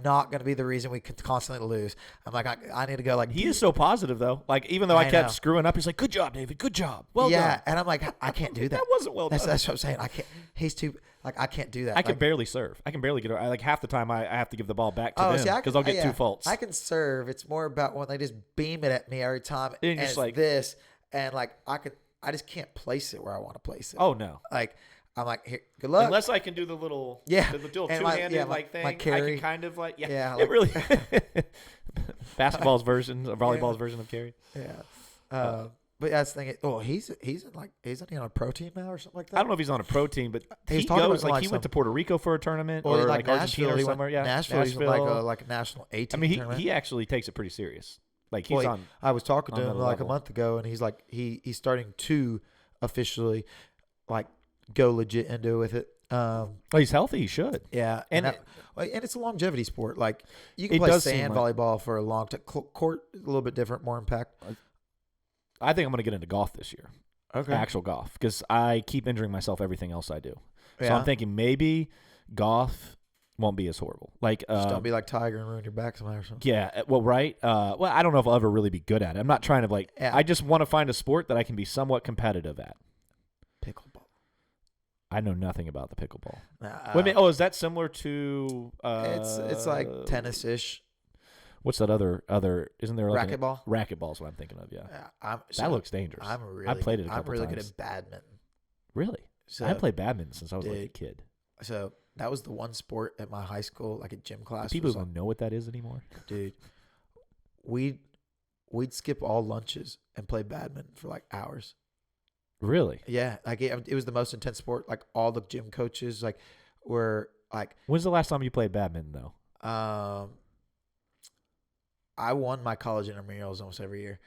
not going to be the reason we constantly lose. I'm like, I need to go like. He is so positive though. Like even though I kept know. screwing up, he's like, "Good job, David. Good job. Well yeah, done." and I'm like, I can't do that. That wasn't well done. That's what I'm saying. I can't. He's too like I can't do that. I can barely serve. I can barely get. Like half the time, I have to give the ball back to them see, because I'll get 2 faults. I can serve. It's more about when they just beam it at me every time, and just it's like this, and like I just can't place it where I want to place it. Oh no! Like I'm like, here, good luck. Unless I can do the little the little And two-handed my thing, carry. I can kind of like Yeah, it really basketball's version, or volleyball's version of carry. Yeah. But that's the thing. Oh, isn't he on a pro team now or something like that? I don't know if he's on a pro team, but He's he talking goes about like he went to Puerto Rico for a tournament, Or or like like Argentina or Nashville, somewhere. Yeah, Nashville. He's like a national A I team. mean, tournament. he actually takes it pretty serious. Like he's on. I was talking to on him the like level. a month ago, and he's like he's starting to officially like go legit into it with it. Oh, he's healthy. He should. Yeah, And and it's a longevity sport. Like you can It play does seem sand like- volleyball for a long time. Court a little bit different, more impact. I think I'm going to get into golf this year. Okay. Actual golf, because I keep injuring myself everything else I do. So Yeah. I'm thinking maybe golf won't be as horrible. Like Just don't be like Tiger and ruin your back somehow or something. yeah, well, right. Well, I don't know if I'll ever really be good at it. I'm not trying to like. Yeah. I just want to find a sport that I can be somewhat competitive at. Pickleball. I know nothing about the pickleball. Nah, Wait a minute. Oh, is that similar to? it's like tennis-ish. What's that other? Isn't there like Racquetball? Racquetball is what I'm thinking of. Yeah, Yeah, that looks dangerous. I played it a couple I'm really times. good at badminton. Really? So, I played badminton since I was like a Dude, kid. So that was the one sport at my high school, like a gym class. People was don't know what that is anymore. dude, we'd skip all lunches and play badminton for like hours. Really? Yeah, like it was the most intense sport. Like all the gym coaches like were like, When's the last time you played badminton though? I won my college intramurals almost every year,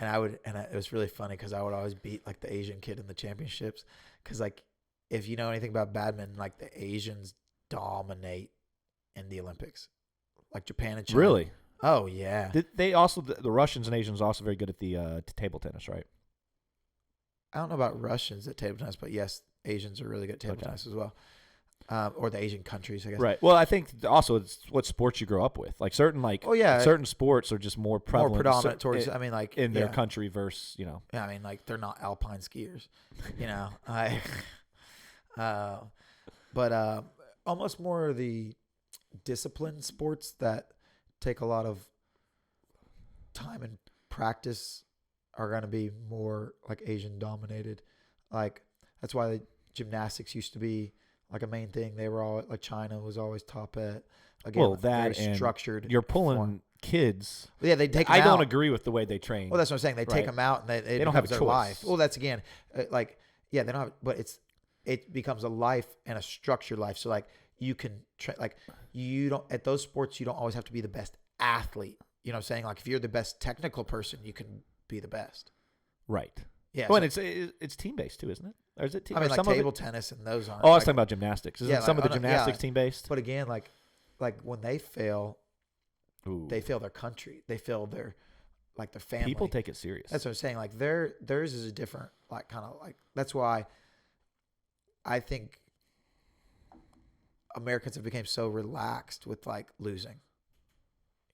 and it was really funny because I would always beat like the Asian kid in the championships, because like if you know anything about badminton, like the Asians dominate in the Olympics, like Japan and China. Really? Oh yeah. They also the Russians and Asians are also very good at the table tennis, right? I don't know about Russians at table tennis, but yes, Asians are really good at table tennis as well. Or the Asian countries, I guess. Right. Well, I think also it's what sports you grow up with. Like certain certain sports are just more prevalent, more predominant towards. I mean, like in their country versus Yeah, I mean, like they're not alpine skiers, but almost more of the disciplined sports that take a lot of time and practice are going to be more like Asian dominated. Like that's why the gymnastics used to be like a main thing. They were all like China was always top at. Again, well, that very and structured. you're pulling form. Kids. Yeah, they take. Them I out. don't agree with the way they train. Well, that's what I'm saying. They take them out and they don't have their choice. life. Well, that's again, like they don't have, but it becomes a life and a structured life. So like you can you don't at those sports you don't always have to be the best athlete. You know what I'm saying? Like if you're the best technical person, you can be the best. Right. Yeah. Well, and it's team based too, isn't it? Or is it team? I mean, or like some table of it, tennis and those aren't. Oh, I was like, talking about gymnastics. Isn't yeah, some like, of the gymnastics yeah. team based? But again, like when they fail, Ooh. they fail their country. They fail their family. People take it serious. That's what I'm saying. Like theirs is a different like kind of like that's why I think Americans have become so relaxed with like losing.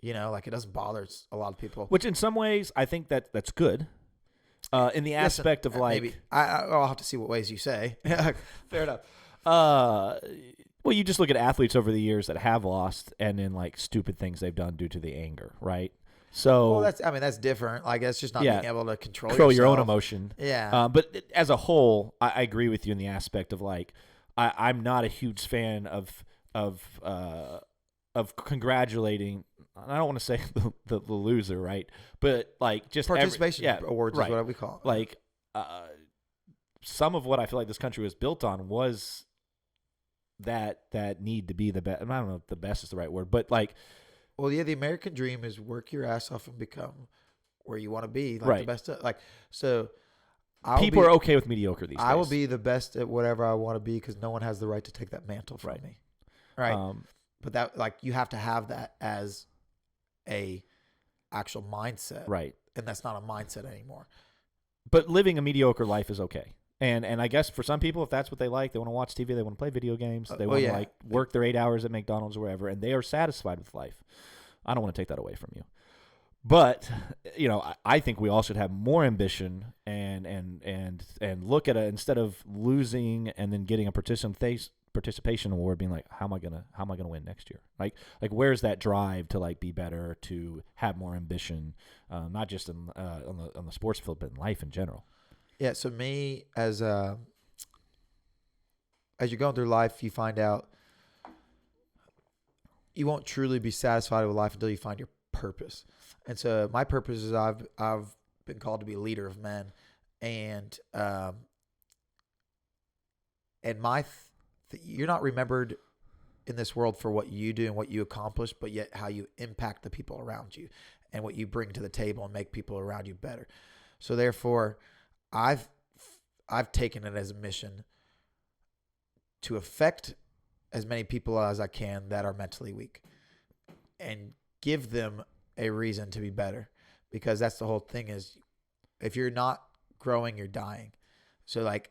You know, like it doesn't bother a lot of people. Which in some ways I think that's good. In the aspect of like maybe I'll have to see what ways you say. fair enough. Well, you just look at athletes over the years that have lost, and then like stupid things they've done due to the anger, right? So well, that's different. Like that's just not being able to control your own yourself. emotion. Yeah. But as a whole, I agree with you in the aspect of like I'm not a huge fan of congratulating. I don't want to say the loser, right? But like just participation awards right. is what we call it. Like some of what I feel like this country was built on was that need to be the best. I don't know if the best is the right word, but like, well, yeah, the American dream is work your ass off and become where you want to be, like right. the best. Like so, people are okay with mediocre these days. I will be the best at whatever I want to be because no one has the right to take that mantle from me. Right. But that like you have to have that as a actual mindset, right? And that's not a mindset anymore. But living a mediocre life is okay. And I guess for some people, if that's what they like, they want to watch TV, they want to play video games, they want to work their 8 hours at McDonald's or wherever, and they are satisfied with life. I don't want to take that away from you. But, I think we all should have more ambition and look at it instead of losing and then getting a participation award, being like, how am I gonna win next year? Like where's that drive to like be better, to have more ambition, not just on the sports field, but in life in general. Yeah. So me, as you're going through life, you find out you won't truly be satisfied with life until you find your purpose. And so my purpose is I've been called to be a leader of men, and you're not remembered in this world for what you do and what you accomplish, but yet how you impact the people around you and what you bring to the table and make people around you better. So therefore, I've taken it as a mission to affect as many people as I can that are mentally weak and give them a reason to be better, because that's the whole thing is if you're not growing, you're dying. So like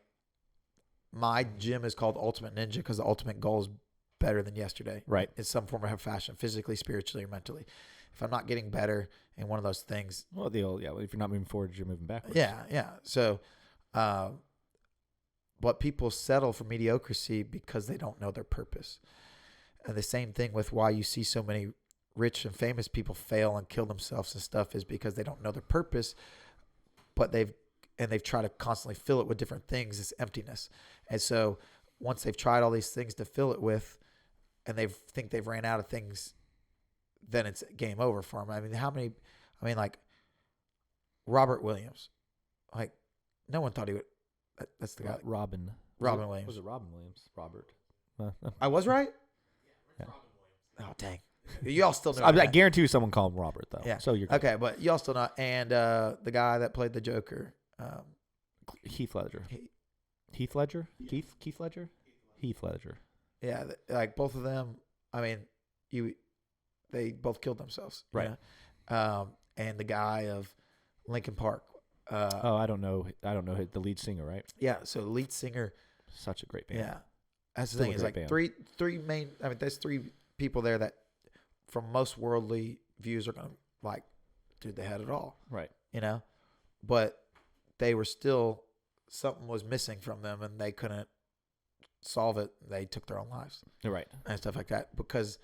my gym is called Ultimate Ninja because the ultimate goal is better than yesterday. Right. In some form of fashion, physically, spiritually, or mentally. If I'm not getting better in one of those things. Well, if you're not moving forward, you're moving backwards. Yeah. So, but people settle for mediocrity because they don't know their purpose. And the same thing with why you see so many rich and famous people fail and kill themselves and stuff is because they don't know their purpose, but they've tried to constantly fill it with different things, this emptiness. And so once they've tried all these things to fill it with, and they think they've ran out of things, then it's game over for them. Like Robert Williams, like no one thought he would. That's the guy. Robin Williams. Was it Robin Williams? Robert. I was right? Yeah. Oh, dang. Y'all still know. I guarantee you someone called him Robert, though. Yeah. So you're good. Okay, but y'all still know. And the guy that played the Joker. Heath Ledger. Heath Ledger? Keith Ledger? Heath Ledger. Yeah, like both of them, they both killed themselves. Right. And the guy of Linkin Park. I don't know the lead singer, right? Yeah, so lead singer. Such a great band. Yeah. That's the thing. It's like band. three main, there's three people there that from most worldly views are going to like, dude, they had it all. Right. But they were still, something was missing from them and they couldn't solve it. They took their own lives. Right. And stuff like that. Because,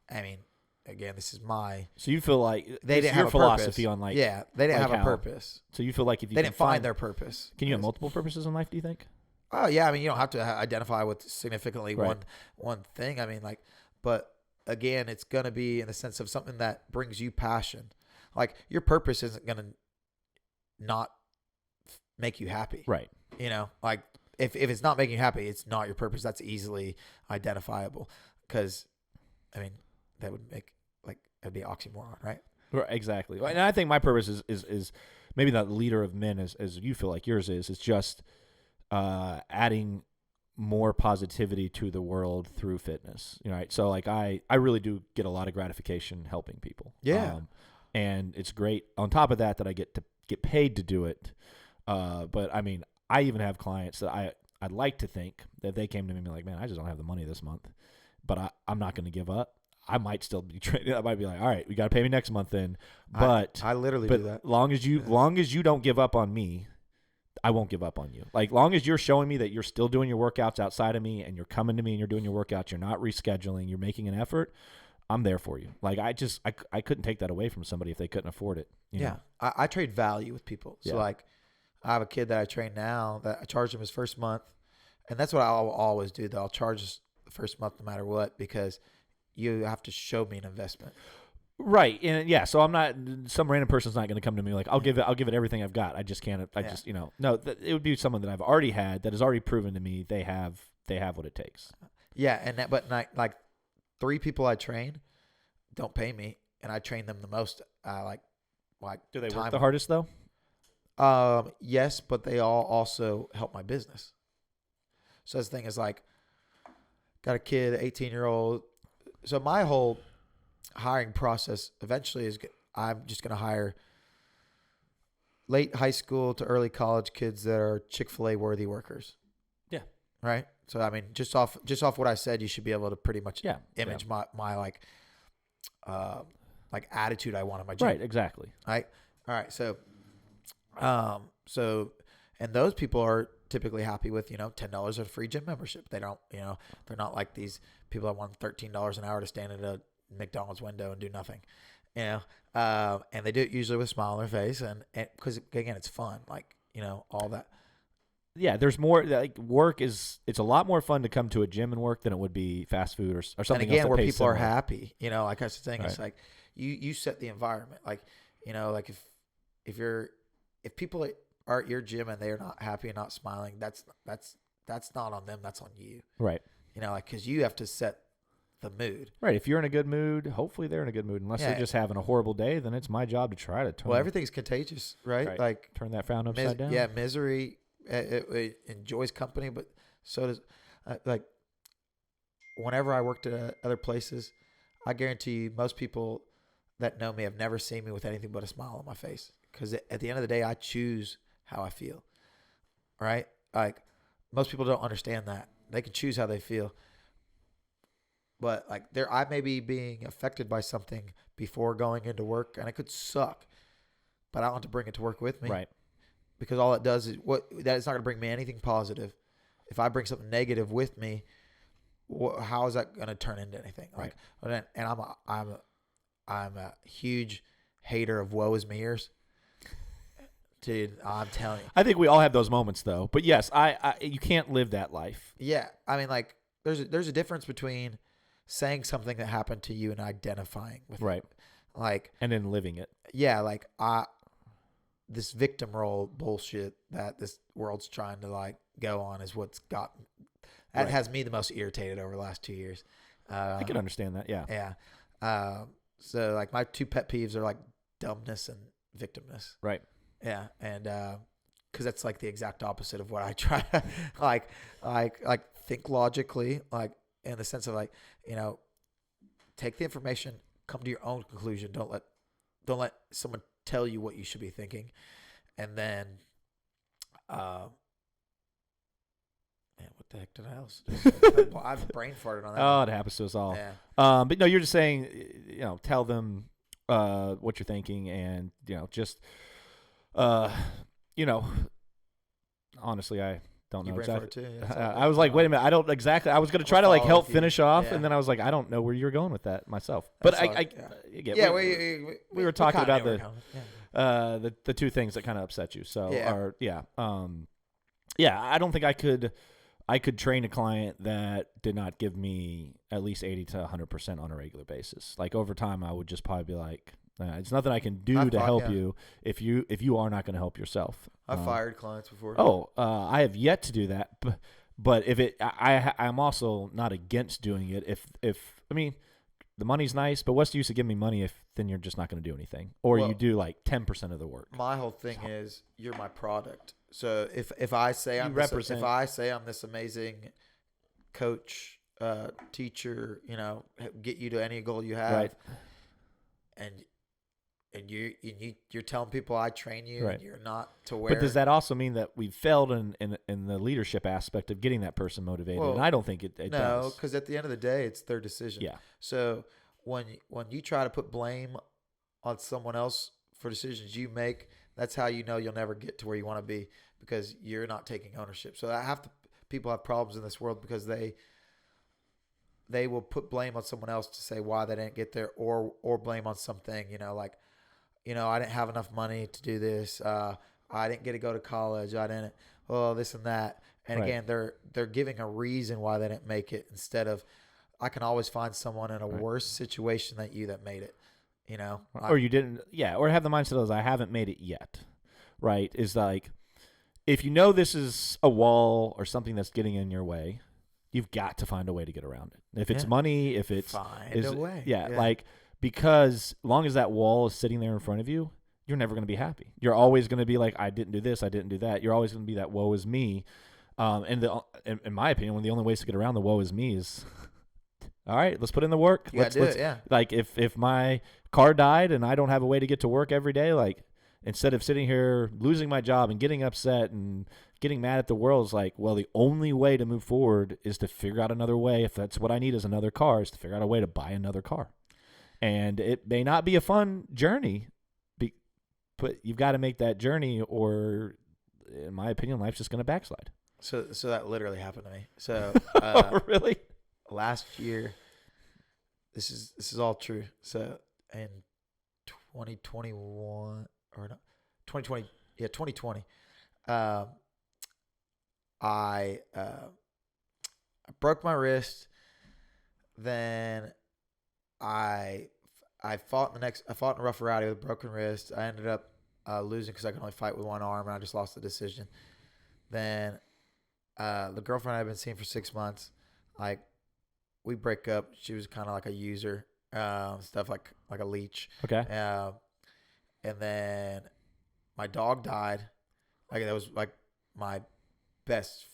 again, this is my. So you feel like they didn't have a philosophy purpose. on like. Yeah, they didn't like have a purpose. So you feel like if you they didn't find their purpose. Can you have multiple purposes in life, do you think? Oh, yeah. You don't have to identify with significantly Right. one thing. But again, it's going to be in the sense of something that brings you passion. Like your purpose isn't going to not make you happy. Right. Like if it's not making you happy, it's not your purpose. That's easily identifiable because, that would make that'd be an oxymoron, right? Right. Exactly. And I think my purpose is maybe not leader of men as you feel like yours is. It's just adding more positivity to the world through fitness. Right. So like I really do get a lot of gratification helping people. Yeah. And it's great on top of that I get to get paid to do it. But I even have clients that I'd like to think that they came to me and be like, man, I just don't have the money this month, but I'm not going to give up. I might still be training. I might be like, all right, we got to pay me next month then. But I literally do that. Long as you don't give up on me, I won't give up on you. Like long as you're showing me that you're still doing your workouts outside of me and you're coming to me and you're doing your workouts, you're not rescheduling, you're making an effort, I'm there for you. Like I couldn't take that away from somebody if they couldn't afford it. You know? I trade value with people. So like I have a kid that I train now that I charge him his first month. And that's what I'll always do though. I'll charge the first month no matter what, because you have to show me an investment. Right. And so I'm not, some random person's not going to come to me like, I'll give it everything I've got. I just can't, just, no, it would be someone that I've already had that has already proven to me they have what it takes. Yeah. And but like 3 people I train don't pay me and I train them the most. Do they work the hardest though? Yes, but they all also help my business. So this thing is like, got a kid, 18-year-old. So my whole hiring process eventually is I'm just going to hire late high school to early college kids that are Chick-fil-A worthy workers. Yeah. Right. So I mean, just off what I said, you should be able to pretty much image my like attitude I want in my gym. Right. Exactly. Right. All right. So, and those people are typically happy with, $10 of free gym membership. They don't, they're not like these people that want $13 an hour to stand at a McDonald's window and do nothing, and they do it usually with a smile on their face. And because again, it's fun, like, all that. Yeah. There's more like it's a lot more fun to come to a gym and work than it would be fast food or something. And again, else where pays people are similar. happy, like I was saying, Right. it's like you set the environment. Like, like if people are at your gym and they're not happy and not smiling, that's not on them. That's on you. Right. Like, cause you have to set the mood. Right. If you're in a good mood, hopefully they're in a good mood. Unless they're just having a horrible day, then it's my job to try to turn. Well, everything's contagious, right? Right. Like turn that frown upside down. Yeah. Misery, it enjoys company, but so does, like, whenever I worked at other places, I guarantee you most people that know me have never seen me with anything but a smile on my face. Because at the end of the day, I choose how I feel, right? Like, most people don't understand that. They can choose how they feel. But, like, I may be being affected by something before going into work, and it could suck. But I don't have to bring it to work with me. Right. Because all it does is that it's not going to bring me anything positive. If I bring something negative with me, how is that going to turn into anything? Right. Like, and I'm a huge hater of woe is me's. Dude, I'm telling you. I think we all have those moments, though. But yes, you can't live that life. Yeah, I mean, like, there's a difference between saying something that happened to you and identifying with Right. it. Like, and then living it. Yeah, like this victim role bullshit that this world's trying to like go on is what's got that has me the most irritated over the last 2 years. I can understand that. Yeah. Yeah. So like my two pet peeves are like dumbness and victimness. Right. Yeah, and because that's like the exact opposite of what I try to like think logically, like in the sense of like, take the information, come to your own conclusion. Don't let someone tell you what you should be thinking, and then, man, what the heck did I else? I've brain farted on that. Oh, it happens to us all. Yeah. But no, you're just saying, tell them what you're thinking, and just. Honestly, I don't know exactly. Too, yeah, I was like, wait a minute, I don't exactly. I was going to try to like help finish off, and then I was like, I don't know where you're going with that myself. But we were talking about the two things that kind of upset you. So, I don't think I could train a client that did not give me at least 80 to 100% on a regular basis. Like over time, I would just probably be like, it's nothing I can do to help you if you are not going to help yourself. I've fired clients before. I have yet to do that, but if I'm also not against doing it. If I mean, the money's nice, but what's the use of giving me money if then you're just not going to do anything, or you do like 10% of the work? My whole thing is you're my product. So if I say I'm this amazing coach, teacher, get you to any goal you have, right. and you're telling people I train you, right. and you're not to where. But does that also mean that we've failed in the leadership aspect of getting that person motivated? Well, and I don't think it does. No, because at the end of the day, it's their decision. Yeah. So when you try to put blame on someone else for decisions you make, that's how you know you'll never get to where you want to be, because you're not taking ownership. So people have problems in this world because they will put blame on someone else to say why they didn't get there, or blame on something, I didn't have enough money to do this. I didn't get to go to college. I didn't, this and that. And right. Again, they're giving a reason why they didn't make it, instead of, I can always find someone in a worse situation than you that made it, or you didn't. Yeah. Or have the mindset of, I haven't made it yet. Right. Is like, if this is a wall or something that's getting in your way, you've got to find a way to get around it. If it's money, if it's find a way. Yeah. Like, because as long as that wall is sitting there in front of you, you're never going to be happy. You're always going to be like, I didn't do this, I didn't do that. You're always going to be that woe is me. And in my opinion, one of the only ways to get around the woe is me is, all right, let's put in the work. Let's do it, yeah. Like if my car died and I don't have a way to get to work every day, like instead of sitting here losing my job and getting upset and getting mad at the world, is like, well, the only way to move forward is to figure out another way. If that's what I need is another car, is to figure out a way to buy another car. And it may not be a fun journey, but you've got to make that journey, or in my opinion, life's just going to backslide. So that literally happened to me. So really, last year, this is all true. So in 2021 or no, 2020, 2020, I broke my wrist. Then I fought in a rough rowdy with a broken wrist. I ended up losing because I could only fight with one arm, and I just lost the decision. Then the girlfriend I've been seeing for 6 months, like, we break up. She was kind of like a user, stuff like a leech. Okay. And then my dog died. Like, that was like my best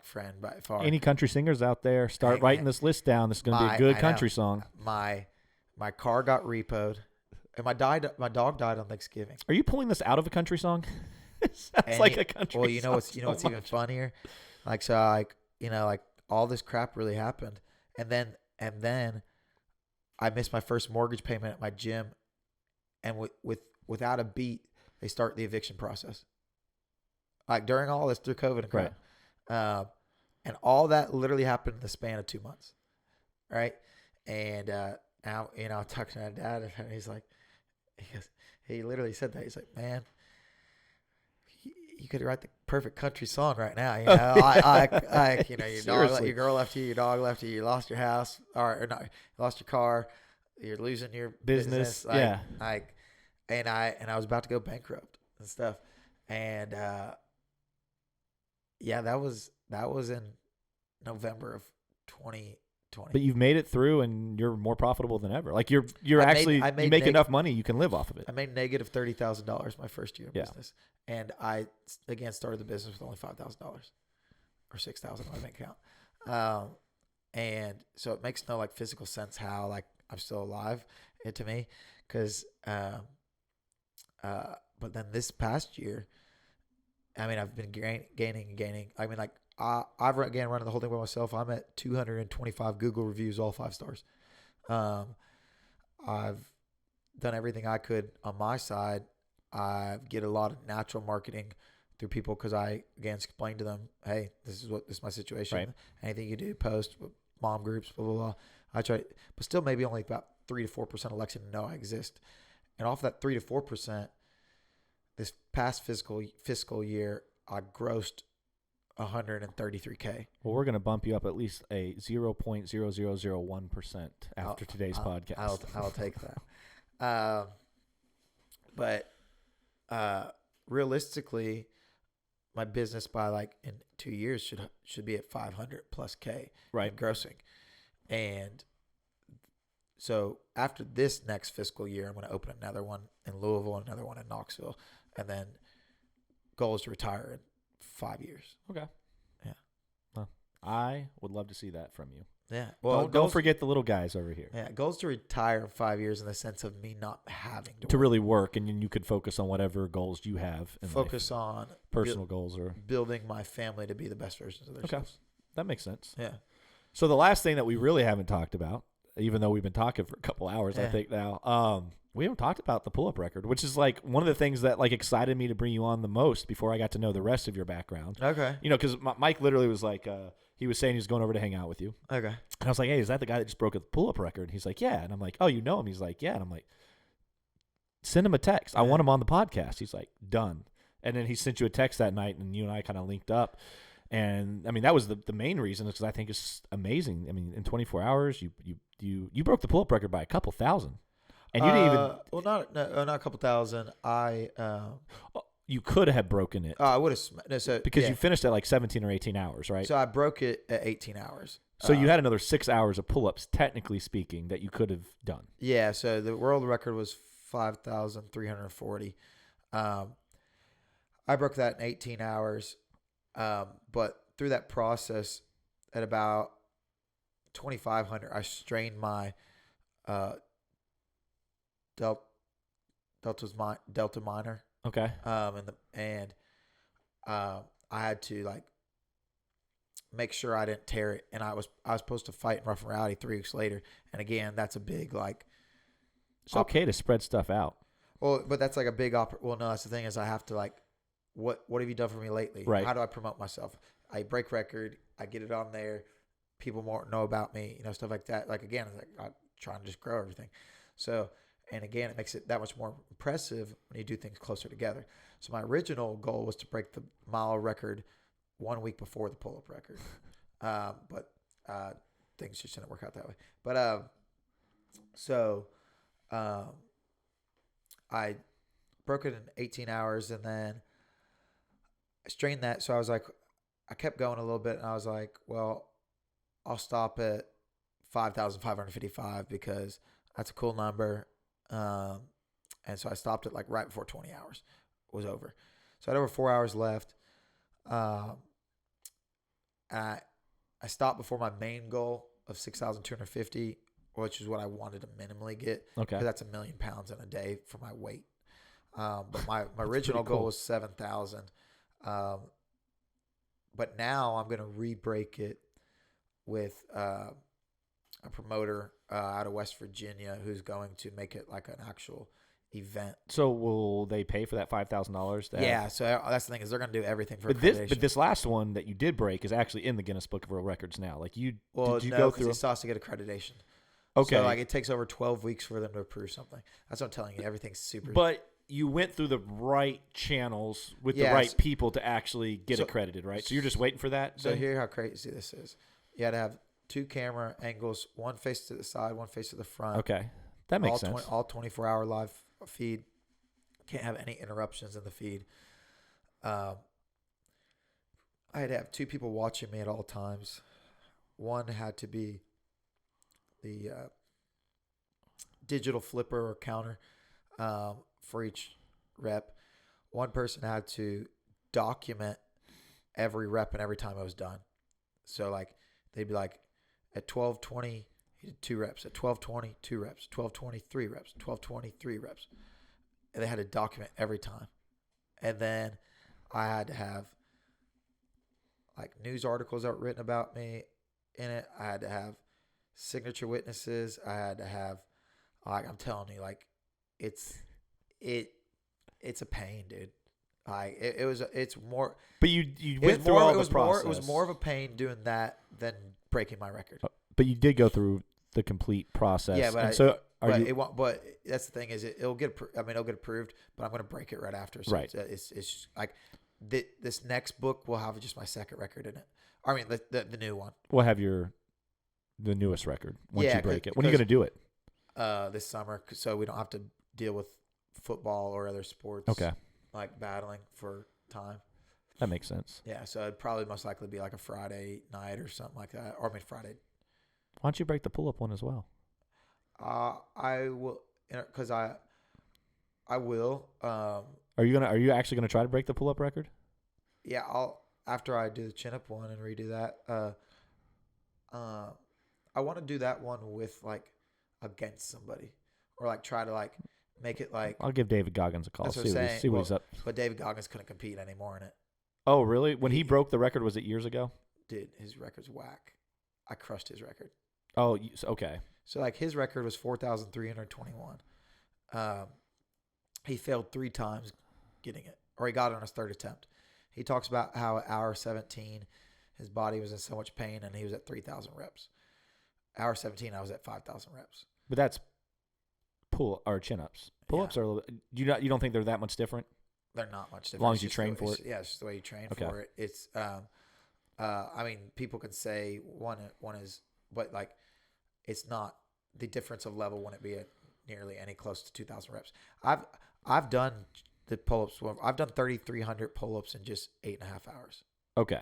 friend by far. Any country singers out there, start writing this list down. This is going to be a good country song. My car got repoed, and my dog died on Thanksgiving. Are you pulling this out of a country song? It sounds like a country. Well, you know what's even funnier? Like, so like all this crap really happened, and then I missed my first mortgage payment at my gym, and without a beat, they start the eviction process. Like, during all this, through COVID and crap. Right. And all that literally happened in the span of 2 months. Right. And now, I'm talking to my dad, and he's like, he literally said that. He's like, man, you could write the perfect country song right now. Your girl left you, your dog left you, you lost your house, or not, you lost your car, you're losing your business. Yeah. And I was about to go bankrupt and stuff. And, that was in November of 2020. But you've made it through, and you're more profitable than ever. Like, you make enough money, you can live off of it. I made negative $30,000 my first year of business, and I again started the business with only $5,000 or $6,000 in my bank account. And so it makes no physical sense how I'm still alive to me, because but then this past year, I mean, I've been gaining. I mean, I've again running the whole thing by myself. I'm at 225 Google reviews, all 5 stars. I've done everything I could on my side. I get a lot of natural marketing through people, because I again explain to them, hey, this is my situation. Right. Anything you do, post, mom groups, blah blah blah. I try, but still maybe only about 3 to 4% of Lexington know I exist. And off that 3 to 4%, this past fiscal year, I grossed $133K. Well, we're going to bump you up at least a 0.0001% after today's podcast. I'll take that. But realistically, my business by in 2 years should be at 500+K right, in grossing. And so after this next fiscal year, I'm going to open another one in Louisville and another one in Knoxville, and then goal is to retire in 5 years. Okay. Yeah. Well, I would love to see that from you. Yeah. Well, don't forget the little guys over here. Yeah. Goals to retire in 5 years, in the sense of me not having to really work, and then you could focus on whatever goals you have. Focus on personal goals, or building my family to be the best versions of themselves. Okay. That makes sense. Yeah. So the last thing that we really haven't talked about, even though we've been talking for a couple hours, I think now, we haven't talked about the pull-up record, which is one of the things that excited me to bring you on the most before I got to know the rest of your background. Okay. Because Mike literally was he was saying he was going over to hang out with you. Okay. And I was like, hey, is that the guy that just broke a pull-up record? And he's like, yeah. And I'm like, oh, you know him? He's like, yeah. And I'm like, send him a text. I want him on the podcast. He's like, done. And then he sent you a text that night, and you and I kind of linked up. And I mean, that was the main reason, because I think it's amazing. I mean, in 24 hours, you broke the pull-up record by a couple thousand. And you didn't even. Well, not a couple thousand. You could have broken it. I would have. Because you finished at 17 or 18 hours, right? So I broke it at 18 hours. So you had another 6 hours of pull-ups, technically speaking, that you could have done. Yeah. So the world record was 5,340. I broke that in 18 hours. But through that process, at about 2,500, I strained my delta minor, Okay. I had to like make sure I didn't tear it, and I was supposed to fight in Rough and Rowdy 3 weeks later, and again, that's a big like. It's okay to spread stuff out. Well, but that's like a big well, no, that's the thing is I have to like, what have you done for me lately? Right. How do I promote myself? I break record, I get it on there, people more know about me, stuff like that. Like again, it's like I'm trying to just grow everything. So, and again, it makes it that much more impressive when you do things closer together. So my original goal was to break the mile record 1 week before the pull-up record, but things just didn't work out that way. But I broke it in 18 hours, and then I strained that. So I was like, I kept going a little bit, and I was like, well, I'll stop at 5,555 because that's a cool number. And so I stopped it like right before 20 hours was over. So I had over 4 hours left. And I stopped before my main goal of 6,250, which is what I wanted to minimally get. Okay. Because that's 1 million pounds in a day for my weight. But my original goal was 7,000. But now I'm going to re-break it with a promoter out of West Virginia who's going to make it like an actual event. So will they pay for that $5,000? Yeah, so that's the thing is they're going to do everything for but this last one that you did break is actually in the Guinness Book of World Records now. Like did you go through? It still has to get accreditation. Okay. So like it takes over 12 weeks for them to approve something. That's what I'm telling you. Everything's super. But you went through the right channels with the right people to actually get accredited, right? So you're just waiting for that? So here's how crazy this is. You had to have 2 camera angles, one face to the side, one face to the front. Okay. That makes sense. All 24-hour live feed. Can't have any interruptions in the feed. I had to have 2 people watching me at all times. One had to be the digital flipper or counter for each rep. One person had to document every rep and every time it was done. So like they'd be like at 12:20 he did 2 reps, at 12:20 2 reps, 12:20 3 reps, 12:20 3 reps. And they had to document every time. And then I had to have like news articles that were written about me in it. I had to have signature witnesses. I had to have, like, I'm telling you, like, it's a pain, dude. Like it's more. But you went through all the process. It was more of a pain doing that than breaking my record. But you did go through the complete process. Yeah, but but that's the thing is it'll get approved, but I'm going to break it right after. So right. It's just like this next book will have just my second record in it. I mean the new one. We'll have the newest record once you break it. When are you going to do it? This summer, so we don't have to deal with football or other sports. Okay. Like battling for time. That makes sense. Yeah, so it'd probably most likely be like a Friday night or something like that, or Friday. Why don't you break the pull-up one as well? I will, because I will. Are you actually gonna try to break the pull-up record? Yeah, after I do the chin-up one and redo that. I want to do that one with like against somebody, or like try to like make it like. I'll give David Goggins a call. See what he's up. But David Goggins couldn't compete anymore in it. Oh, really? When he broke the record, was it years ago? Dude, his record's whack. I crushed his record. Oh, okay. So like his record was 4,321. He failed 3 times getting it, or he got it on his 3rd attempt. He talks about how at hour 17, his body was in so much pain, and he was at 3,000 reps. Hour 17, I was at 5,000 reps. But that's chin-ups. Pull-ups are a little. You don't think they're that much different? They're not much different. As long as you train for it. Yeah, it's just the way you train for it. It's I mean, people can say one is, but like, it's not the difference of level wouldn't be at nearly any close to 2,000 reps. I've done the pull-ups. I've done 3,300 pull-ups in just 8.5 hours. Okay.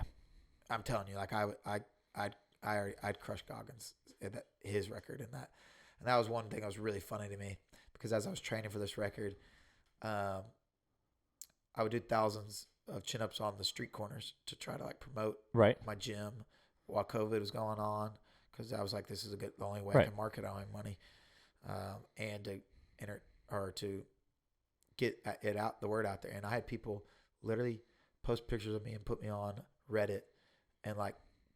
I'm telling you, like I'd crush Goggins his record in that, and that was one thing that was really funny to me because as I was training for this record, I would do thousands of chin-ups on the street corners to try to like promote my gym while COVID was going on, because I was like, this is the only way I can market my money, and to get the word out there. And I had people literally post pictures of me and put me on Reddit and like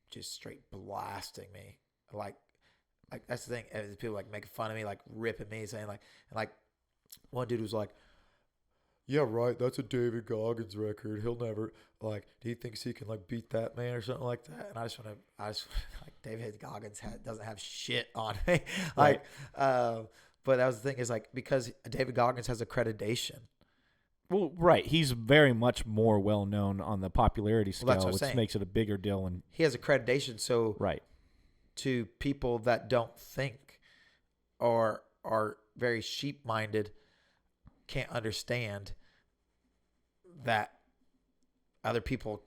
just straight blasting me. Like that's the thing. And people like making fun of me, like ripping me, saying like, and like one dude was like, yeah, right, that's a David Goggins record. He'll never, like, do you think he can, like, beat that man or something like that? And I just like, David Goggins doesn't have shit on me. Like, but that was the thing is, like, because David Goggins has accreditation. Well, right. He's very much more well-known on the popularity scale, which makes it a bigger deal. And he has accreditation, so right. to people that don't think or are very sheep-minded, can't understand that other people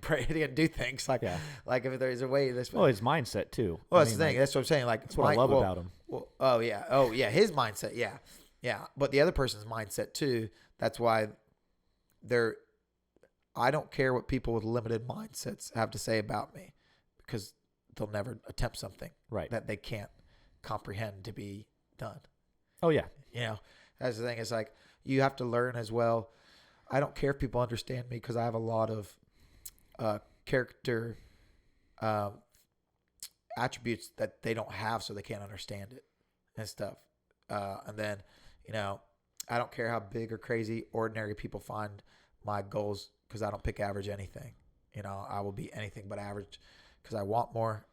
can do things like if there's a way this. Well, his mindset too. Well, that's the thing. That's what I'm saying. Like that's what I love about him. Well, oh yeah, his mindset. Yeah. But the other person's mindset too. That's why I don't care what people with limited mindsets have to say about me, because they'll never attempt something that they can't comprehend to be done. Oh yeah. You know. That's the thing. It's like you have to learn as well. I don't care if people understand me because I have a lot of character attributes that they don't have, so they can't understand it and stuff. And then, you know, I don't care how big or crazy ordinary people find my goals, because I don't pick average anything. You know, I will be anything but average because I want more.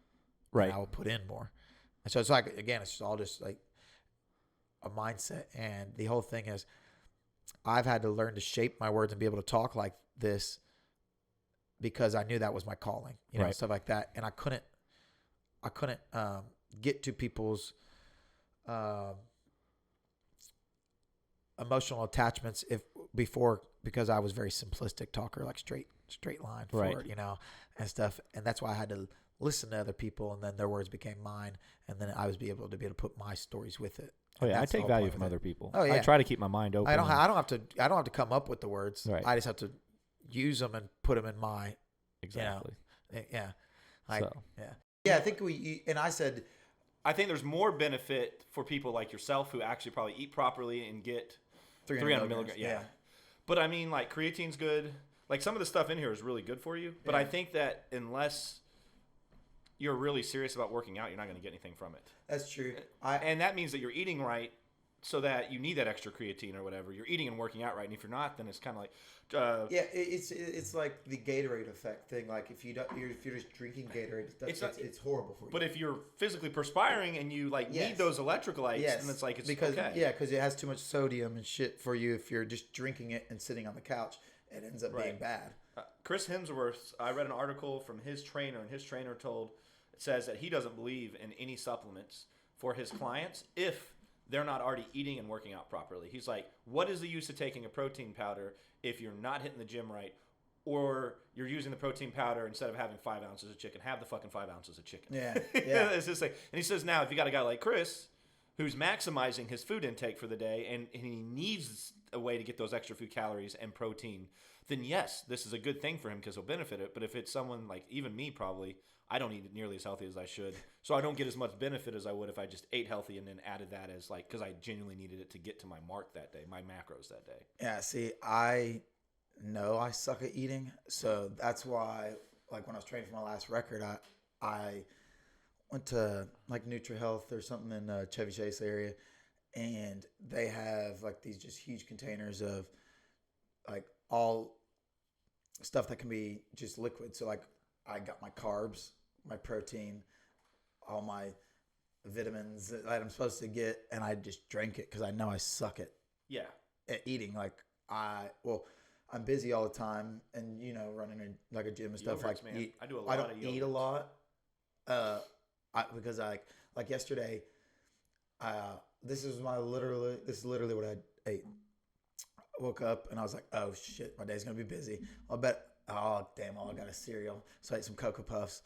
Right. And I will put in more. And so it's like, again, it's all just like a mindset. And the whole thing is I've had to learn to shape my words and be able to talk like this because I knew that was my calling, you know, stuff like that. And I couldn't get to people's emotional attachments because I was very simplistic talker, like straight line forward, you know, and stuff. And that's why I had to listen to other people, and then their words became mine, and then I was able to put my stories with it. Oh yeah, I take value from other people. Oh yeah, I try to keep my mind open. I don't have to come up with the words. Right. I just have to use them and put them in my exactly. You know, yeah. Yeah. I think I think there's more benefit for people like yourself who actually probably eat properly and get 300 milligrams. Yeah. But I mean, like, creatine's good. Like, some of the stuff in here is really good for you. But I think that unless you're really serious about working out, you're not going to get anything from it. That's true. And that means that you're eating right, so that you need that extra creatine or whatever. You're eating and working out right. And if you're not, then it's kind of like it's like the Gatorade effect thing. Like if you're just drinking Gatorade, it's horrible for you. But if you're physically perspiring and you need those electrolytes, then it's like because okay. Because it has too much sodium and shit for you. If you're just drinking it and sitting on the couch, it ends up being bad. Chris Hemsworth, I read an article from his trainer, and his trainer says that he doesn't believe in any supplements for his clients if they're not already eating and working out properly. He's like, what is the use of taking a protein powder if you're not hitting the gym right, or you're using the protein powder instead of having 5 ounces of chicken? Have the fucking 5 ounces of chicken. Yeah. It's just like, and he says now, if you got a guy like Chris who's maximizing his food intake for the day and he needs a way to get those extra food calories and protein, then yes, this is a good thing for him because he'll benefit it. But if it's someone like even me, probably, I don't eat nearly as healthy as I should. So I don't get as much benefit as I would if I just ate healthy and then added that as like, because I genuinely needed it to get to my mark that day, my macros that day. Yeah, see, I know I suck at eating. So that's why, like when I was training for my last record, I went to like NutriHealth or something in Chevy Chase area. And they have like these just huge containers of like all stuff that can be just liquid. So like I got my carbs, my protein, all my vitamins that I'm supposed to get, and I just drank it because I know I suck at eating. Like I'm busy all the time, and running like a gym and stuff. Yogurts, man. I do a lot. I don't eat a lot because like yesterday. This is literally what I ate. I woke up and I was like, oh shit, my day's gonna be busy. I got a cereal. So I ate some Cocoa Puffs.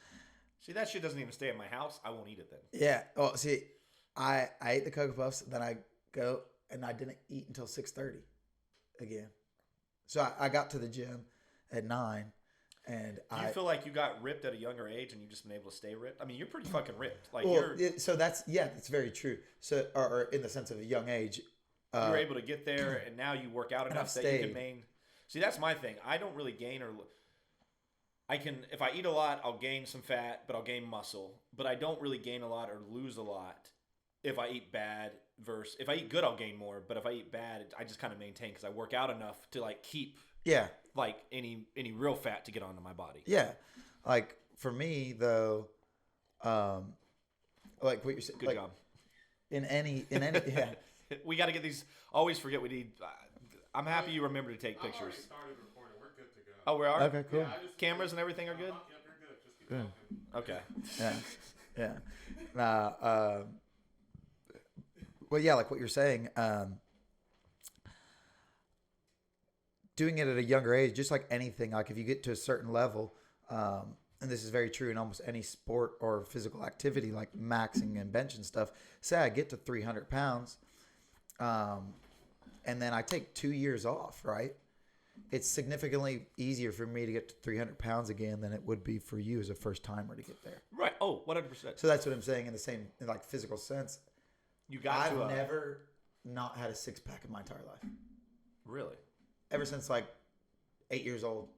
See, that shit doesn't even stay in my house. I won't eat it then. Yeah. Well, see, I ate the Cocoa Puffs, then I go and I didn't eat until 6:30 again. So I got to the gym at 9. And do you feel like you got ripped at a younger age and you've just been able to stay ripped? I mean, you're pretty fucking ripped. Like that's very true. So, or in the sense of a young age, You were able to get there, and now you work out enough that you can maintain. See, that's my thing. I don't really gain or I can, if I eat a lot, I'll gain some fat, but I'll gain muscle. But I don't really gain a lot or lose a lot if I eat bad versus if I eat good, I'll gain more. But if I eat bad, I just kind of maintain because I work out enough to like keep like any real fat to get onto my body. Yeah, like for me though, like what you're saying. Good job. In any yeah. We got to get these. Always forget we need. I'm happy you remember to take pictures. I've already started recording. We're good to go. Oh, we are? Okay, cool. Yeah, cameras and everything are good? Yep, you're good. Just keep talking. Okay. Yeah. Well, yeah, like what you're saying, doing it at a younger age, just like anything, like if you get to a certain level, and this is very true in almost any sport or physical activity, like maxing and bench and stuff. Say I get to 300 pounds, and then I take 2 years off, right? It's significantly easier for me to get to 300 pounds again than it would be for you as a first timer to get there. Right. Oh, 100%. So that's what I'm saying in the same, like physical sense. I've never not had a six pack in my entire life. Really? Ever since like 8 years old,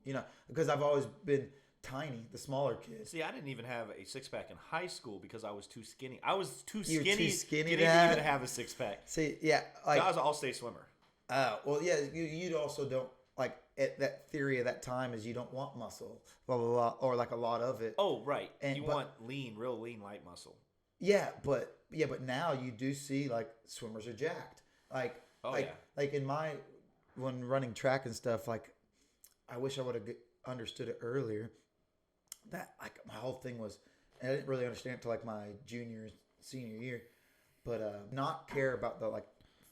because I've always been tiny, the smaller kid. See, I didn't even have a six pack in high school because I was too skinny. I was too You were skinny, too skinny to to even have a six pack. See, yeah, like I was an all-state swimmer. well, yeah, you also don't like that theory of that time is you don't want muscle, blah blah blah, or like a lot of it. Oh, right. You but- want lean, real lean, light muscle. Yeah, but now you do see like swimmers are jacked. Like, like in when running track and stuff, like I wish I would have understood it earlier. That like my whole thing was, and I didn't really understand it until like my senior year, but not care about the like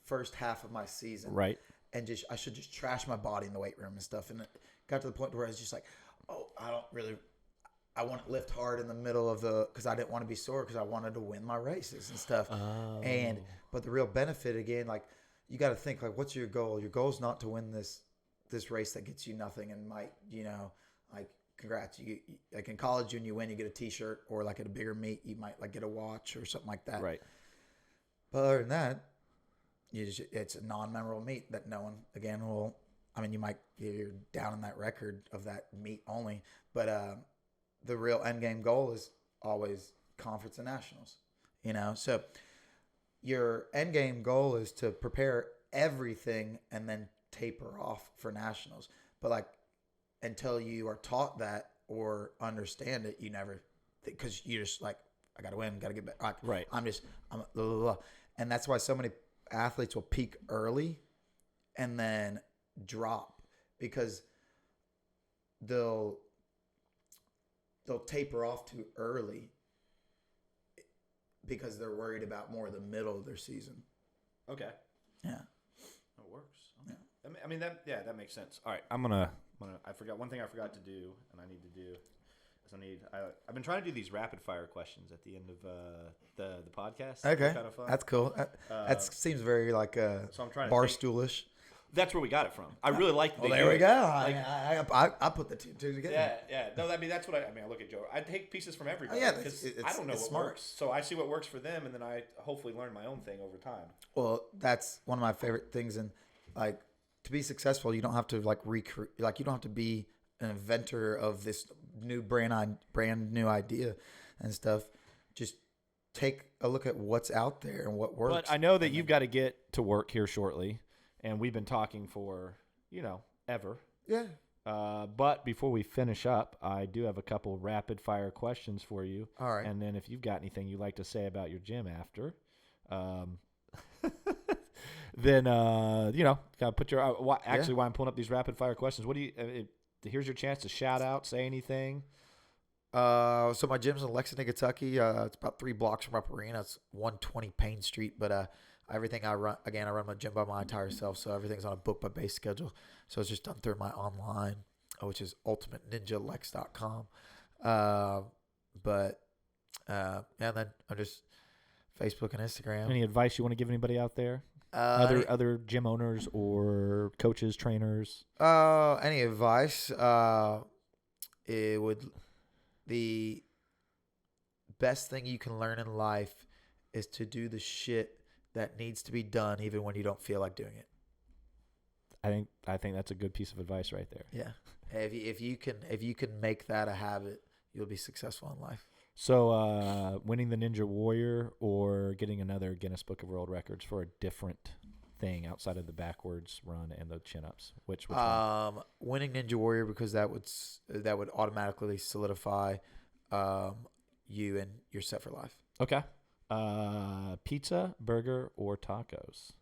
first half of my season, right? And I should just trash my body in the weight room and stuff. And it got to the point where I was just like, oh, I want to lift hard in the middle of because I didn't want to be sore because I wanted to win my races and stuff. Oh. But the real benefit again, like you got to think like, what's your goal? Your goal is not to win this race that gets you nothing and might, like congrats. You like in college when you win, you get a T-shirt, or like at a bigger meet, you might like get a watch or something like that. Right. But other than that, it's a non-memorable meet that no one again will. I mean, you're down in that record of that meet only, but the real end game goal is always conference and nationals. So your end game goal is to prepare everything and then taper off for nationals. But like until you are taught that or understand it, you never, because you're just like, I got to win, got to get back. Like, right. I'm blah, blah, blah. And that's why so many athletes will peak early and then drop because they'll taper off too early because they're worried about more the middle of their season. Okay. Yeah. It works. Yeah. I mean that makes sense. All right, I forgot one thing I forgot to do, and I need to do. I've been trying to do these rapid fire questions at the end of the podcast. Okay, kind of fun. That's cool. That seems very like so I'm trying to Barstoolish. That's where we got it from. I really like the. Well, there we go. I put the two together. Yeah. No, I mean that's what I look at Joe. I take pieces from everybody. Yeah, because I don't know what smart. works. So I see what works for them, and then I hopefully learn my own thing over time. Well, that's one of my favorite things, and like to be successful, you don't have to like recreate. Like you don't have to be an inventor of this new brand new idea and stuff. Just take a look at what's out there and what works. But I know that you've got to get to work here shortly. And we've been talking for, ever. Yeah. But before we finish up, I do have a couple rapid fire questions for you. All right. And then if you've got anything you'd like to say about your gym after, then, gotta put your, why I'm pulling up these rapid fire questions. Here's your chance to shout out, say anything. So my gym's in Lexington, Kentucky. It's about 3 blocks from Upper Arena. It's 120 Payne Street, but, everything I run my gym by my entire self, so everything's on a book by base schedule. So it's just done through my online, which is ultimateninjalex.com. And then I'm just Facebook and Instagram. Any advice you want to give anybody out there? Other gym owners or coaches, trainers? Any advice? The best thing you can learn in life is to do the shit that needs to be done even when you don't feel like doing it. I think that's a good piece of advice right there. Yeah. If you can make that a habit, you'll be successful in life. So, winning the Ninja Warrior or getting another Guinness Book of World Records for a different thing outside of the backwards run and the chin-ups? Which one? Winning Ninja Warrior, because that would automatically solidify you, and you're set for life. Okay. Pizza, burger, or tacos?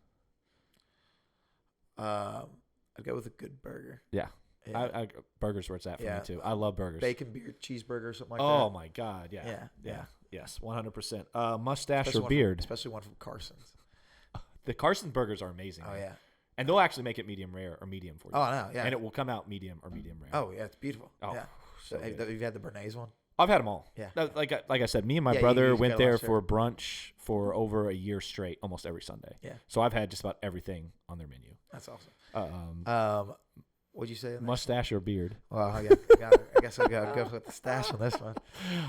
I'd go with a good burger. Yeah. Yeah. Burgers where it's at for Yeah. me too. I love burgers. Bacon, beer, cheeseburger, something like that. Oh my God. Yeah. Yeah. Yes. 100%. Mustache Especially or one beard? especially one from Carson's. The Carson burgers are amazing. Oh man. yeah. And they'll actually make it medium rare or medium for you. Oh I know. Yeah. And it will come out medium or medium rare. Oh yeah, it's beautiful. Oh, Yeah. so have good. you had the Bernays one? I've had them all. Yeah. Like I said, me and my Yeah, brother you went gotta there watch for brunch for over a year straight, almost every Sunday. Yeah. So I've had just about everything on their menu. That's awesome. What'd you say? on that? Mustache or beard? Well, I guess I gotta go with the stash on this one.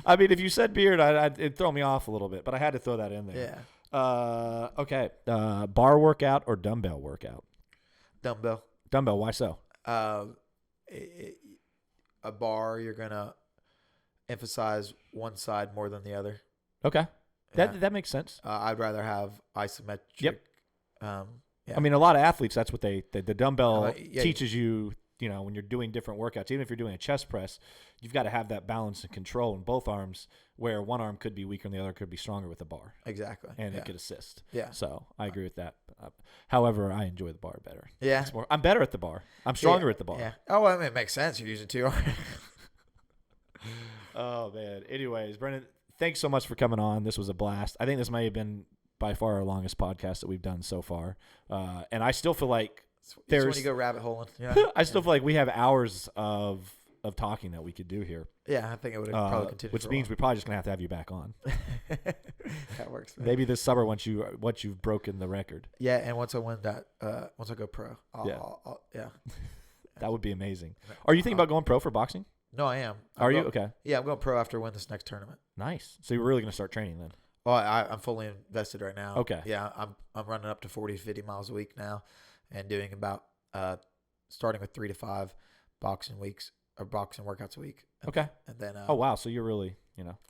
I mean, if you said beard, it'd throw me off a little bit, but I had to throw that in there. Yeah. Okay. Bar workout or dumbbell workout? Dumbbell. Dumbbell. Why so? A bar, you're gonna emphasize one side more than the other. Okay. Yeah. That makes sense. I'd rather have isometric. Yep. Yeah. I mean, a lot of athletes, that's what the dumbbell Yeah. teaches you, when you're doing different workouts. Even if you're doing a chest press, you've got to have that balance and control in both arms, where one arm could be weaker and the other could be stronger with the bar. Exactly. And yeah. it could assist. Yeah. So I agree with that. However, I enjoy the bar better. Yeah. I'm better at the bar. I'm stronger at the bar. Yeah. Oh, well, I mean, it makes sense. You're using two. Oh, man. Anyways, Brendan, thanks so much for coming on. This was a blast. I think this may have been by far our longest podcast that we've done so far. And I still feel like It's when you go rabbit holing. Yeah. I still feel like we have hours of talking that we could do here. Yeah, I think it would probably continue. Which means we're probably just going to have you back on. That works. Man. Maybe this summer once you've broken the record. Yeah, and once I win that, once I go pro, I'll That would be amazing. Are you thinking about going pro for boxing? No, I am. Are you? Okay. Yeah, I'm going pro after I win this next tournament. Nice. So you're really going to start training then? Oh, I'm fully invested right now. Okay. Yeah, I'm running up to 40 to 50 miles a week now, and doing about starting with 3 to 5 boxing weeks or boxing workouts a week. Okay. And then oh wow, so you're really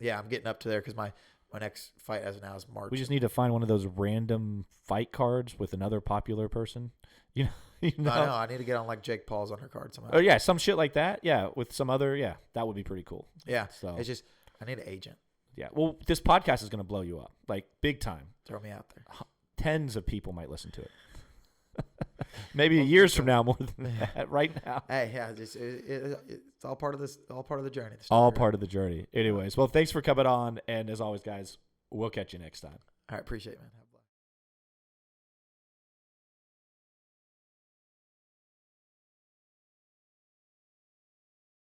yeah, I'm getting up to there because my next fight as of now is March. We just need to find one of those random fight cards with another popular person. I know. I need to get on like Jake Paul's undercard somehow. Oh yeah, some shit like that. Yeah, with some other. Yeah, that would be pretty cool. Yeah. So it's just I need an agent. Yeah. Well, this podcast is going to blow you up, like big time. Throw me out there. Tens of people might listen to it. Maybe years from now, more than that. Right now. Hey, yeah, it's all part of this. All part of the journey. All part of the journey. Anyways, well, thanks for coming on, and as always, guys, we'll catch you next time. All right, appreciate it, man.